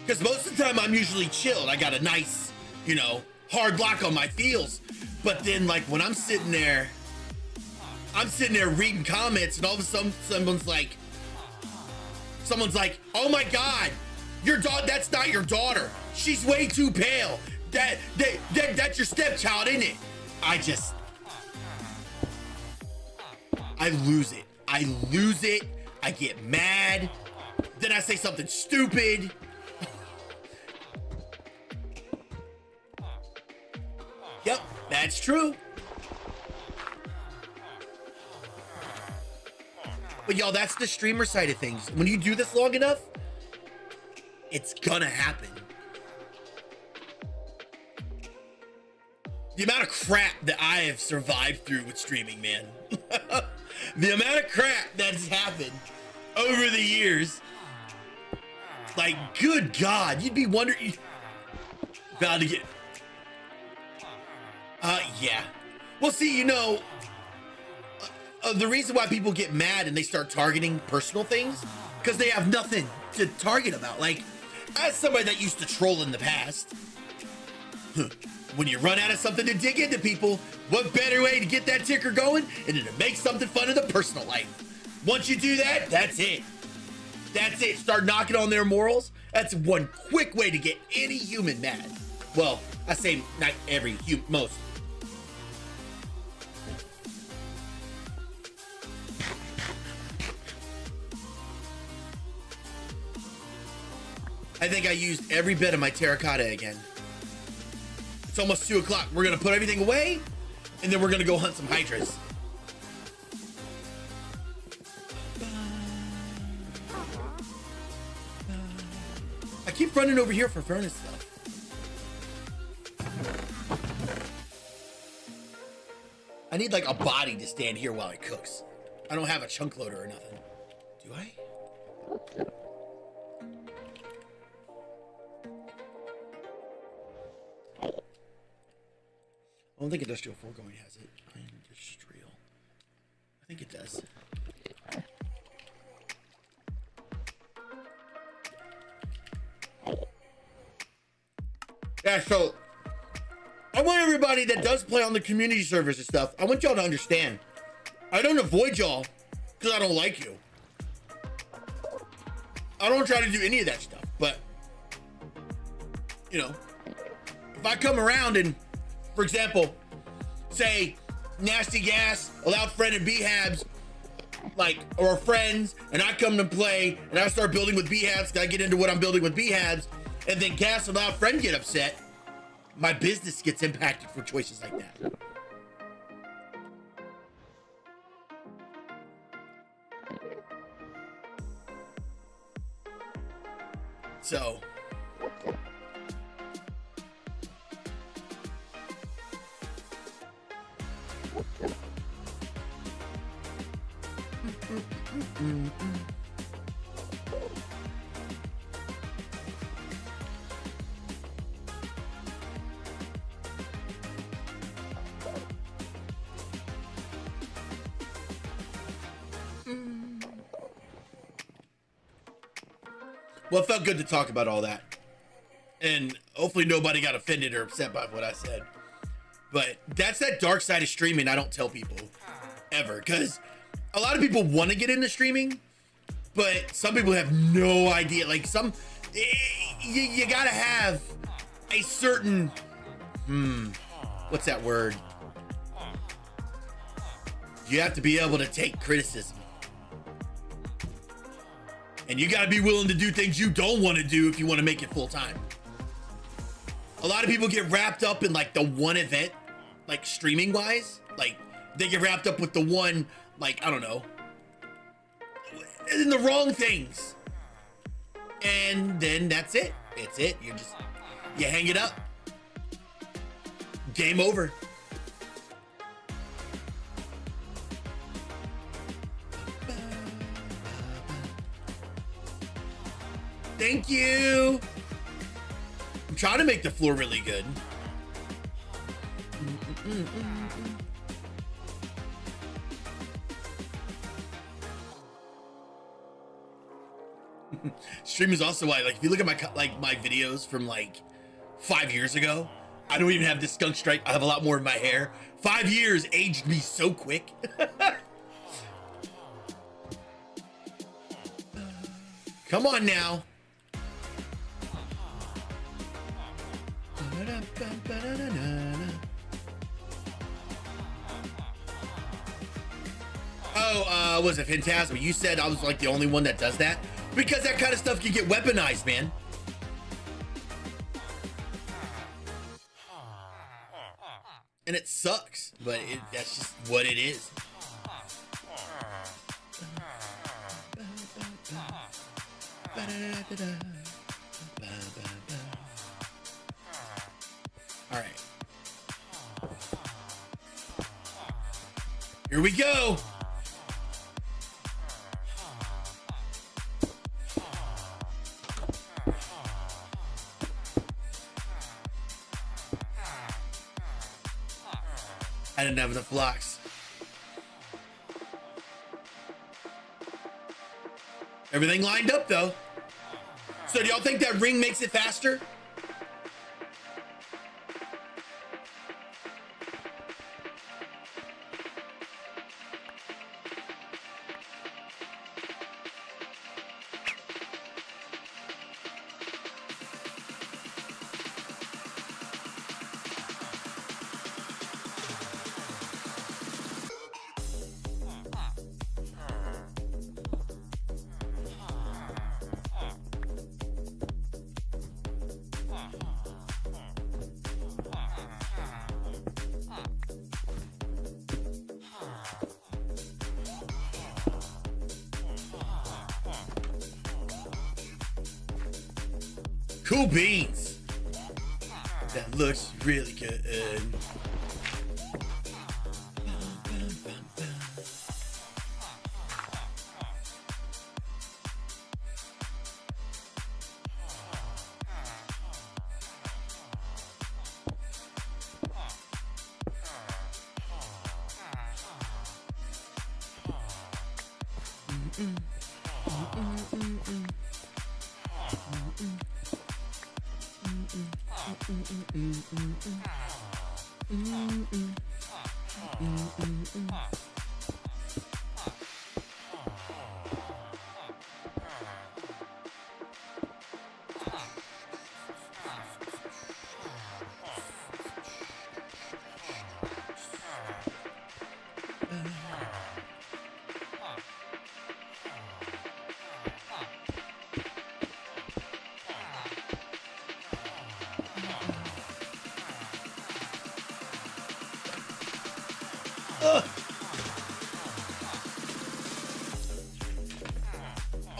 S1: Because most of the time I'm usually chilled. I got a nice, you know, hard lock on my feels. But then like when I'm sitting there reading comments and all of a sudden someone's like, oh my God, your daughter, that's not your daughter. She's way too pale. That's your stepchild, isn't it? I lose it. I get mad. Then I say something stupid. Yep, that's true. But y'all, that's the streamer side of things. When you do this long enough, it's gonna happen. The amount of crap that I have survived through with streaming, man. The amount of crap that has happened over the years. Like, good God, you'd be wondering. About to get. Yeah. Well, see, you know, the reason why people get mad and they start targeting personal things, because they have nothing to target about. Like, as somebody that used to troll in the past, when you run out of something to dig into people, what better way to get that ticker going and to make something fun of the personal life? Once you do that, that's it. That's it. Start knocking on their morals. That's one quick way to get any human mad. Well, I say not every human, most. I think I used every bit of my terracotta again. It's almost 2 o'clock. We're gonna put everything away, and then we're gonna go hunt some hydras. I keep running over here for furnace stuff. I need like a body to stand here while it cooks. I don't have a chunk loader or nothing. Do I? I don't think Industrial Foregoing has it. Industrial. I think it does. Yeah, so I want everybody that does play on the community servers and stuff, I want y'all to understand. I don't avoid y'all because I don't like you. I don't try to do any of that stuff, but you know, if I come around and, for example, say Nasty Gas, a Loud Friend, and BHabs, like, or friends, and I come to play and I start building with BHabs, I get into what I'm building with BHabs, and then Gas and Loud Friend get upset, my business gets impacted for choices like that. So well, it felt good to talk about all that. And hopefully nobody got offended or upset by what I said. But that's that dark side of streaming I don't tell people ever. Because a lot of people want to get into streaming, but some people have no idea. Like you gotta have a certain, what's that word? You have to be able to take criticism. And you got to be willing to do things you don't want to do if you want to make it full time. A lot of people get wrapped up in like the one event, like streaming wise. Like they get wrapped up with the one, like, I don't know, in the wrong things. And then that's it. It's it. You hang it up. Game over. Thank you. I'm trying to make the floor really good. Stream is also why, like, if you look at my videos from like 5 years ago, I don't even have this skunk stripe. I have a lot more in my hair. 5 years aged me so quick. Come on now. Oh, was it Phantasma? You said I was like the only one that does that? Because that kind of stuff can get weaponized, man. And it sucks, but that's just what it is. All right. Here we go. I didn't have enough blocks. Everything lined up though. So do y'all think that ring makes it faster? Cool beans. That looks really good.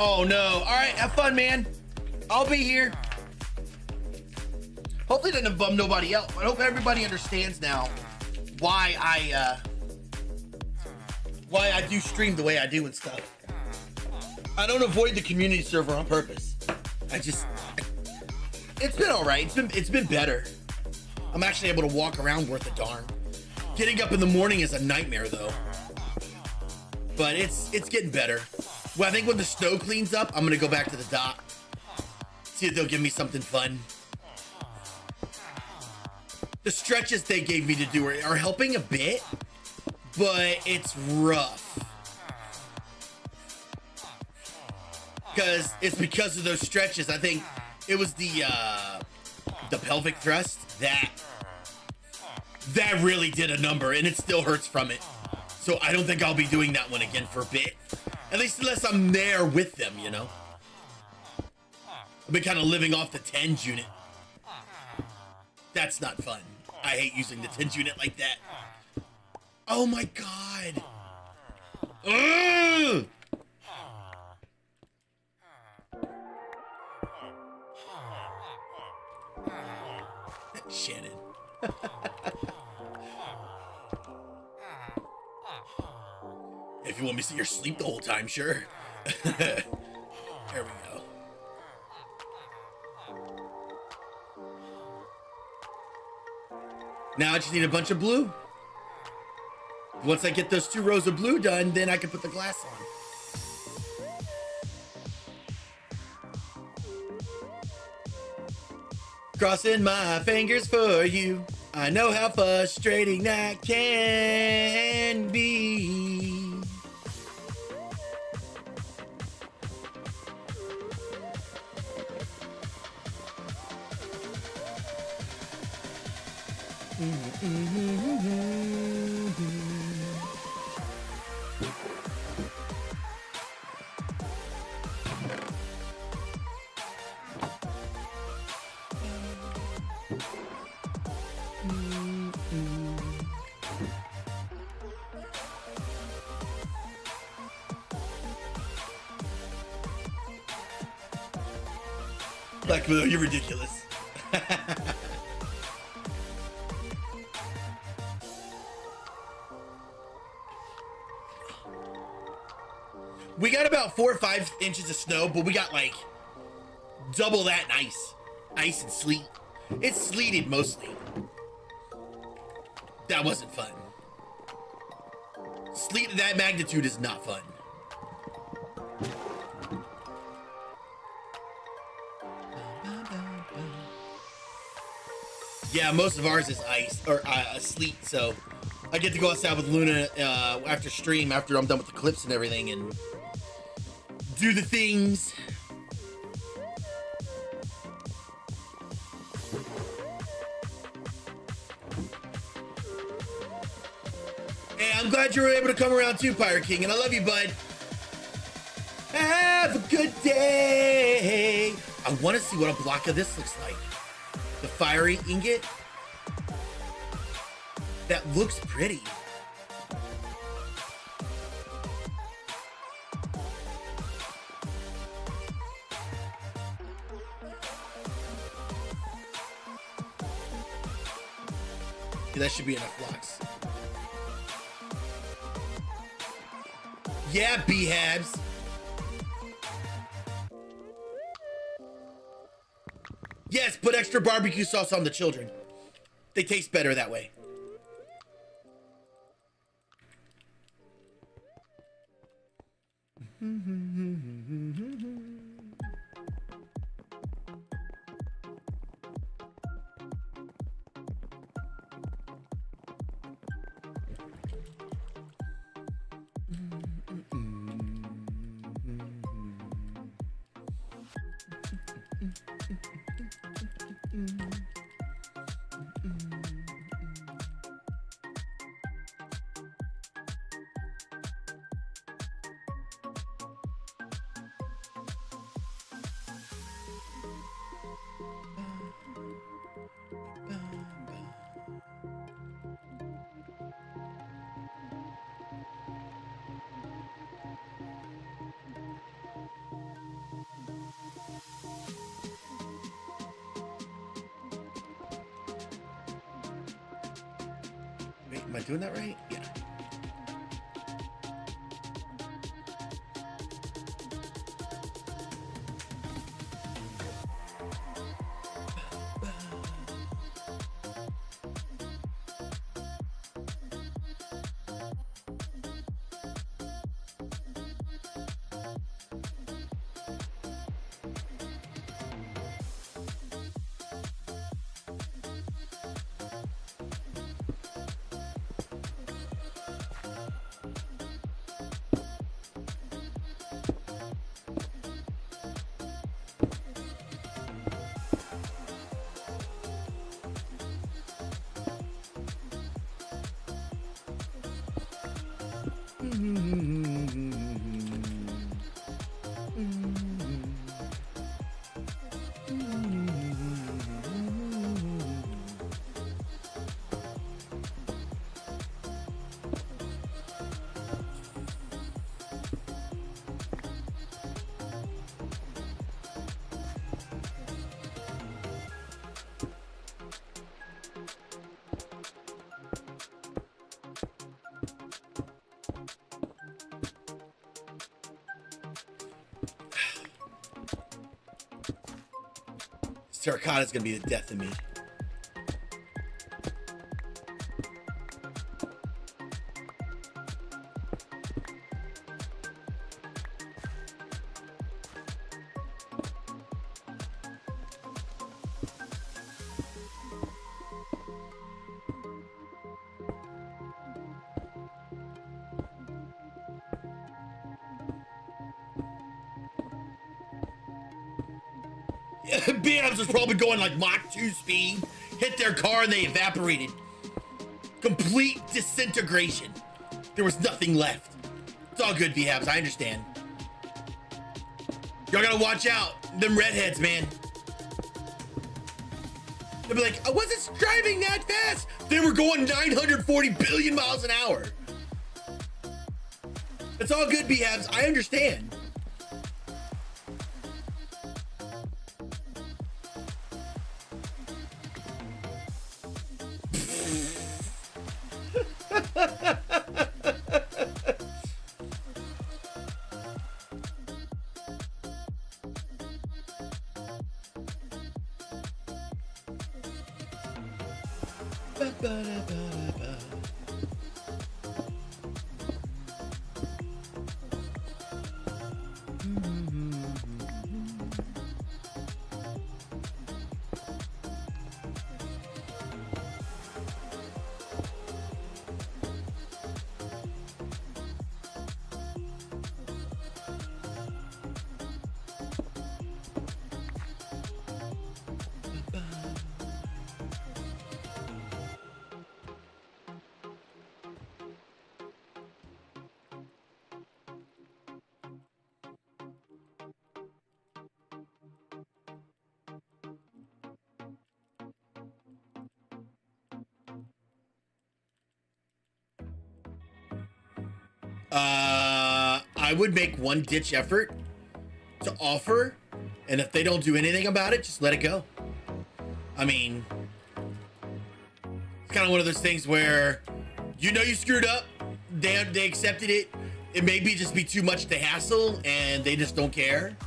S1: Oh no. All right, have fun, man. I'll be here. Hopefully it doesn't bum nobody else. I hope everybody understands now why I do stream the way I do and stuff. I don't avoid the community server on purpose. It's been all right. It's been better. I'm actually able to walk around worth a darn. Getting up in the morning is a nightmare though. But it's getting better. Well, I think when the snow cleans up, I'm gonna go back to the dock. See if they'll give me something fun. The stretches they gave me to do are helping a bit, but it's rough. Because of those stretches. I think it was the pelvic thrust that really did a number, and it still hurts from it. So I don't think I'll be doing that one again for a bit. At least unless I'm there with them, you know? I've been kind of living off the 10s unit. That's not fun. I hate using the 10s unit like that. Oh my God. Ugh! Shannon. If you want me to see your sleep the whole time, sure. There we go. Now I just need a bunch of blue. Once I get those 2 rows of blue done, then I can put the glass on. Crossing my fingers for you. I know how frustrating that can be. Black Widow, you're ridiculous. We got about 4 or 5 inches of snow, but we got like double that in ice and sleet. It sleeted mostly. That wasn't fun. Sleet of that magnitude is not fun. Yeah, most of ours is ice or sleet, so I get to go outside with Luna after stream, after I'm done with the clips and everything, and do the things. Hey, I'm glad you were able to come around too, Pirate King, and I love you, bud. Have a good day. I want to see what a block of this looks like. The fiery ingot. That looks pretty. Yeah, that should be enough blocks. Yeah, B-habs. Yes, put extra barbecue sauce on the children. They taste better that way. Wait, am I doing that right? Yeah. 𝐸𝐞𝐞𝐝 is gonna be the death of me. BMs was probably going like Mach 2 speed, hit their car and they evaporated. Complete disintegration. There was nothing left. It's all good, BHABs, I understand. Y'all gotta watch out. Them redheads, man. They'll be like, I wasn't driving that fast. They were going 940 billion miles an hour. It's all good, BHABs, I understand. I would make one ditch effort to offer, and if they don't do anything about it, just let it go. I mean, it's kind of one of those things where you know you screwed up, they accepted it, it may be just be too much to hassle and they just don't care.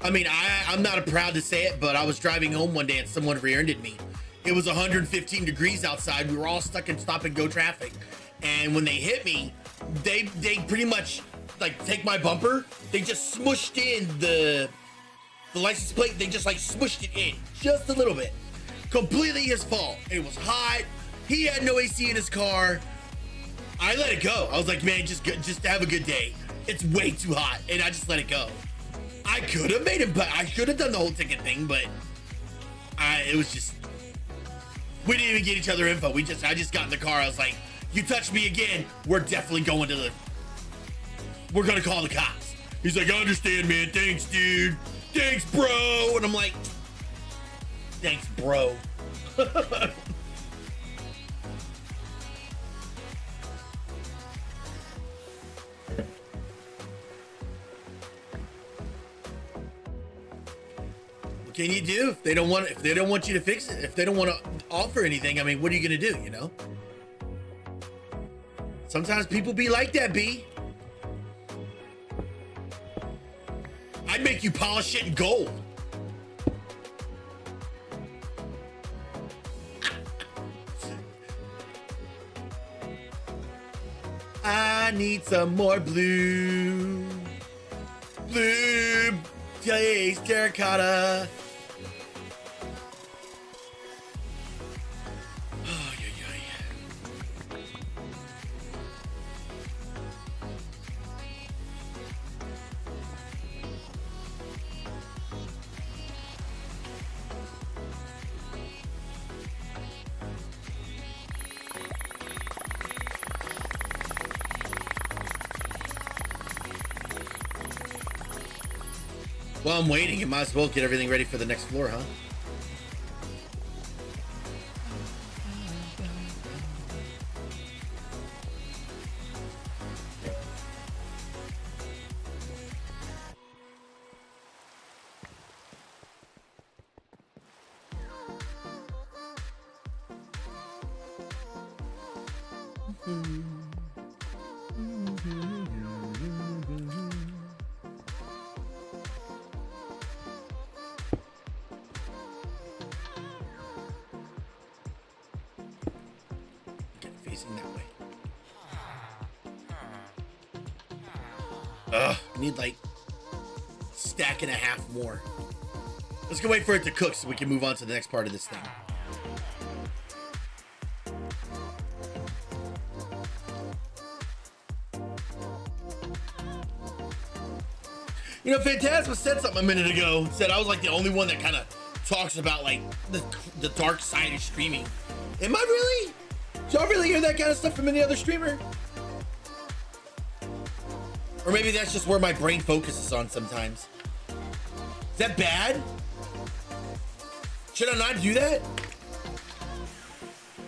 S1: I mean, I'm not proud to say it, but I was driving home one day and someone rear-ended me. It was 115 degrees outside. We were all stuck in stop and go traffic. And when they hit me, they pretty much like take my bumper. They just smushed in the license plate. They just like smushed it in just a little bit. Completely his fault. It was hot. He had no AC in his car. I let it go. I was like, man, just have a good day. It's way too hot. And I just let it go. I could have made him, but I should have done the whole ticket thing, but it was just, we didn't even get each other info. I just got in the car. I was like, you touch me again, we're definitely going to we're gonna call the cops. He's like, I understand, man. Thanks, dude. Thanks, bro. And I'm like, thanks, bro. What can you do if they don't want you to fix it? If they don't want to offer anything, I mean, what are you gonna do, you know? Sometimes people be like that, B. I'd make you polish it in gold. I need some more blue. Blue taste terracotta. While I'm waiting, you might as well get everything ready for the next floor, huh? Facing that way. I need like a stack and a half more. Let's go wait for it to cook so we can move on to the next part of this thing. You know, Phantasma said something a minute ago. Said I was like the only one that kind of talks about like the dark side of streaming. Am I really? Do y'all really hear that kind of stuff from any other streamer? Or maybe that's just where my brain focuses on sometimes. Is that bad? Should I not do that?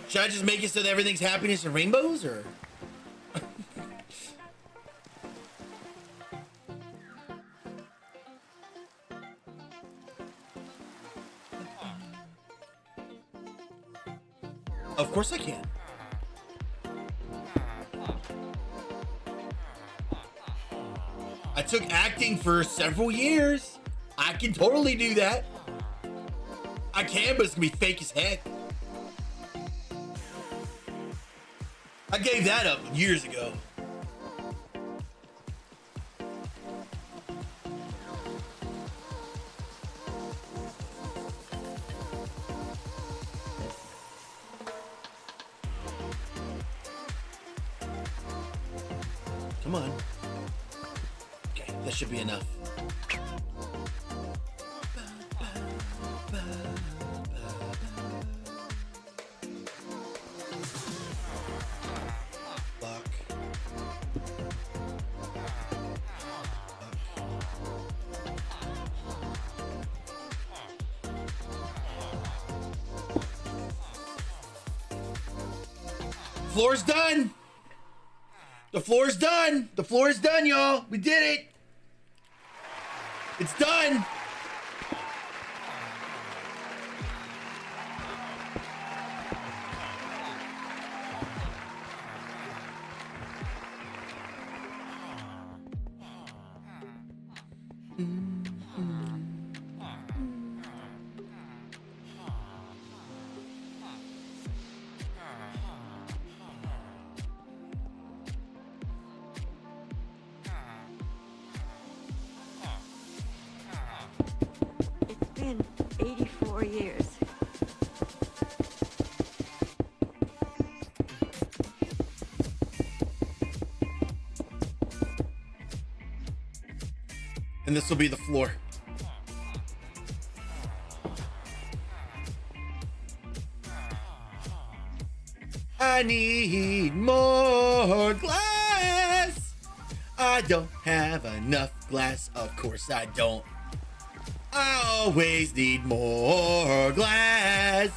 S1: Should I just make it so that everything's happiness and rainbows, or? Of course I can. I took acting for several years. I can totally do that. I can, but it's gonna be fake as heck. I gave that up years ago. Come on. Okay, that should be enough. Block. Floor's done. The floor's done. The floor is done, y'all. We did it. It's done.
S5: It's been 84 years.
S1: And this will be the floor. I need more glass. I don't have enough glass. Of course I don't. I always need more glass.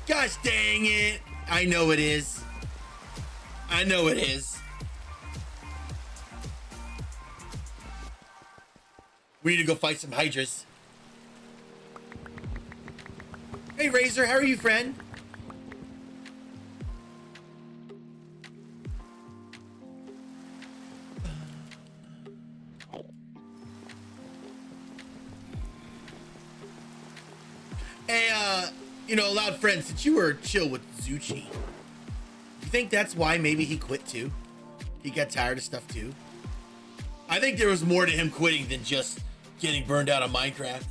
S1: Gosh dang it. I know it is. I know it is. We need to go fight some hydras. Hey Razor, how are you, friend? Hey, you know, loud friend, since you were chill with 𝐬𝐞𝐞𝐝, you think that's why maybe he quit too? He got tired of stuff too? I think there was more to him quitting than just getting burned out on Minecraft.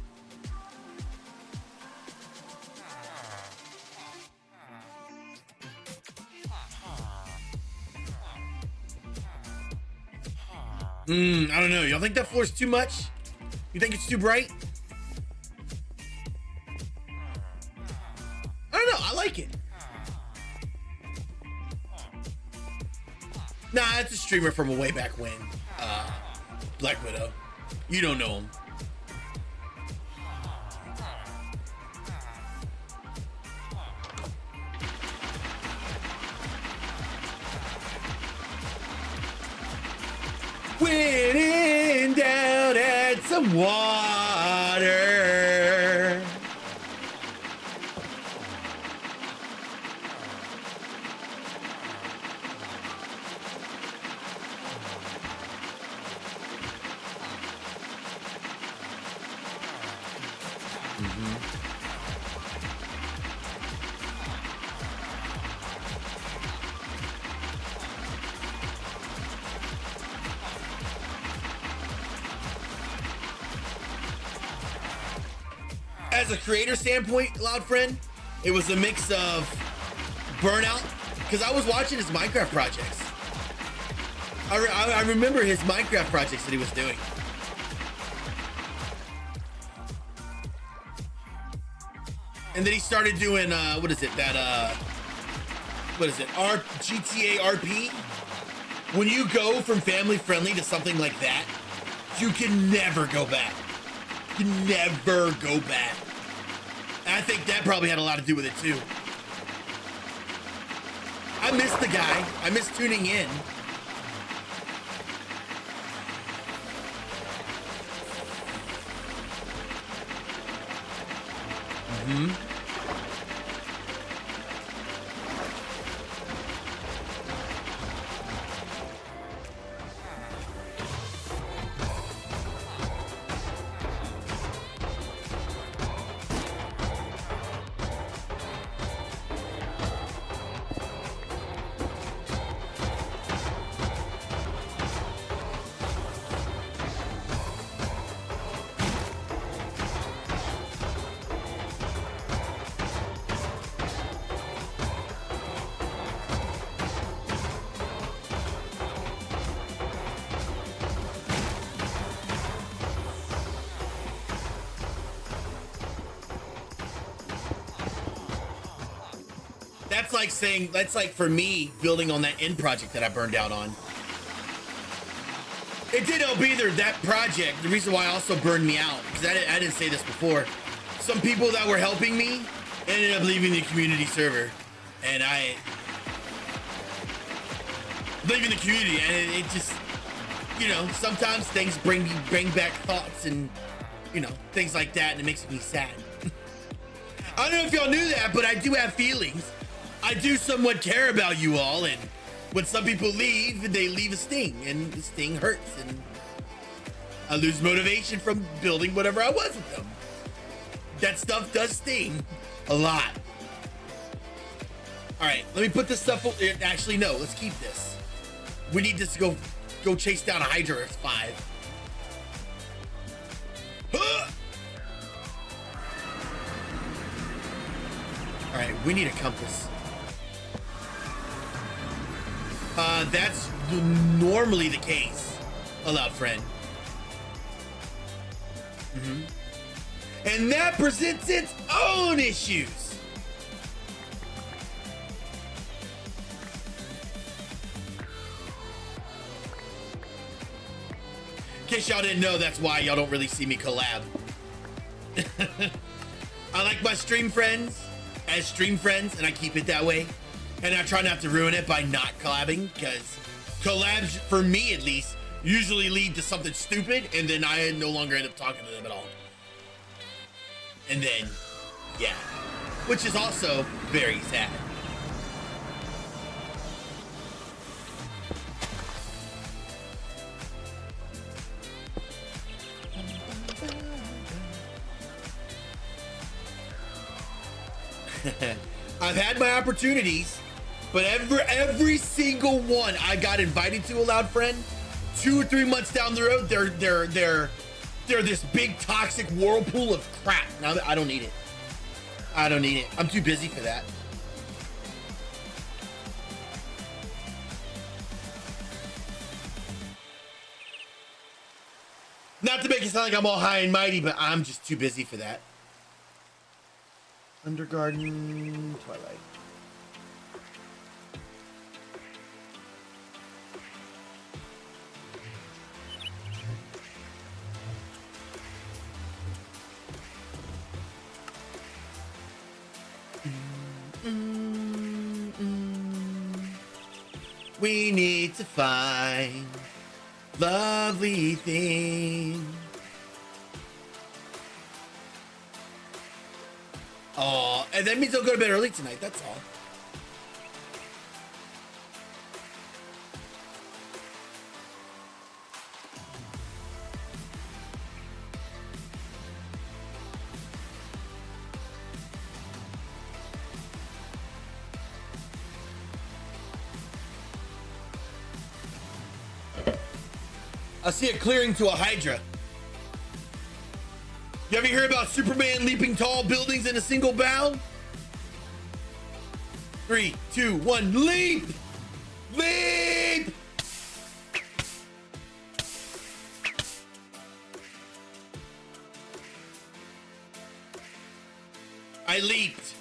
S1: I don't know. Y'all think that floor's too much? You think it's too bright? I don't know. I like it. Nah, it's a streamer from a way back when. Black Widow. You don't know him. some water. As a creator standpoint, Loud Friend, it was a mix of burnout, because I was watching his Minecraft projects. I remember his Minecraft projects that he was doing. And then he started doing, what is it, GTA RP? When you go from family friendly to something like that, you can never go back. You can never go back. And I think that probably had a lot to do with it too. I miss the guy. I miss tuning in. That's like saying, that's like for me building on that end project that I burned out on. It did help either, that project. The reason why I also burned me out, because I didn't say this before. Some people that were helping me ended up leaving the community server. And leaving the community, and it just, you know, sometimes things bring back thoughts and, you know, things like that, and it makes me sad. I don't know if y'all knew that, but I do have feelings. I do somewhat care about you all, and when some people leave, they leave a sting, and the sting hurts, and I lose motivation from building whatever I was with them. That stuff does sting a lot. All right, let me put this stuff. Actually, no, let's keep this. We need this to go chase down a Hydra. It's 5. All right, we need a compass. That's normally the case, Loud Friend. And that presents its own issues. In case y'all didn't know, that's why y'all don't really see me collab. I like my stream friends as stream friends, and I keep it that way. And I try not to ruin it by not collabing, because collabs, for me at least, usually lead to something stupid, and then I no longer end up talking to them at all. And then, yeah, which is also very sad. I've had my opportunities, but every single one I got invited to, a Loud Friend, 2 or 3 months down the road, they're this big toxic whirlpool of crap. Now I don't need it. I don't need it. I'm too busy for that. Not to make it sound like I'm all high and mighty, but I'm just too busy for that. Undergarden, Twilight. We need to find lovely things Oh, and that means I'll go to bed early tonight. That's all. I see it clearing to a Hydra. You ever hear about Superman leaping tall buildings in a single bound? 3, 2, 1, leap! Leap! I leaped.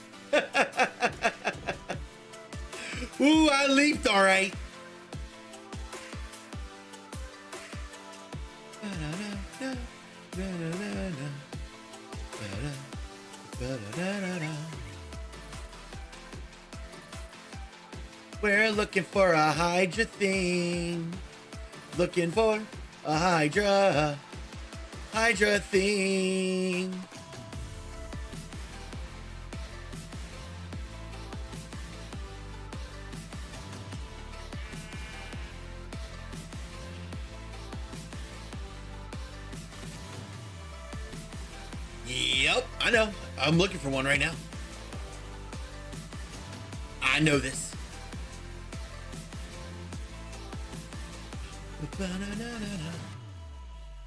S1: Ooh, I leaped, all right. We're looking for a Hydra thing. Looking for a Hydra thing. Yep, I know. I'm looking for one right now. I know this.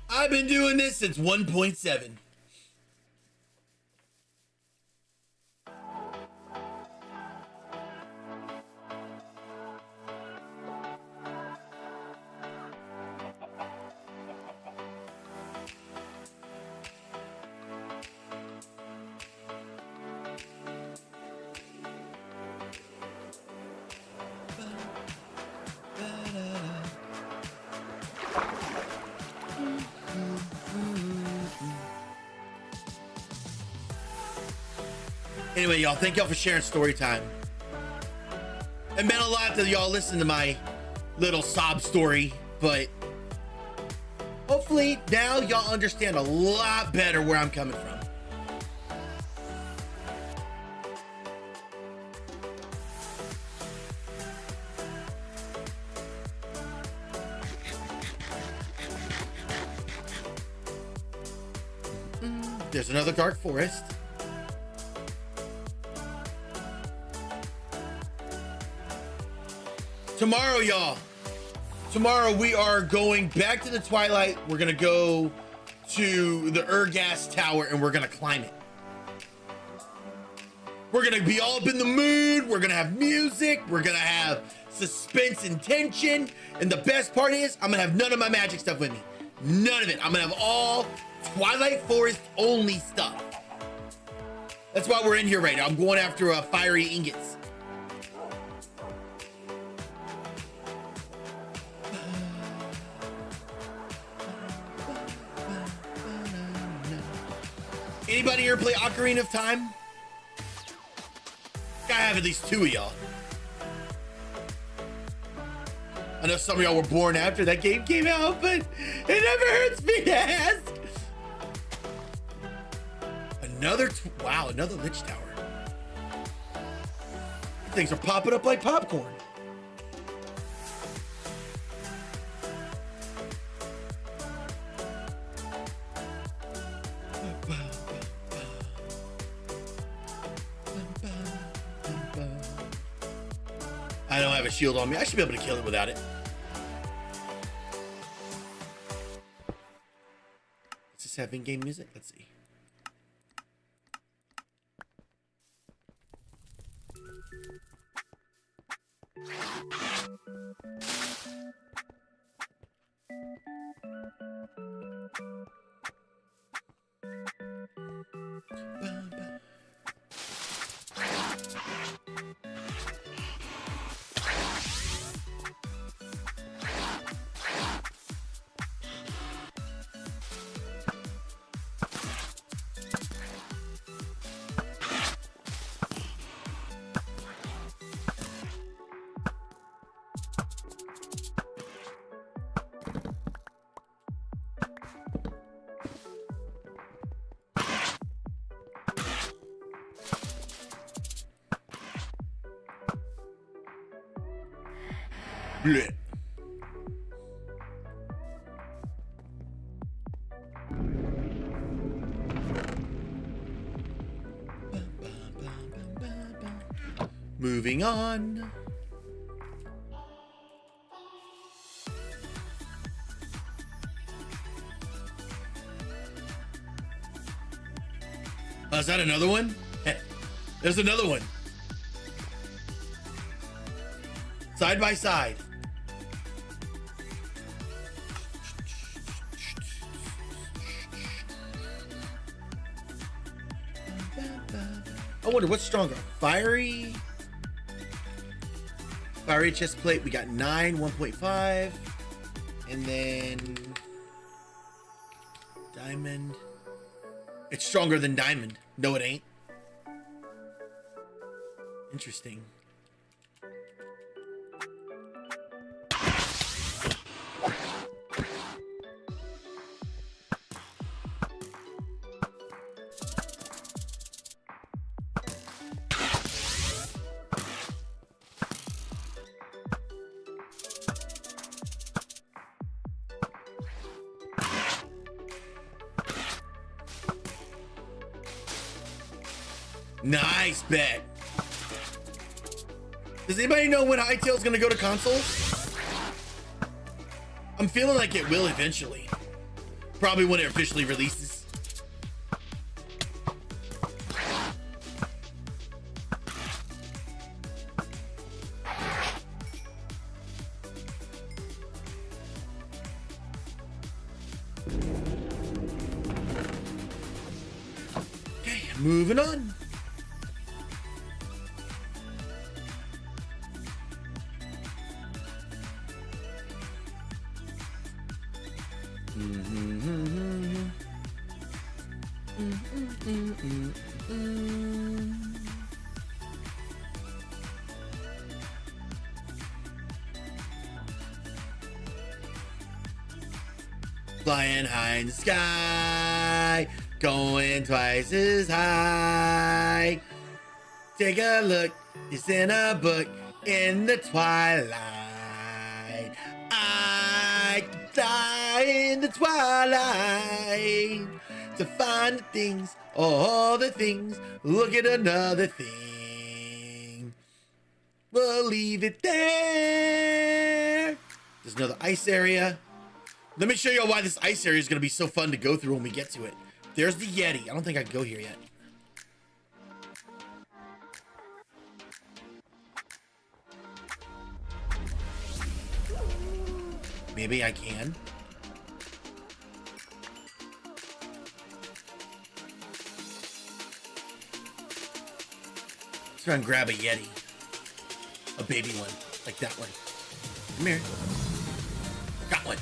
S1: I've been doing this since 1.7. Anyway, y'all, thank y'all for sharing story time. It meant a lot that y'all listened to my little sob story, but hopefully now y'all understand a lot better where I'm coming from. There's another dark forest. Tomorrow, y'all. Tomorrow we are going back to the Twilight. We're gonna go to the 𝐤𝐤𝐤𝐿 Tower and we're gonna climb it. We're gonna be all up in the mood. We're gonna have music. We're gonna have suspense and tension. And the best part is I'm gonna have none of my magic stuff with me. None of it. I'm gonna have all Twilight Forest only stuff. That's why we're in here right now. I'm going after fiery ingots. Anybody here play Ocarina of Time? Gotta have at least 2 of y'all. I know some of y'all were born after that game came out, but it never hurts me to ask. Wow, another Lich Tower. Things are popping up like popcorn. I don't have a shield on me. I should be able to kill it without it. Does this have in-game music? Let's see. Blech. Moving on. Oh, is that another one? There's another one. Side by side. I wonder what's stronger. Fiery chest plate. We got 9, 1.5. And then diamond. It's stronger than diamond. No, it ain't. Interesting. Nice bet. Does anybody know when Hightail's gonna go to consoles? I'm feeling like it will eventually. Probably when it officially releases. Okay, moving on. Flying high in the sky, going twice as high. Take a look, it's in a book in the twilight. I die in the twilight to find the things, all the things. Look at another thing. We'll leave it there. There's another ice area. Let me show you why this ice area is going to be so fun to go through when we get to it. There's the Yeti. I don't think I can go here yet. Maybe I can. Let's try and grab a Yeti. A baby one, like that one. Come here. Got one.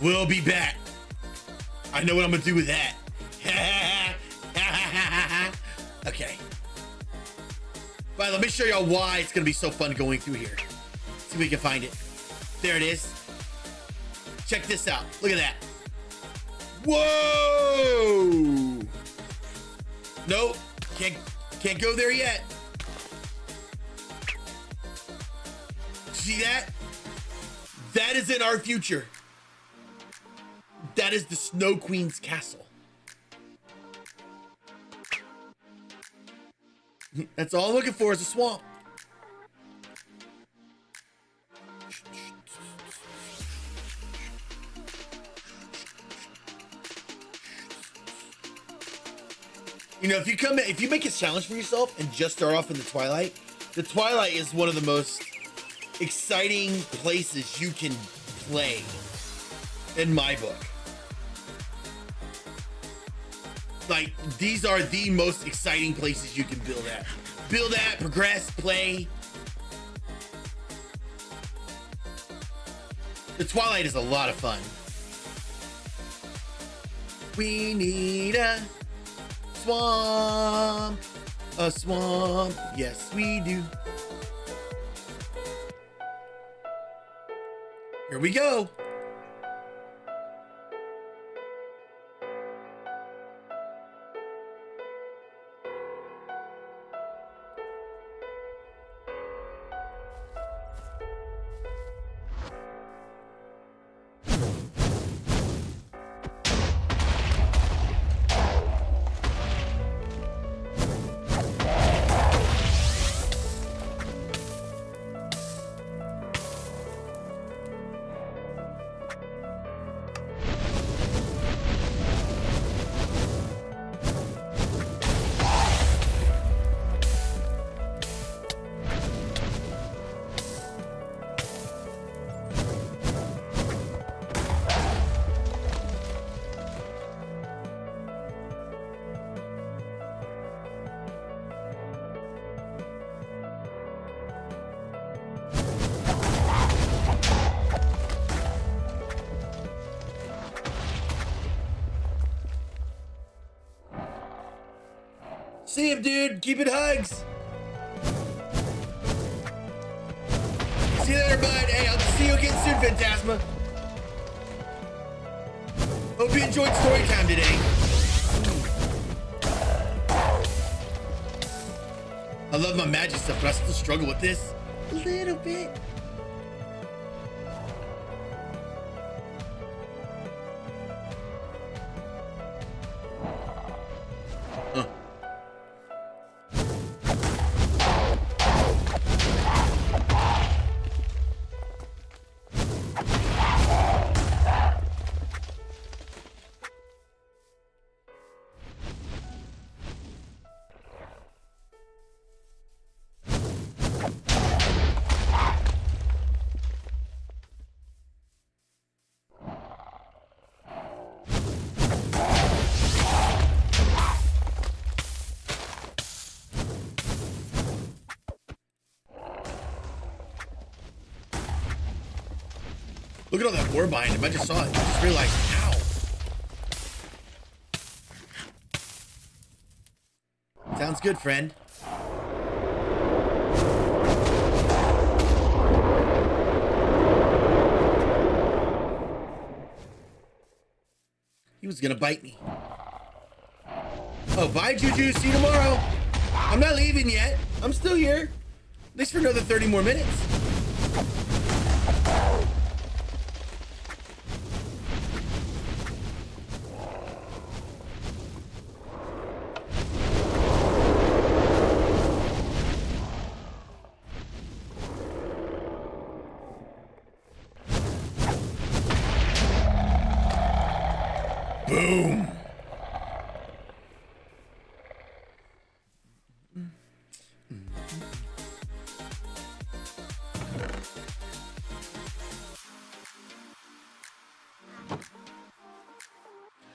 S1: We'll be back. I know what I'm gonna do with that. Okay. But let me show y'all why it's gonna be so fun going through here. See if we can find it. There it is. Check this out. Look at that. Whoa! Nope. Can't go there yet. See that? That is in our future. That is the Snow Queen's castle. That's all I'm looking for is a swamp. You know, if you make a challenge for yourself and just start off in the Twilight is one of the most exciting places you can play in my book. Like, these are the most exciting places you can build at. Build at, progress, play. The Twilight is a lot of fun. We need a swamp. A swamp. Yes, we do. Here we go. See him, dude. Keep it hugs. See you later, bud. Hey, I'll see you again soon, Phantasma. Hope you enjoyed story time today. I love my magic stuff, but I still struggle with this a little bit. Look at all that ore behind him. I just saw it. I just realized, ow. Sounds good, friend. He was gonna bite me. Oh, bye, Juju. See you tomorrow. I'm not leaving yet. I'm still here. At least for another 30 more minutes. Boom.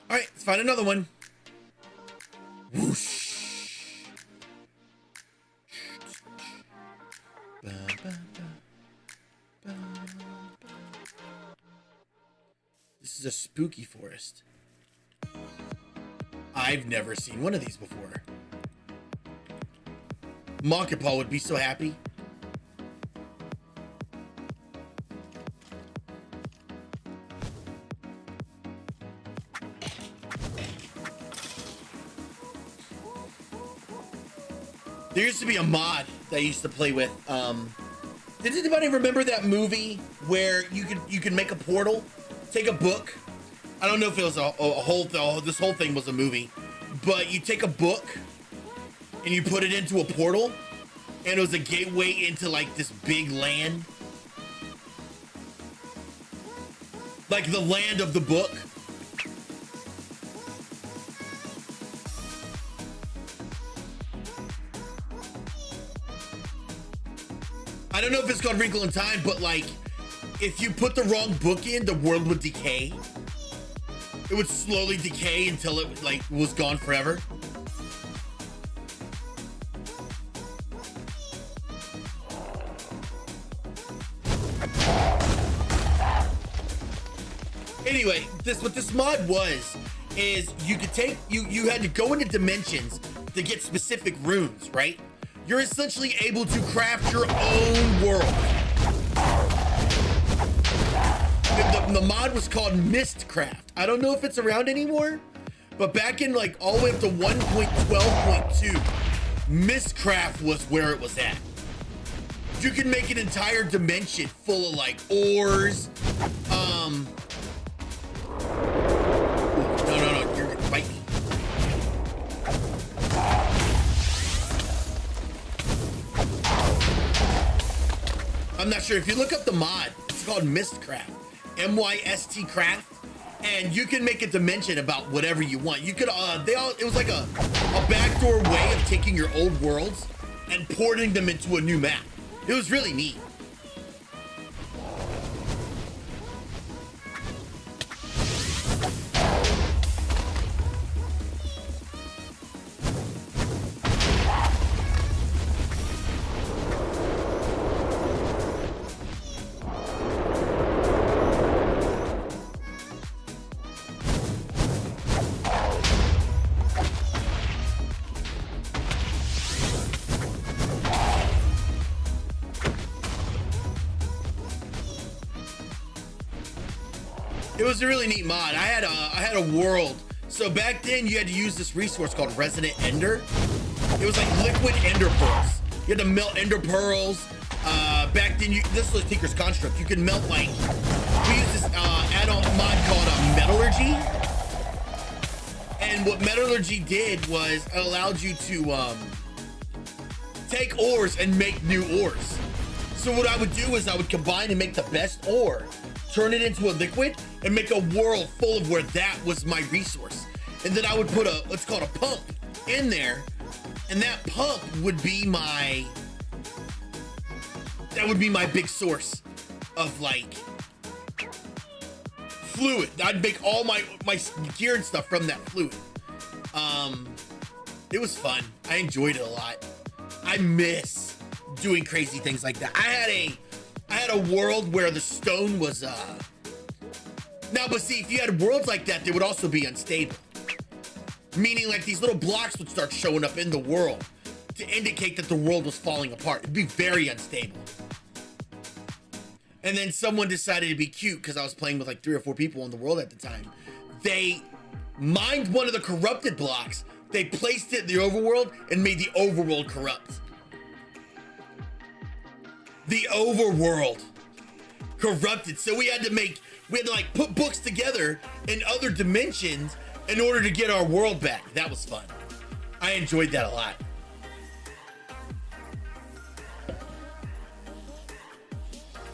S1: All right, let's find another one. Whoosh. This is a spooky forest. I've never seen one of these before. 𝐬𝐞𝐫 would be so happy. There used to be a mod that I used to play with. Did anybody remember that movie where you could make a portal, take a book? I don't know if it was this whole thing was a movie, but you take a book and you put it into a portal, and it was a gateway into like this big land, like the land of the book. I don't know if it's called Wrinkle in Time, but like if you put the wrong book in, the world would decay. It would slowly decay until it like was gone forever. Anyway, what this mod was is you could take you had to go into dimensions to get specific runes, right? You're essentially able to craft your own world. The mod was called Mistcraft. I don't know if it's around anymore, but back in like all the way up to 1.12.2, Mistcraft was where it was at. You can make an entire dimension full of like ores. No, you're gonna bite me. I'm not sure. If you look up the mod, it's called Mistcraft. M-Y-S-T craft, and you can make a dimension about whatever you want. You could it was like a backdoor way of taking your old worlds and porting them into a new map. It was really neat. It was a really neat mod. I had a world. So back then you had to use this resource called Resonant Ender. It was like liquid ender pearls. You had to melt ender pearls. Back then, this was Tinker's Construct. You could melt like, we used this add-on mod called Metallurgy. And what Metallurgy did was it allowed you to take ores and make new ores. So what I would do is I would combine and make the best ore, turn it into a liquid, and make a world full of where that was my resource. And then I would put what's called a pump in there, and that pump would be my big source of like fluid. I'd make all my gear and stuff from that fluid. It was fun. I enjoyed it a lot. I miss doing crazy things like that. I had a world where the stone was now, but see, if you had worlds like that, they would also be unstable. Meaning like these little blocks would start showing up in the world to indicate that the world was falling apart. It'd be very unstable. And then someone decided to be cute because I was playing with like 3 or 4 people in the world at the time. They mined one of the corrupted blocks, they placed it in the overworld and made the overworld corrupt. The overworld corrupted. So we had to like put books together in other dimensions in order to get our world back. That was fun. I enjoyed that a lot.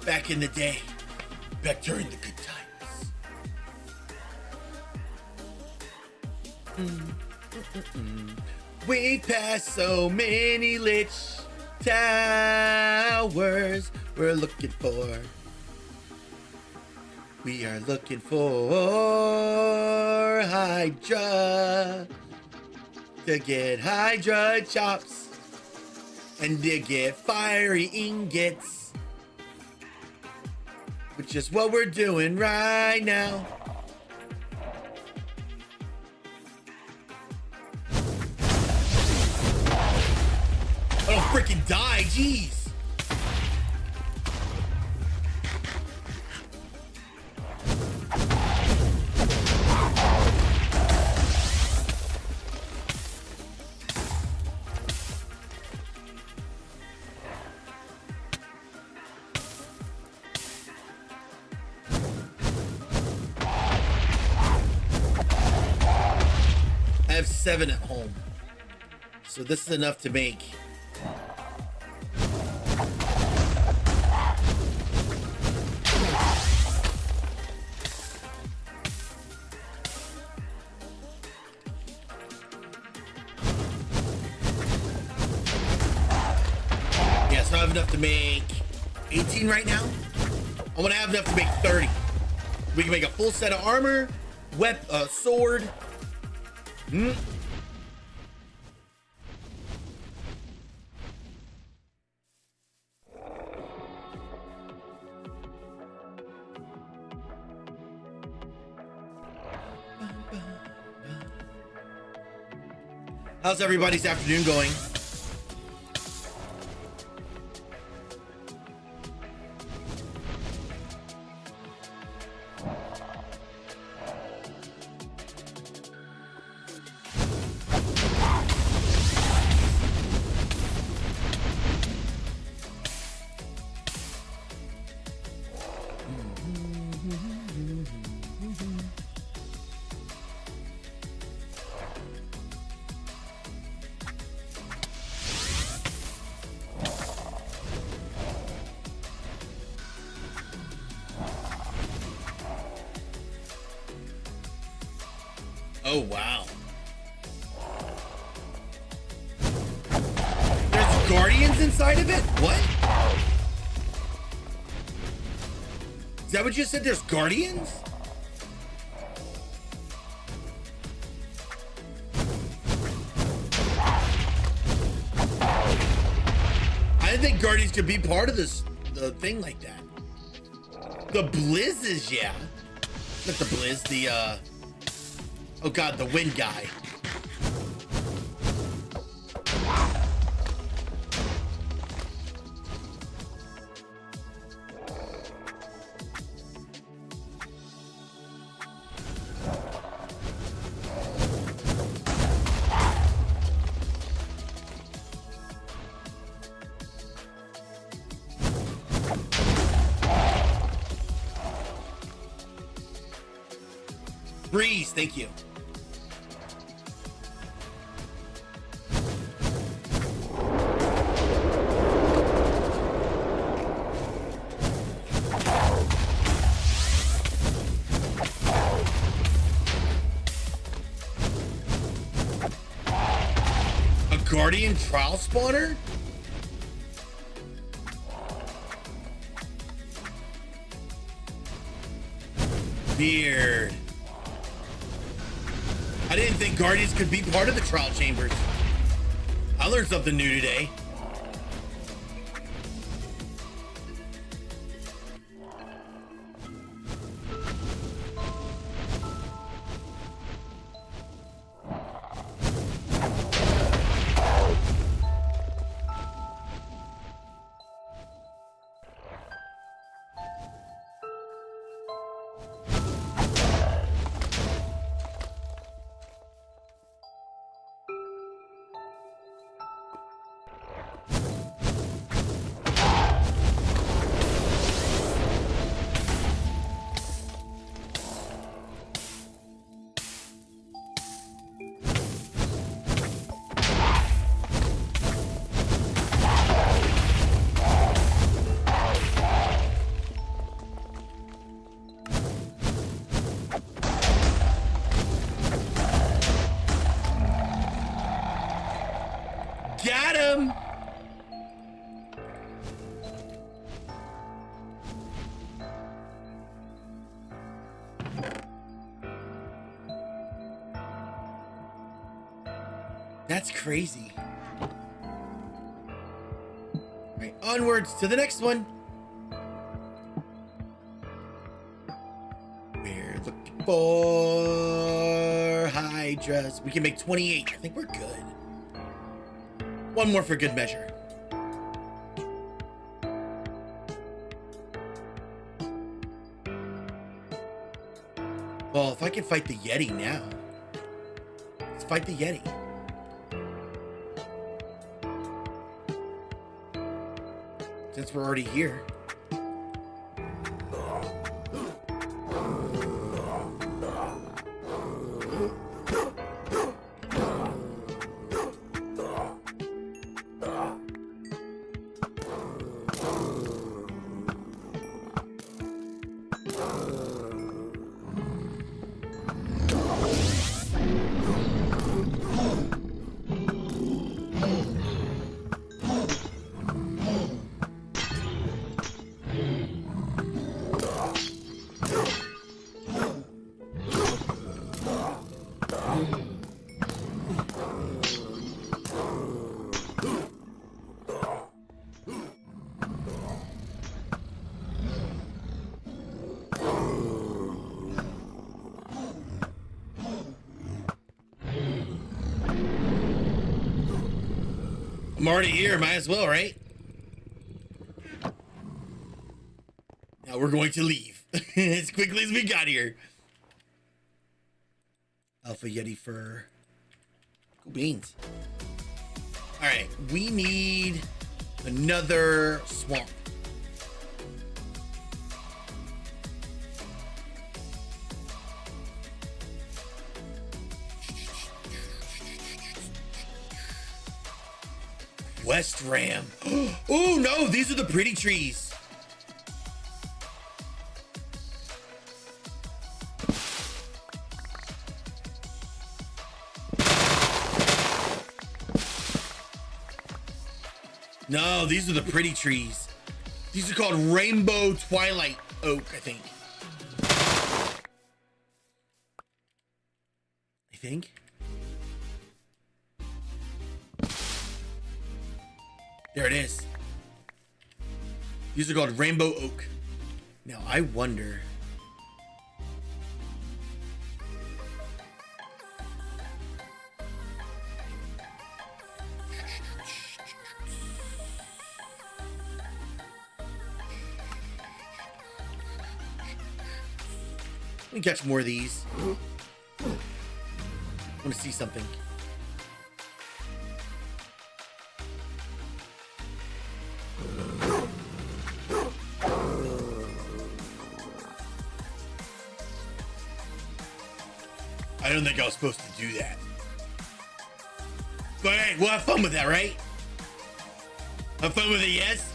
S1: Back in the day, back during the good times. We passed so many lich towers. We are looking for Hydra to get Hydra chops and to get fiery ingots, which is what we're doing right now. I don't freaking die, jeez. I have 7 at home, so this is enough to make. Yeah, so I have enough to make 18 right now. I'm gonna have enough to make 30. We can make a full set of armor, sword. How's everybody's afternoon going? Oh, wow. There's guardians inside of it? What? Is that what you said? There's guardians? I didn't think guardians could be part of the thing like that. The blizzes, yeah. Not the blizz, the, oh god, the wind guy. trees. Thank you. A guardian trial spawner? Weird. I didn't think guardians could be part of the trial chambers. I learned something new today. Got him! That's crazy. All right, onwards to the next one. We're looking for hydras. We can make 28. I think we're good. One more for good measure. Well, if I can fight the Yeti now, let's fight the Yeti. Since we're already here. I'm already here, might as well, right? Now we're going to leave as quickly as we got here. Alpha Yeti fur. Cool beans. All right, we need another swamp. West Ram. Oh no, these are the pretty trees. No, these are the pretty trees. These are called Rainbow Twilight Oak, I think. There it is. These are called Rainbow Oak. Now, I wonder... Let me catch more of these. I want to see something. don't think I was supposed to do that. But hey, we'll have fun with that, right? Have fun with it, yes?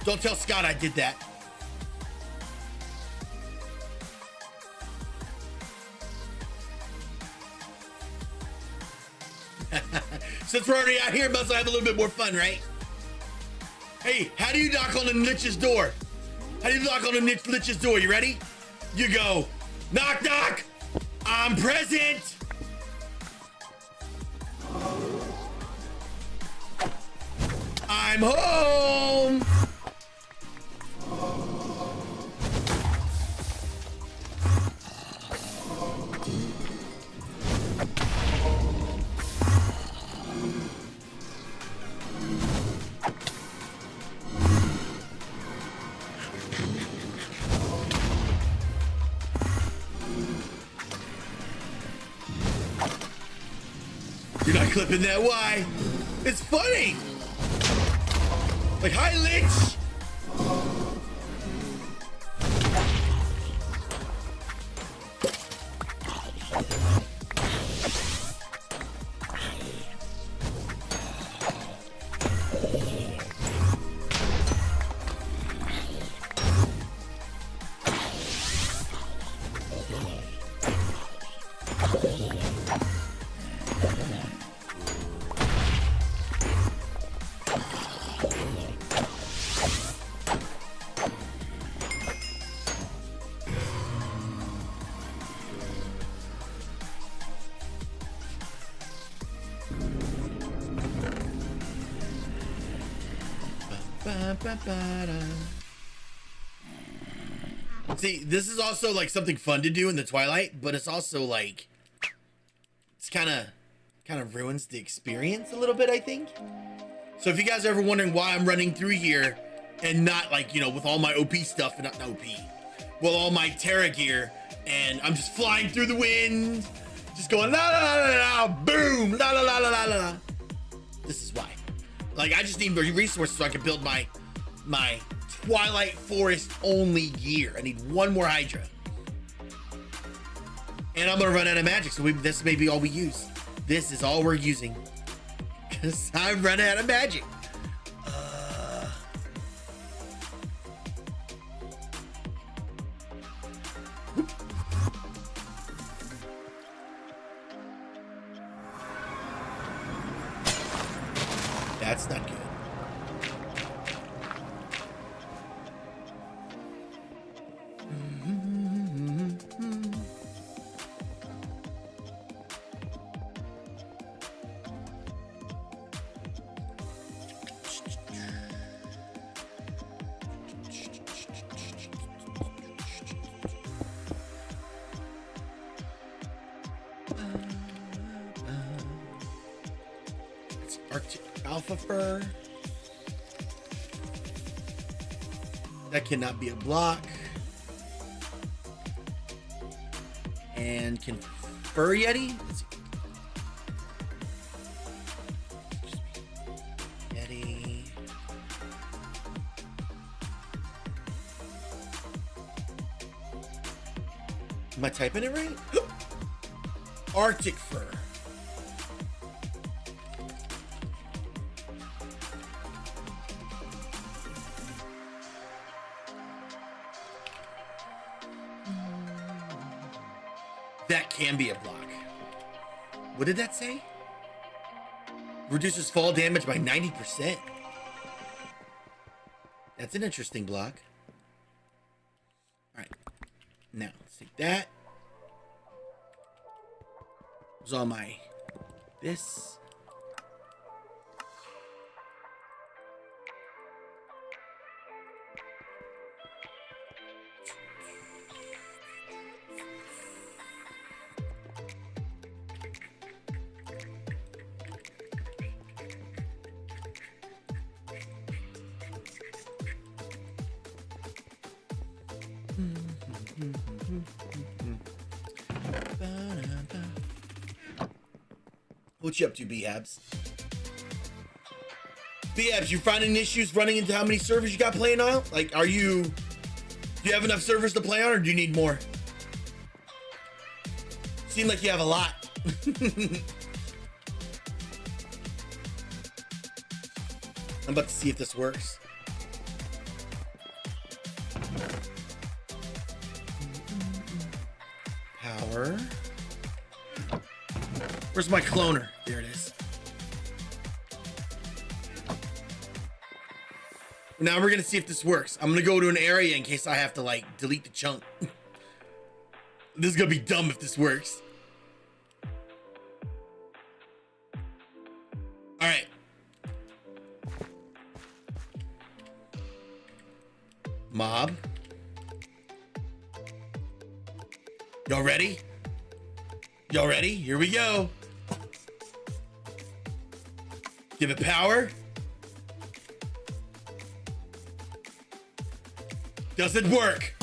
S1: Don't tell Scott I did that. Since we're already out here, must have a little bit more fun, right? Hey, how do you knock on the niche's door? How do you knock on the niche's door? You ready? You go, knock, knock. I'm present. I'm home. You're not clipping that. Why? It's funny. Like, hi, Lich. See, this is also like something fun to do in the Twilight, but it's also like it's kind of ruins the experience a little bit, I think. So if you guys are ever wondering why I'm running through here and not like, you know, with all my OP stuff and not OP, well, all my Terra gear, and I'm just flying through the wind, just going la la la la la, boom, la la la la la la. This is why. Like, I just need the resources so I can build my Twilight Forest only gear. I need one more Hydra. And I'm gonna run out of magic, so this may be all we use. This is all we're using. Because I'm running out of magic. That's not good. It's Arctic Alpha Fur. That cannot be a block. And can Fur Yeti? Let's see. Yeti. Am I typing it right? Arctic Fur. That can be a block. What did that say? Reduces fall damage by 90%. That's an interesting block. All right. Now, let's take that. There's all my... This. What you up to, B-Habs? BFs, you finding issues running into how many servers you got playing now? Like, do you have enough servers to play on, or do you need more? Seem like you have a lot. I'm about to see if this works. Power. Where's my cloner? There it is. Now we're gonna see if this works. I'm gonna go to an area in case I have to like delete the chunk. This is gonna be dumb if this works. All right. Mob. Y'all ready? Y'all ready? Here we go. Give it power. Doesn't work.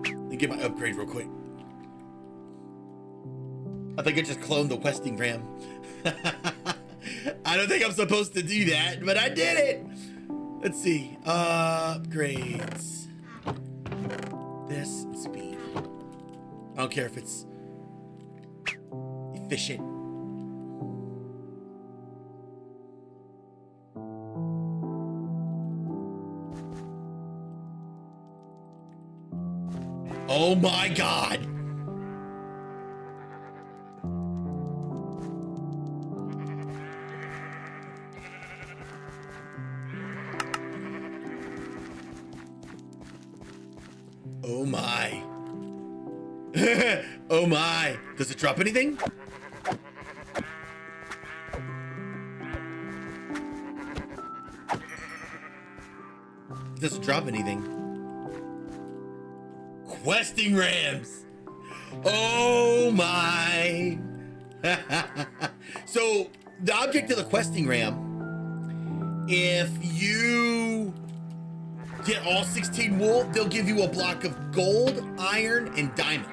S1: Let me get my upgrade real quick. I think I just cloned the questing RAM. I don't think I'm supposed to do that, but I did it. Let's see. Upgrades. This speed. I don't care if it's efficient. Oh my God. Oh my. Oh my. Does it drop anything? It doesn't drop anything. Questing rams. Oh my. So the object of the questing ram, if you get all 16 wool, they'll give you a block of gold, iron, and diamond.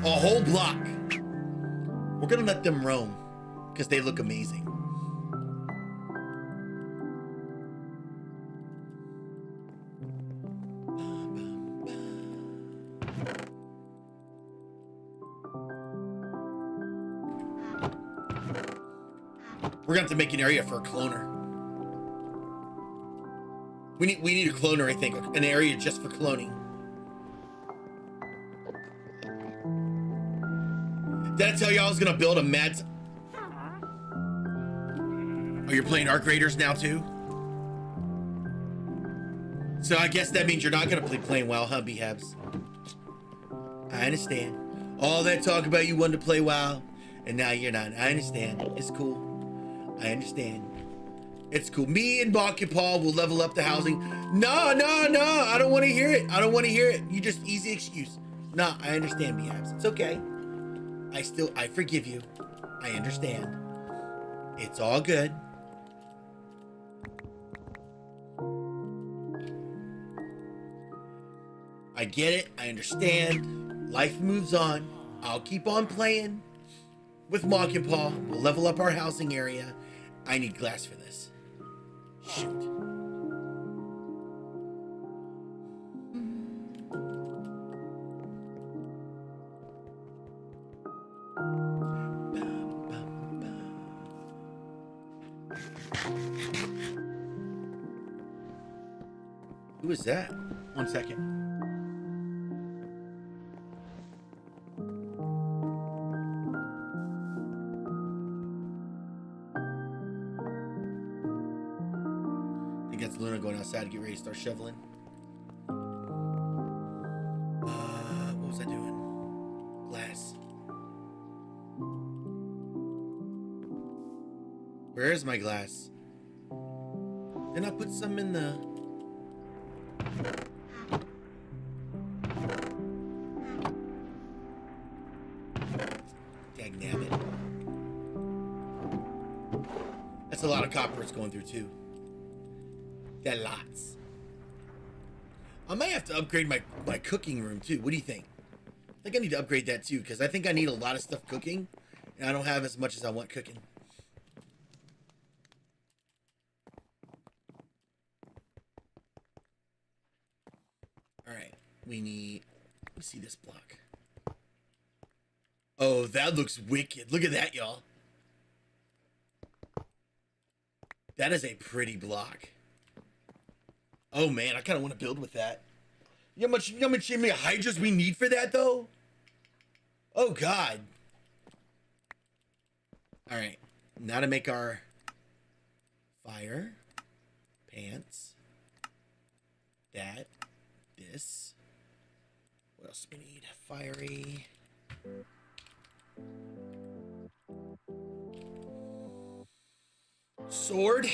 S1: A whole block. We're gonna let them roam because they look amazing. We're gonna have to make an area for a cloner. We need a cloner, I think. An area just for cloning. Did I tell you I was gonna build a mad... Oh, you're playing Arc Raiders now too? So I guess that means you're not gonna play playing WoW, huh, B-Habs? I understand. All that talk about you wanted to play WoW, and now you're not. I understand. It's cool. I understand. It's cool. Me and 𝐬𝐞𝐫 will level up the housing. No. I don't want to hear it. I don't want to hear it. You just easy excuse. Nah, I understand, B-Habs. It's okay. I forgive you. I understand. It's all good. I get it. I understand. Life moves on. I'll keep on playing with 𝐬𝐞𝐫. We'll level up our housing area. I need glass for this. Shoot. Who is that? 1 second. Luna going outside to get ready to start shoveling. What was I doing? Glass. Where is my glass? Didn't I put some in the... Dagnabbit. That's a lot of copper it's going through too. That lots. I might have to upgrade my cooking room too. What do you think? I think I need to upgrade that too, because I think I need a lot of stuff cooking, and I don't have as much as I want cooking. All right, we need. Let me see this block. Oh, that looks wicked. Look at that, y'all. That is a pretty block. Oh man, I kind of want to build with that. You know how much hydras we need for that though? Oh god. All right, now to make our fire pants. That, this. What else do we need? Fiery. Sword.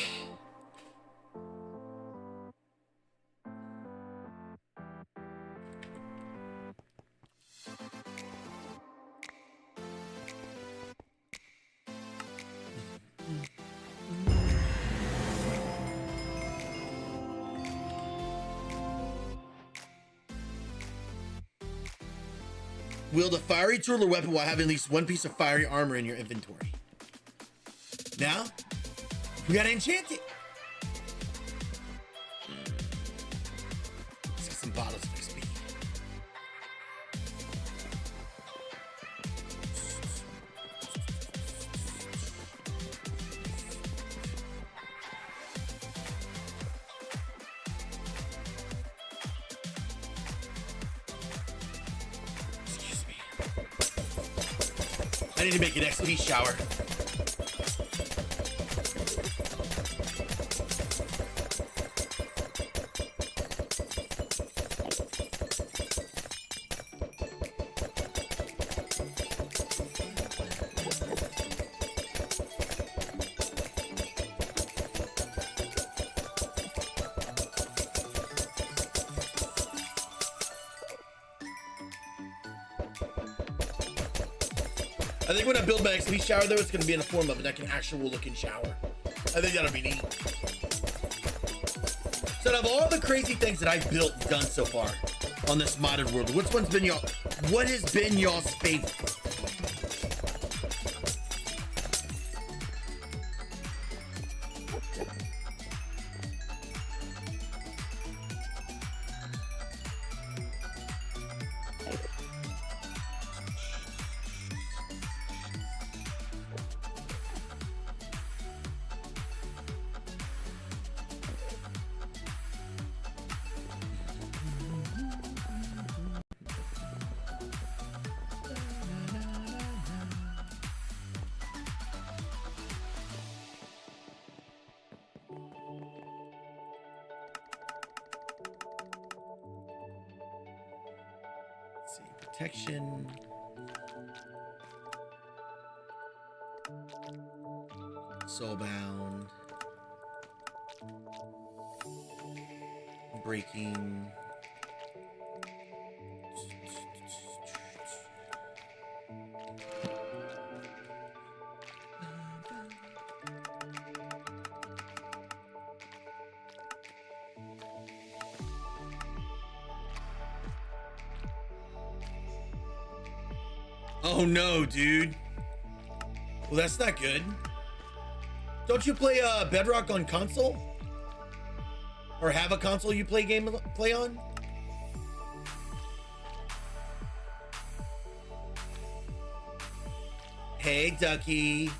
S1: Wield a fiery tool or weapon while having at least one piece of fiery armor in your inventory. Now, we gotta enchant it. Let's get some bottles of XP. Excuse me. I need to make an XP shower. I think when I build my XP shower though, it's gonna be in the form of like an actual looking shower. I think that'll be neat. So out of all the crazy things that I've built and done so far on this modded world, what has been y'all's favorite? Protection. Soulbound. Breaking. Oh no, dude. Well, that's not good. Don't you play Bedrock on console? Or have a console you play on? Hey, Ducky.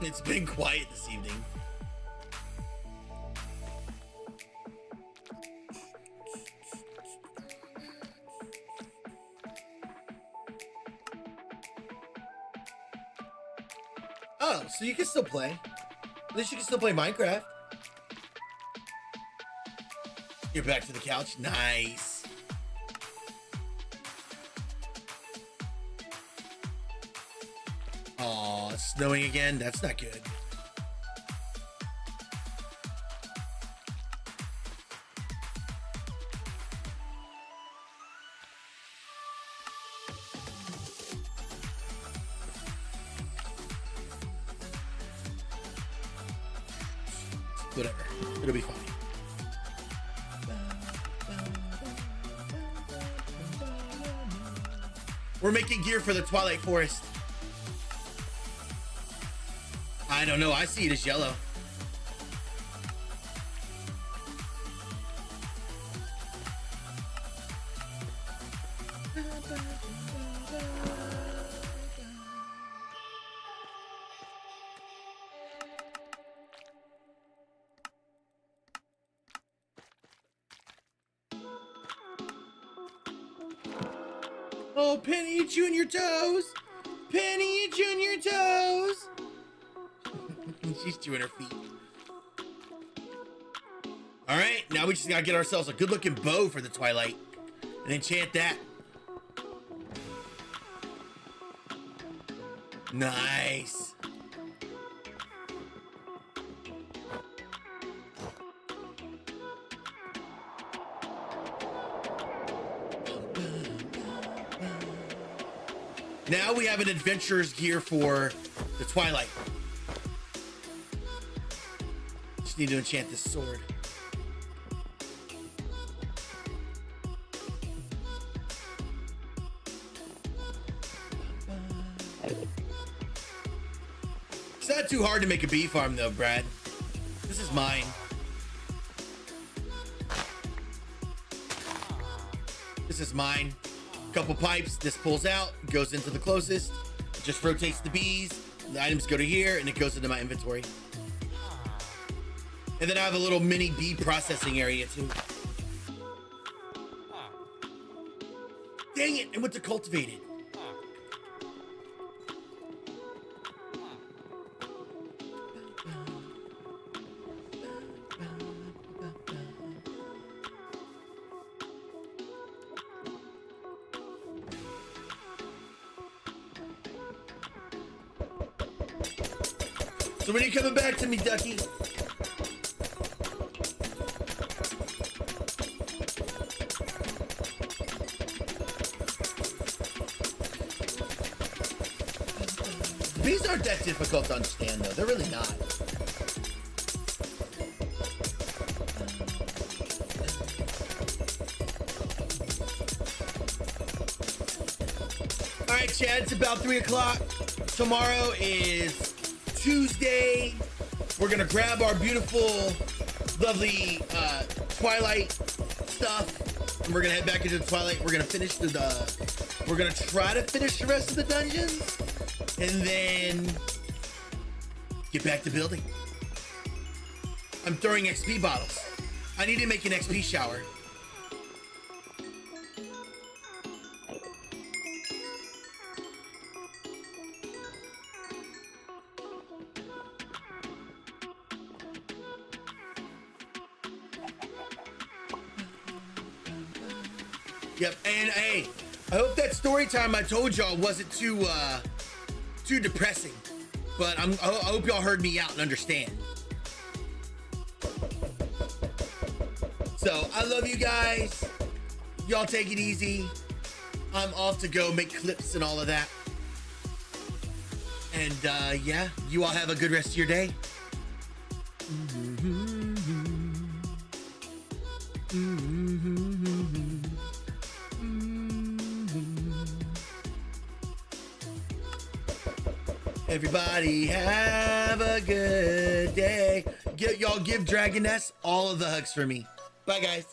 S1: It's been quiet this evening. Oh, so you can still play. At least you can still play Minecraft. You're back to the couch. Nice. Aw, it's snowing again. That's not good. whatever. It'll be fine. We're making gear for the Twilight Forest. I don't know. I see it as yellow. Oh, Penny Junior Toes! Penny Junior Toes! She's chewing her feet. All right, now we just gotta get ourselves a good-looking bow for the Twilight and enchant that. Nice. Now we have an adventurer's gear for the Twilight. Just need to enchant this sword. It's not too hard to make a bee farm though, Brad. This is mine. This is mine. Couple pipes, this pulls out, goes into the closest, it just rotates the bees, the items go to here, and it goes into my inventory. And then I have a little mini bee processing area too. Dang it, I went to cultivated. So when are you coming back to me, Ducky? Bees aren't that difficult to understand, though. They're really not. All right, Chad, it's about 3 o'clock. Tomorrow is Tuesday. We're gonna grab our beautiful, lovely Twilight stuff, and we're gonna head back into the Twilight. We're gonna finish we're gonna try to finish the rest of the dungeons, and then get back to building. I'm throwing XP bottles. I need to make an XP shower. Yep, and hey, I hope that story time I told y'all wasn't too depressing, but I hope y'all heard me out and understand. So I love you guys. Y'all take it easy. I'm off to go make clips and all of that. And yeah, you all have a good rest of your day. Everybody have a good day. Y'all give Dragoness all of the hugs for me. Bye, guys.